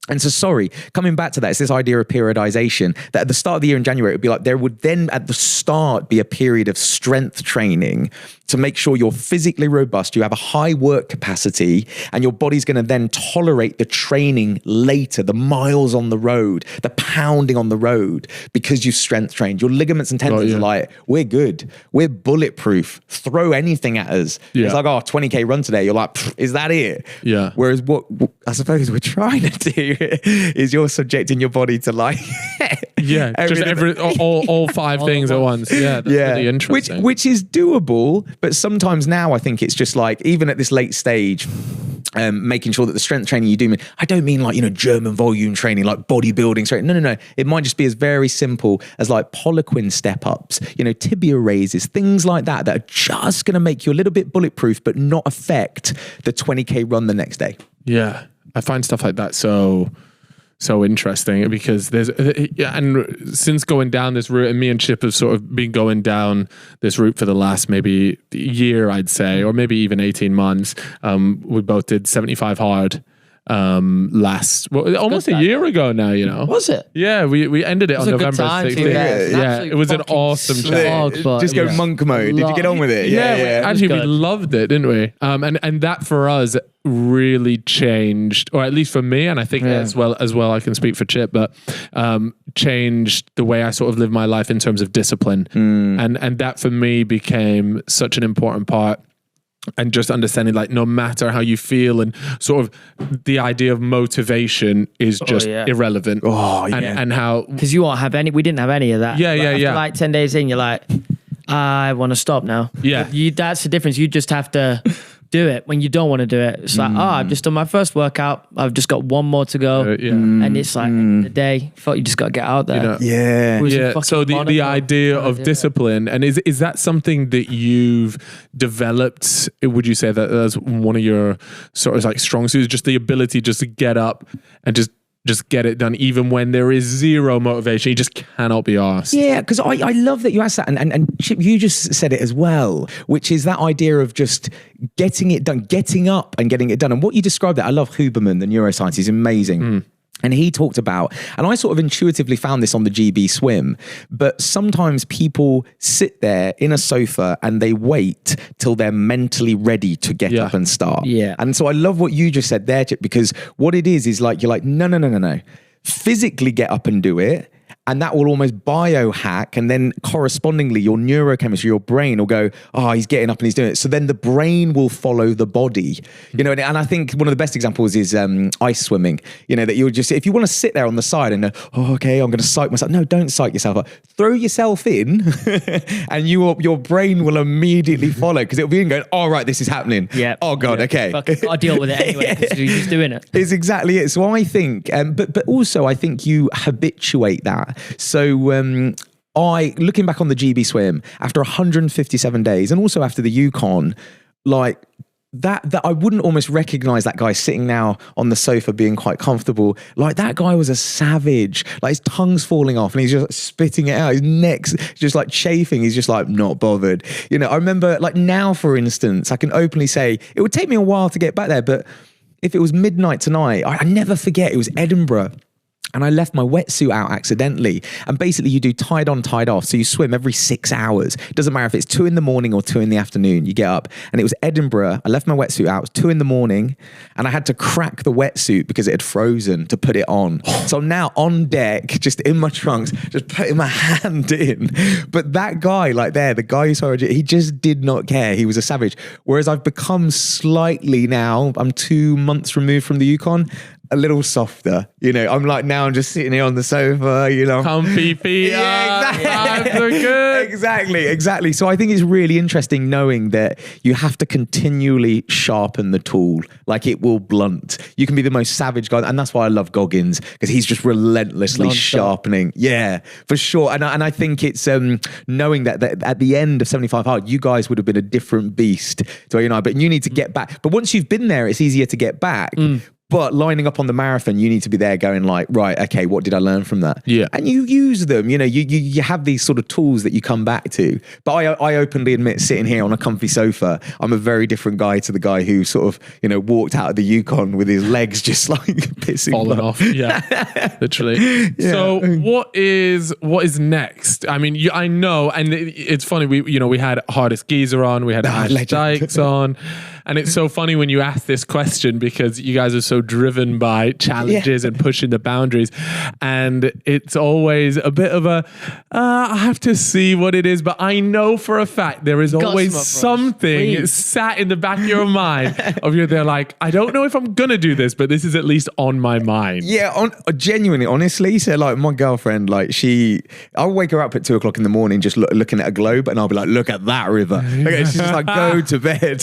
And so, sorry, coming back to that, it's this idea of periodization, that at the start of the year in January, it would be like there would then at the start be a period of strength training to make sure you're physically robust, you have a high work capacity, and your body's going to then tolerate the training later, the miles on the road, the pounding on the road, because you've strength trained. Your ligaments and tendons are like, we're good. We're bulletproof. Throw anything at us. Yeah. It's like, 20K run today. You're like, is that it? Yeah. Whereas what I suppose we're trying to do is you're subjecting your body to like all five things at once. Yeah, that's really interesting. Which is doable, but sometimes now I think it's just like, even at this late stage, making sure that the strength training you do, I don't mean like, German volume training, like bodybuilding straight. No. It might just be as very simple as like Poliquin step ups, tibia raises, things like that are just going to make you a little bit bulletproof, but not affect the 20K run the next day. Yeah. I find stuff like that so interesting, because and since going down this route, and me and Chip have sort of been going down this route for the last maybe year, I'd say, or maybe even 18 months. We both did 75 hard almost a year ago now, Was it? Yeah, we ended it on November 16th. Yeah, it was an awesome challenge. Just go monk mode. Did you get on with it? Yeah. Actually, we loved it, didn't we? And that for us really changed, or at least for me, and I think as well I can speak for Chip, but changed the way I sort of live my life in terms of discipline. And that for me became such an important part. And just understanding, like, no matter how you feel, and sort of the idea of motivation is just irrelevant. And how, because you won't have any. We didn't have any of that. After like 10 days in, you're like, I want to stop now. Yeah, that's the difference. You just have to do it when you don't want to do it. It's like, I've just done my first workout. I've just got one more to go. And it's like, end of the day, you just got to get out there. So the idea of discipline, and is that something that you've developed? Would you say that as one of your sort of like strong suits, just the ability just to get up and just get it done, even when there is zero motivation? You just cannot be asked. Yeah, because I love that you asked that. And Chip, you just said it as well, which is that idea of just getting it done, getting up and getting it done. And what you described that, I love Huberman, the neuroscientist, he's amazing. And he talked about, and I sort of intuitively found this on the GB swim, but sometimes people sit there in a sofa and they wait till they're mentally ready to get up and start. Yeah. And so I love what you just said there, Chip, because what it is like, you're like, no. Physically get up and do it. And that will almost biohack, and then correspondingly your neurochemistry, your brain will go, he's getting up and he's doing it. So then the brain will follow the body, and I think one of the best examples is ice swimming, that you'll just, if you want to sit there on the side and go, okay, I'm going to psych myself. No, don't psych yourself up. Throw yourself in and your brain will immediately follow, because it'll be going, right, this is happening. Yeah. Oh God, okay. I'll deal with it anyway, because you're just doing it. It's exactly it. So I think, but also I think you habituate that. So looking back on the GB swim after 157 days, and also after the Yukon, like that I wouldn't almost recognize that guy sitting now on the sofa being quite comfortable. Like, that guy was a savage. Like, his tongue's falling off and he's just spitting it out. His neck's just like chafing. He's just like not bothered. I remember, like, now, for instance, I can openly say it would take me a while to get back there, but if it was midnight tonight, I never forget, it was Edinburgh. And I left my wetsuit out accidentally. And basically you do tied on, tied off. So you swim every 6 hours. It doesn't matter if it's 2 a.m. or 2 p.m. You get up. And it was Edinburgh. I left my wetsuit out. It was 2 a.m. And I had to crack the wetsuit because it had frozen to put it on. So I'm now on deck, just in my trunks, just putting my hand in. But that guy, like there, the guy who saw it, he just did not care. He was a savage. Whereas I've become slightly now, I'm 2 months removed from the Yukon, a little softer. I'm like, now I'm just sitting here on the sofa, Comfy feet. Exactly. So I think it's really interesting knowing that you have to continually sharpen the tool. Like, it will blunt. You can be the most savage guy. And that's why I love Goggins, because he's just relentlessly sharpening. Yeah, for sure. And I think it's knowing that at the end of 75 Hard, you guys would have been a different beast to where you know, but you need to get back. But once you've been there, it's easier to get back. But lining up on the marathon, you need to be there going like, right, okay, what did I learn from that? Yeah. And you use them, you have these sort of tools that you come back to. But I openly admit, sitting here on a comfy sofa, I'm a very different guy to the guy who sort of, walked out of the Yukon with his legs just like pissing falling off. Yeah, literally. Yeah. So what is next? I mean, I know, and it's funny, we had Hardest Geezer on, we had Ash Dykes on. And it's so funny when you ask this question, because you guys are so driven by challenges and pushing the boundaries. And it's always a bit of I have to see what it is. But I know for a fact there is always something sat in the back of your mind of they're like, I don't know if I'm going to do this, but this is at least on my mind. Yeah, genuinely, honestly. So like my girlfriend, like I'll wake her up at 2:00 in the morning just looking at a globe, and I'll be like, look at that river. Okay, she's just like, go to bed.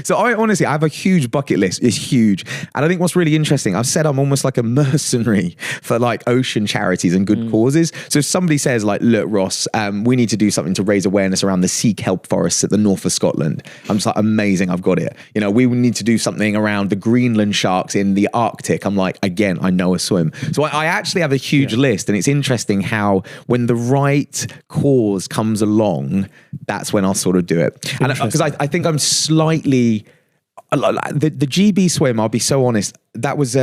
So I have a huge bucket list. It's huge. And I think what's really interesting, I've said I'm almost like a mercenary for like ocean charities and good causes. So if somebody says like, look, Ross, we need to do something to raise awareness around the sea kelp forests at the north of Scotland. I'm just like, amazing, I've got it. We need to do something around the Greenland sharks in the Arctic. I'm like, again, I know a swim. So I actually have a huge list, and it's interesting how when the right cause comes along, that's when I'll sort of do it. And because I think I'm slightly... The GB swim, I'll be so honest, that was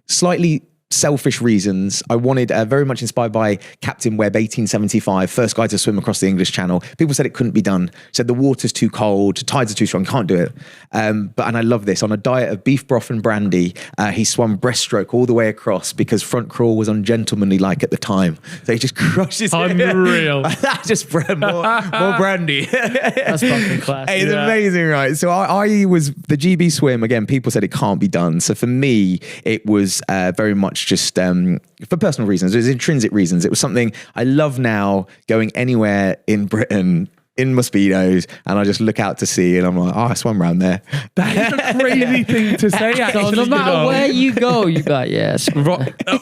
slightly selfish reasons. I wanted, very much inspired by Captain Webb, 1875, first guy to swim across the English Channel. People said it couldn't be done. Said the water's too cold, tides are too strong, can't do it. And I love this. On a diet of beef broth and brandy, he swam breaststroke all the way across because front crawl was ungentlemanly like at the time. So he just crushes it. Unreal. Just more brandy. That's fucking class. It's amazing, right? So I was, the GB swim, again, people said it can't be done. So for me, it was very much just for personal reasons. It was intrinsic reasons. It was something I love now, going anywhere in Britain in my Speedos, and I just look out to sea and I'm like, I swam around there. That is a crazy thing to say, actually. So no matter where you go, you got,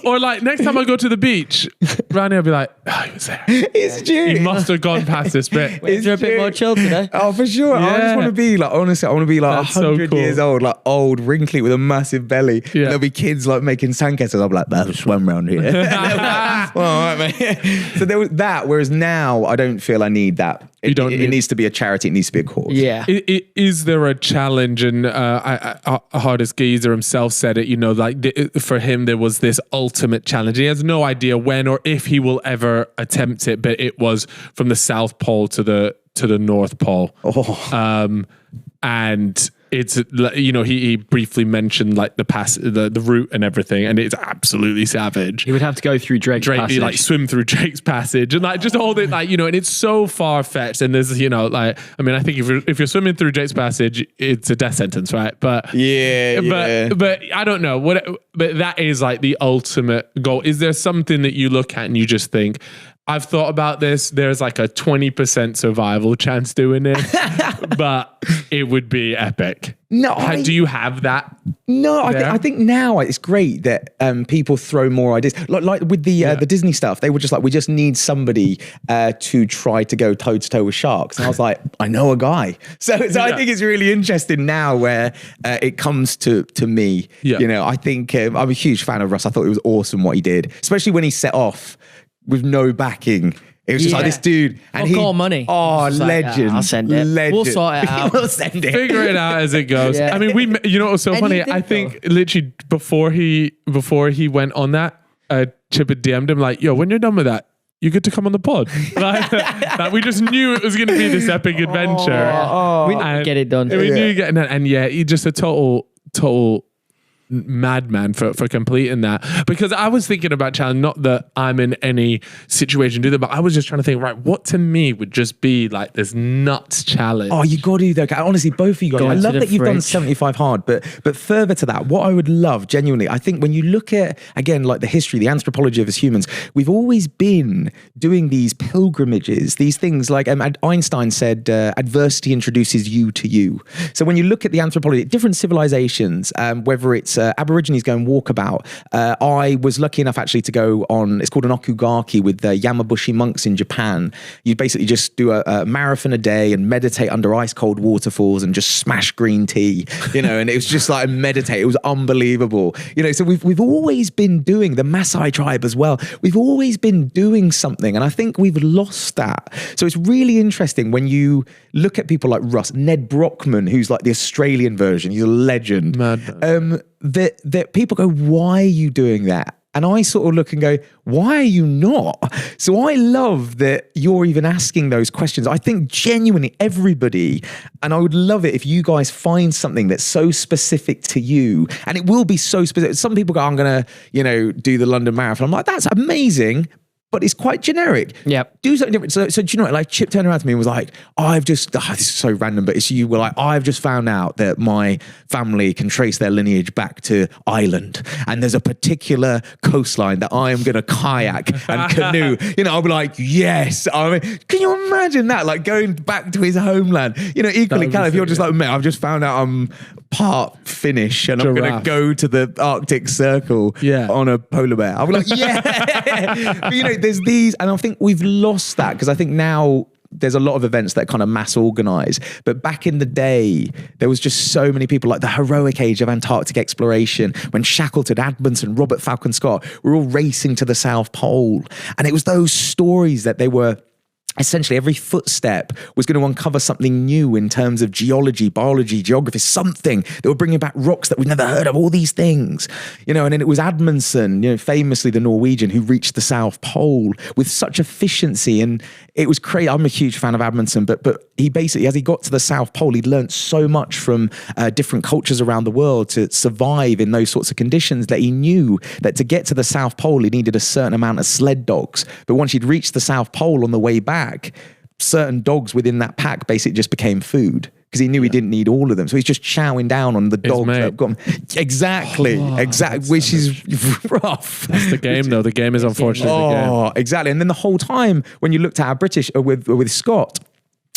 or like next time I go to the beach, Randy will be like, he was there. It's true. He must have gone past this bit. Is there a bit more chill today? Oh, for sure. Yeah. I just want to be like, honestly, I want to be like 100 years old, like old, wrinkly with a massive belly. Yeah. There'll be kids like making sandcastles. I'll be like, I swam around here. Well, all right, mate. So there was that, whereas now I don't feel I need that. It needs to be a charity. It needs to be a cause. Yeah. Is there a challenge? And Hardest Geezer himself said it, for him, there was this ultimate challenge. He has no idea when or if he will ever attempt it, but it was from the South Pole to the North Pole. And it's, he briefly mentioned like the route and everything, and it's absolutely savage. He would have to go through Drake's Passage. Like swim through Drake's Passage, and like just all the and it's so far fetched. And there's I think if you're swimming through Drake's Passage, it's a death sentence, right? But but I don't know but that is like the ultimate goal. Is there something that you look at and you just think, I've thought about this, there's like a 20% survival chance doing it, but it would be epic? No. Do you have that? No, I think now it's great that people throw more ideas. Like with the Disney stuff, they were just like, we just need somebody to try to go toe to toe with sharks. And I was like, I know a guy. So I think it's really interesting now where it comes to me. Yeah. I think I'm a huge fan of Russ. I thought it was awesome what he did, especially when he set off with no backing. It was just like this dude. And call money. Oh, legend. I'll send it. Legend. We'll sort it out. We'll send it. Figure it out as it goes. Yeah. I mean, what was so funny? I think literally before he went on that, Chip had DM'd him like, yo, when you're done with that, you get to come on the pod. Like, we just knew it was going to be this epic adventure. We knew get it done. We knew getting that. And yeah, he just a total madman for completing that, because I was thinking about challenge, not that I'm in any situation to do that, but I was just trying to think, right, what to me would just be like this nuts challenge. Oh, you got to though. Honestly, both of you guys. I love that you've done 75 hard, but further to that, what I would love, genuinely, I think when you look at, again, like the history, the anthropology of us humans, we've always been doing these pilgrimages, these things like Einstein said, adversity introduces you to you. So when you look at the anthropology, different civilizations, whether it's Aborigines go and walkabout. I was lucky enough actually to go on, it's called an okugaki with Yamabushi monks in Japan. You basically just do a marathon a day and meditate under ice cold waterfalls and just smash green tea, and it was just like meditate. It was unbelievable. So we've always been doing, the Maasai tribe as well. We've always been doing something, and I think we've lost that. So it's really interesting when you look at people like Ned Brockman, who's like the Australian version. He's a legend. That people go, why are you doing that? And I sort of look and go, why are you not? So I love that you're even asking those questions. I think genuinely everybody, and I would love it if you guys find something that's so specific to you, and it will be so specific. Some people go, I'm going to, do the London Marathon. I'm like, that's amazing, but it's quite generic. Yep. Do something different. So do you know what? Like Chip turned around to me and was like, this is so random, but it's you were like, I've just found out that my family can trace their lineage back to Ireland. And there's a particular coastline that I am going to kayak and canoe. I'll be like, yes. I mean, can you imagine that? Like going back to his homeland. Equally, if you're just like, mate, I've just found out I'm part Finnish and I'm going to go to the Arctic Circle on a polar bear. I'll be like, yeah. But, there's these, and I think we've lost that because I think now there's a lot of events that kind of mass organize. But back in the day, there was just so many people, like the heroic age of Antarctic exploration, when Shackleton, Edmondson, Robert Falcon Scott were all racing to the South Pole. And it was those stories that they were, essentially every footstep was going to uncover something new in terms of geology, biology, geography, something. They were bringing back rocks that we'd never heard of, all these things. And then it was Amundsen, famously the Norwegian, who reached the South Pole with such efficiency. And it was crazy. I'm a huge fan of Amundsen, but he basically, as he got to the South Pole, he'd learned so much from different cultures around the world to survive in those sorts of conditions that he knew that to get to the South Pole, he needed a certain amount of sled dogs. But once he'd reached the South Pole on the way back, certain dogs within that pack basically just became food because he knew he didn't need all of them. So he's just chowing down on the dogs that have got him. Exactly, which is rough. That's the game, though. The game is unfortunately the game. Exactly. And then the whole time when you looked at our British with Scott,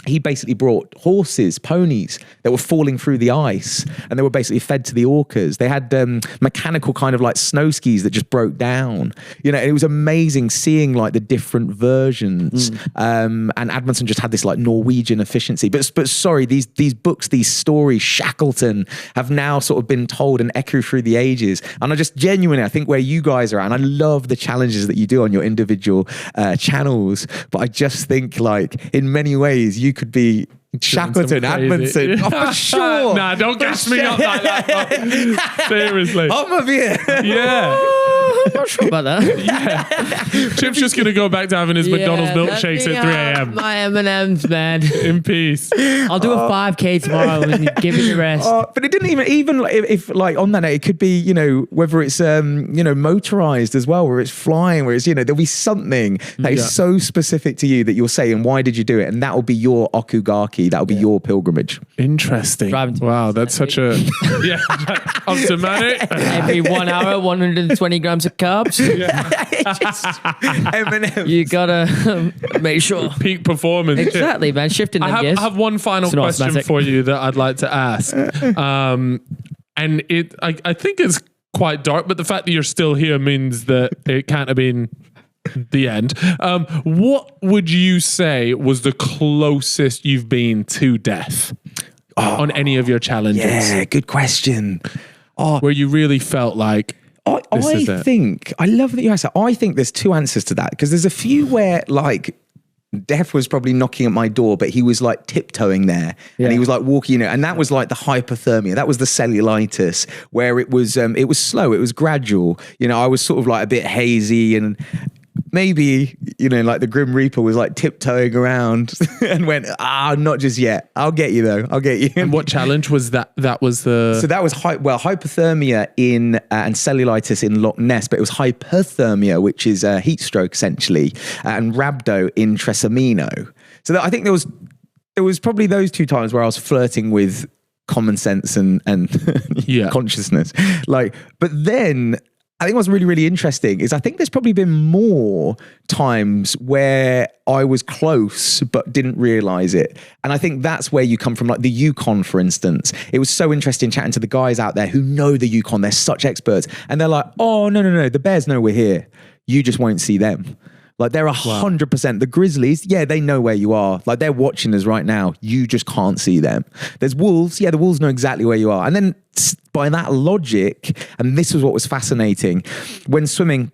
he basically brought horses, ponies that were falling through the ice, and they were basically fed to the orcas. They had mechanical kind of like snow skis that just broke down. It was amazing seeing like the different versions. And Amundsen just had this like Norwegian efficiency. But sorry, these books, these stories, Shackleton, have now sort of been told and echo through the ages. And I just genuinely, I think where you guys are at, and I love the challenges that you do on your individual channels, but I just think like in many ways you could be Shackleton, Amundsen, for sure. Nah, don't gas me up like that. Seriously. I'm a beer. Yeah. I'm not sure about that. Yeah. Chip's just going to go back to having his McDonald's milkshakes at 3 a.m. My M&Ms, man. In peace. I'll do a 5K tomorrow and give it the rest. But it didn't even like, if like on that note, it could be, whether it's, motorized as well, where it's flying, where it's, there'll be something that is so specific to you that you'll say, and why did you do it? And that will be your okugaki. That'll be your pilgrimage. Interesting. Wow, that's such a up to money. Every 1 hour, 120 grams of carbs. M&M. You gotta make sure Peak performance. Exactly, man. Shifting them gears. I have one final question for you that I'd like to ask. And I think it's quite dark, but the fact that you're still here means that it can't have been the end. What would you say was the closest you've been to death on any of your challenges? Yeah, good question. Where you really felt like I think, I love that you asked that. I think there's two answers to that, because there's a few where like death was probably knocking at my door, but he was like tiptoeing there and he was like walking, and that was like the hypothermia. That was the cellulitis, where it was slow, it was gradual. I was sort of like a bit hazy, maybe, like the Grim Reaper was like tiptoeing around and went, not just yet. I'll get you though. I'll get you. And what challenge was that? That was the... So that was hypothermia and cellulitis in Loch Ness, but it was hyperthermia, which is heat stroke essentially, and rhabdo in Trasimeno. So I think there was probably those 2 times where I was flirting with common sense and consciousness. But then I think what's really, really interesting is I think there's probably been more times where I was close but didn't realize it. And I think that's where you come from, like the Yukon, for instance. It was so interesting chatting to the guys out there who know the Yukon. They're such experts. And they're like, oh, no, the bears know we're here. You just won't see them. Like they're 100%. The grizzlies, they know where you are. Like they're watching us right now. You just can't see them. There's wolves. The wolves know exactly where you are. And then by that logic, and this was what was fascinating, when swimming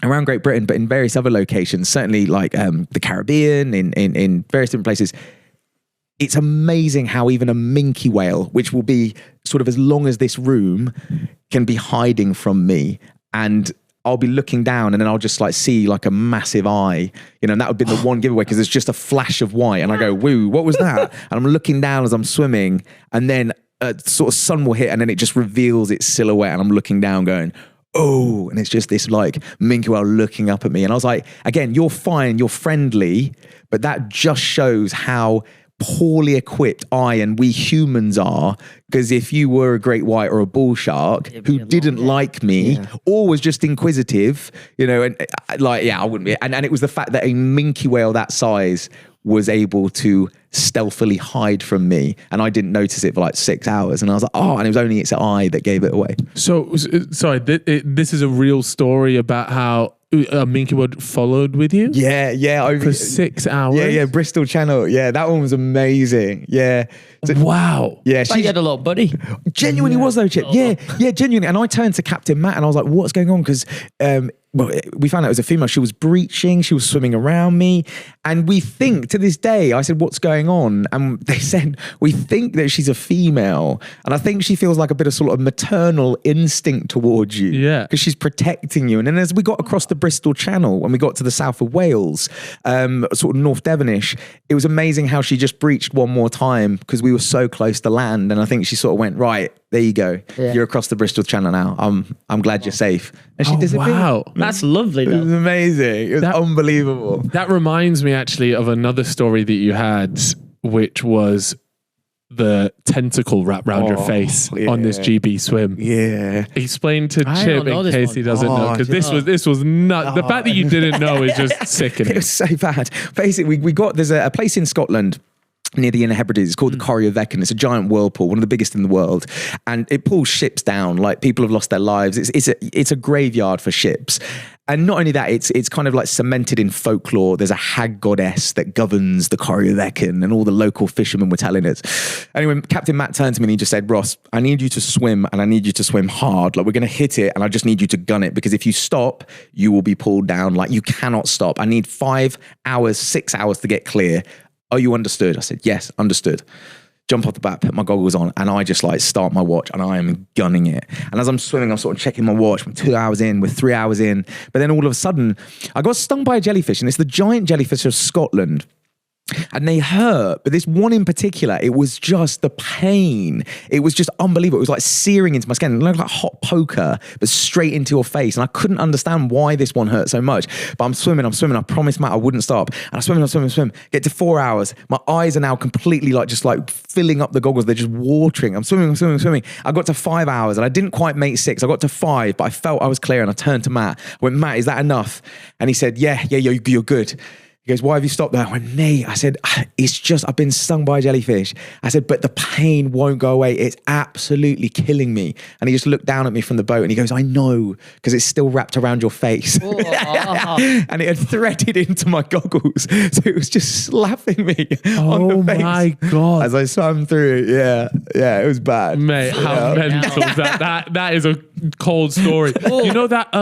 around Great Britain, but in various other locations, certainly like the Caribbean, in various different places, it's amazing how even a minke whale, which will be sort of as long as this room, can be hiding from me. And I'll be looking down and then I'll just like see like a massive eye, and that would be the one giveaway because there's just a flash of white and I go, woo, what was that? And I'm looking down as I'm swimming and then sort of sun will hit and then it just reveals its silhouette and I'm looking down going, oh, and it's just this like minke whale looking up at me. And I was like, again, you're fine, you're friendly, but that just shows how poorly equipped I and we humans are, because if you were a great white or a bull shark who didn't like me or was just inquisitive, and I wouldn't be. And it was the fact that a minke whale that size was able to stealthily hide from me and I didn't notice it for like 6 hours and I was like, and it was only its eye that gave it away. So sorry, this is a real story about how a minke whale followed with you? For 6 hours? Bristol Channel. That one was amazing. So, wow. Yeah, she had a little buddy. Genuinely was though, Chip. Genuinely. And I turned to Captain Matt and I was like, what's going on? Because we found out it was a female. She was breaching. She was swimming around me. And we think to this day, I said, what's going on? And they said, we think that she's a female. And I think she feels like a bit of sort of maternal instinct towards you. Yeah. Because she's protecting you. And then as we got across the Bristol Channel, when we got to the south of Wales, sort of North Devonish, it was amazing how she just breached one more time because we were so close to land. And I think she sort of went, right, there you go. Yeah. You're across the Bristol Channel now. I'm glad you're safe. And she disappeared. Wow. That's lovely though. It was amazing. It was unbelievable. That reminds me actually of another story that you had, which was the tentacle wrapped around your face on this GB swim. Yeah. Explain to Chip in case he doesn't know, because this was nuts. The fact that you didn't know is just sickening. It was so bad. Basically, there's a place in Scotland near the Inner Hebrides. It's called the Corryvreckan. It's a giant whirlpool, one of the biggest in the world, and it pulls ships down. Like people have lost their lives. It's a graveyard for ships. And not only that, it's kind of like cemented in folklore. There's a hag goddess that governs the Corryvreckan, and all the local fishermen were telling us. Anyway, Captain Matt turned to me and he just said, Ross, I need you to swim, and I need you to swim hard. Like, we're going to hit it, and I just need you to gun it, because if you stop, you will be pulled down. Like, you cannot stop. I need 5 hours, 6 hours to get clear. Oh, you understood? I said, yes, understood. Jump off the bat, put my goggles on, and I just like start my watch and I am gunning it. And as I'm swimming, I'm sort of checking my watch. I'm 2 hours in, we're 3 hours in. But then all of a sudden, I got stung by a jellyfish, and it's the giant jellyfish of Scotland. And they hurt, but this one in particular, it was just the pain. It was just unbelievable. It was like searing into my skin. It looked like hot poker, but straight into your face. And I couldn't understand why this one hurt so much. But I'm swimming. I promised Matt I wouldn't stop. And I swim. Get to 4 hours. My eyes are now completely like just like filling up the goggles. They're just watering. I'm swimming. I got to 5 hours and I didn't quite make 6. I got to 5, but I felt I was clear, and I turned to Matt. I went, Matt, is that enough? And he said, yeah, you're good. He goes, why have you stopped there? I went, mate. I said, it's just, I've been stung by a jellyfish. I said, but the pain won't go away. It's absolutely killing me. And he just looked down at me from the boat and he goes, I know, because it's still wrapped around your face. And it had threaded into my goggles. So it was just slapping me on the face. Oh my God. As I swam through it. Yeah, it was bad. Mate, how mental is that? That is a cold story. You know that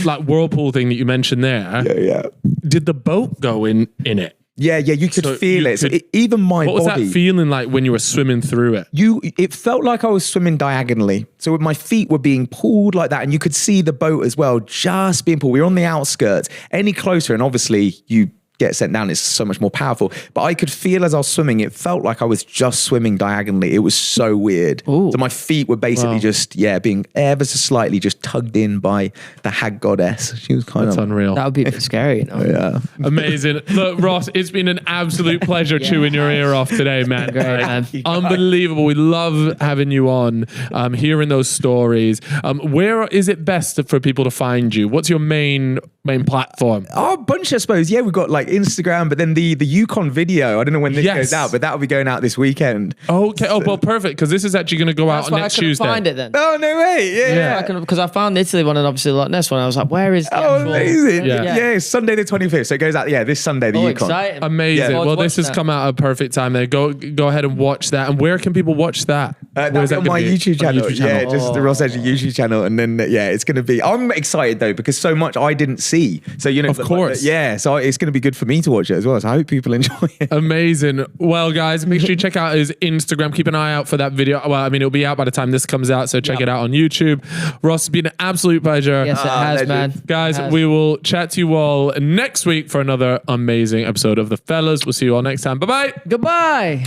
like whirlpool thing that you mentioned there? Yeah. Did the boat go in it? Yeah, you could So feel you it. So could- even my What was body. that feeling like when you were swimming through it? It felt like I was swimming diagonally. So my feet were being pulled like that, and you could see the boat as well, just being pulled. We were on the outskirts. Any closer, and obviously you get sent down, it's so much more powerful. But I could feel as I was swimming, it felt like I was just swimming diagonally. It was so weird. Ooh. So my feet were basically just, being ever so slightly just tugged in by the hag goddess. She was kind That's of unreal. That would be a bit scary, you know? Yeah. Amazing. Look, Ross, it's been an absolute pleasure chewing your ear off today, man. Great, man. Unbelievable. We love having you on, hearing those stories. Where is it best for people to find you? What's your main platform? Oh, a bunch, I suppose. Yeah, we've got like Instagram, but then the Yukon video. I don't know when this Yes. goes out, but that'll be going out this weekend. Okay. Oh, well, perfect. Because this is actually going to go That's out why next I couldn't Tuesday. find it then. Oh, no way. Yeah. Because I found the Italy one and obviously the Loch Ness one. I was like, where is the Oh, actual... amazing. Yeah. Yeah. It's Sunday the 25th. So it goes out, this Sunday, the Oh, Yukon. exciting. Amazing. Yeah. Well, this has Watch come out at a perfect time there. Go ahead and watch that. And where can people watch that? That'll Where's be on gonna my be? YouTube On channel. YouTube Yeah, just the Ross Edgley YouTube channel. And then, it's going to be... I'm excited, though, because so much I didn't see. So, Of course. So it's going to be good for me to watch it as well. So I hope people enjoy it. Amazing. Well, guys, make sure you check out his Instagram. Keep an eye out for that video. Well, I mean, it'll be out by the time this comes out, so check it out on YouTube. Ross, it's been an absolute pleasure. Yes, it has, legend. man. Guys, It has. we will chat to you all next week for another amazing episode of The Fellas. We'll see you all next time. Bye-bye. Goodbye.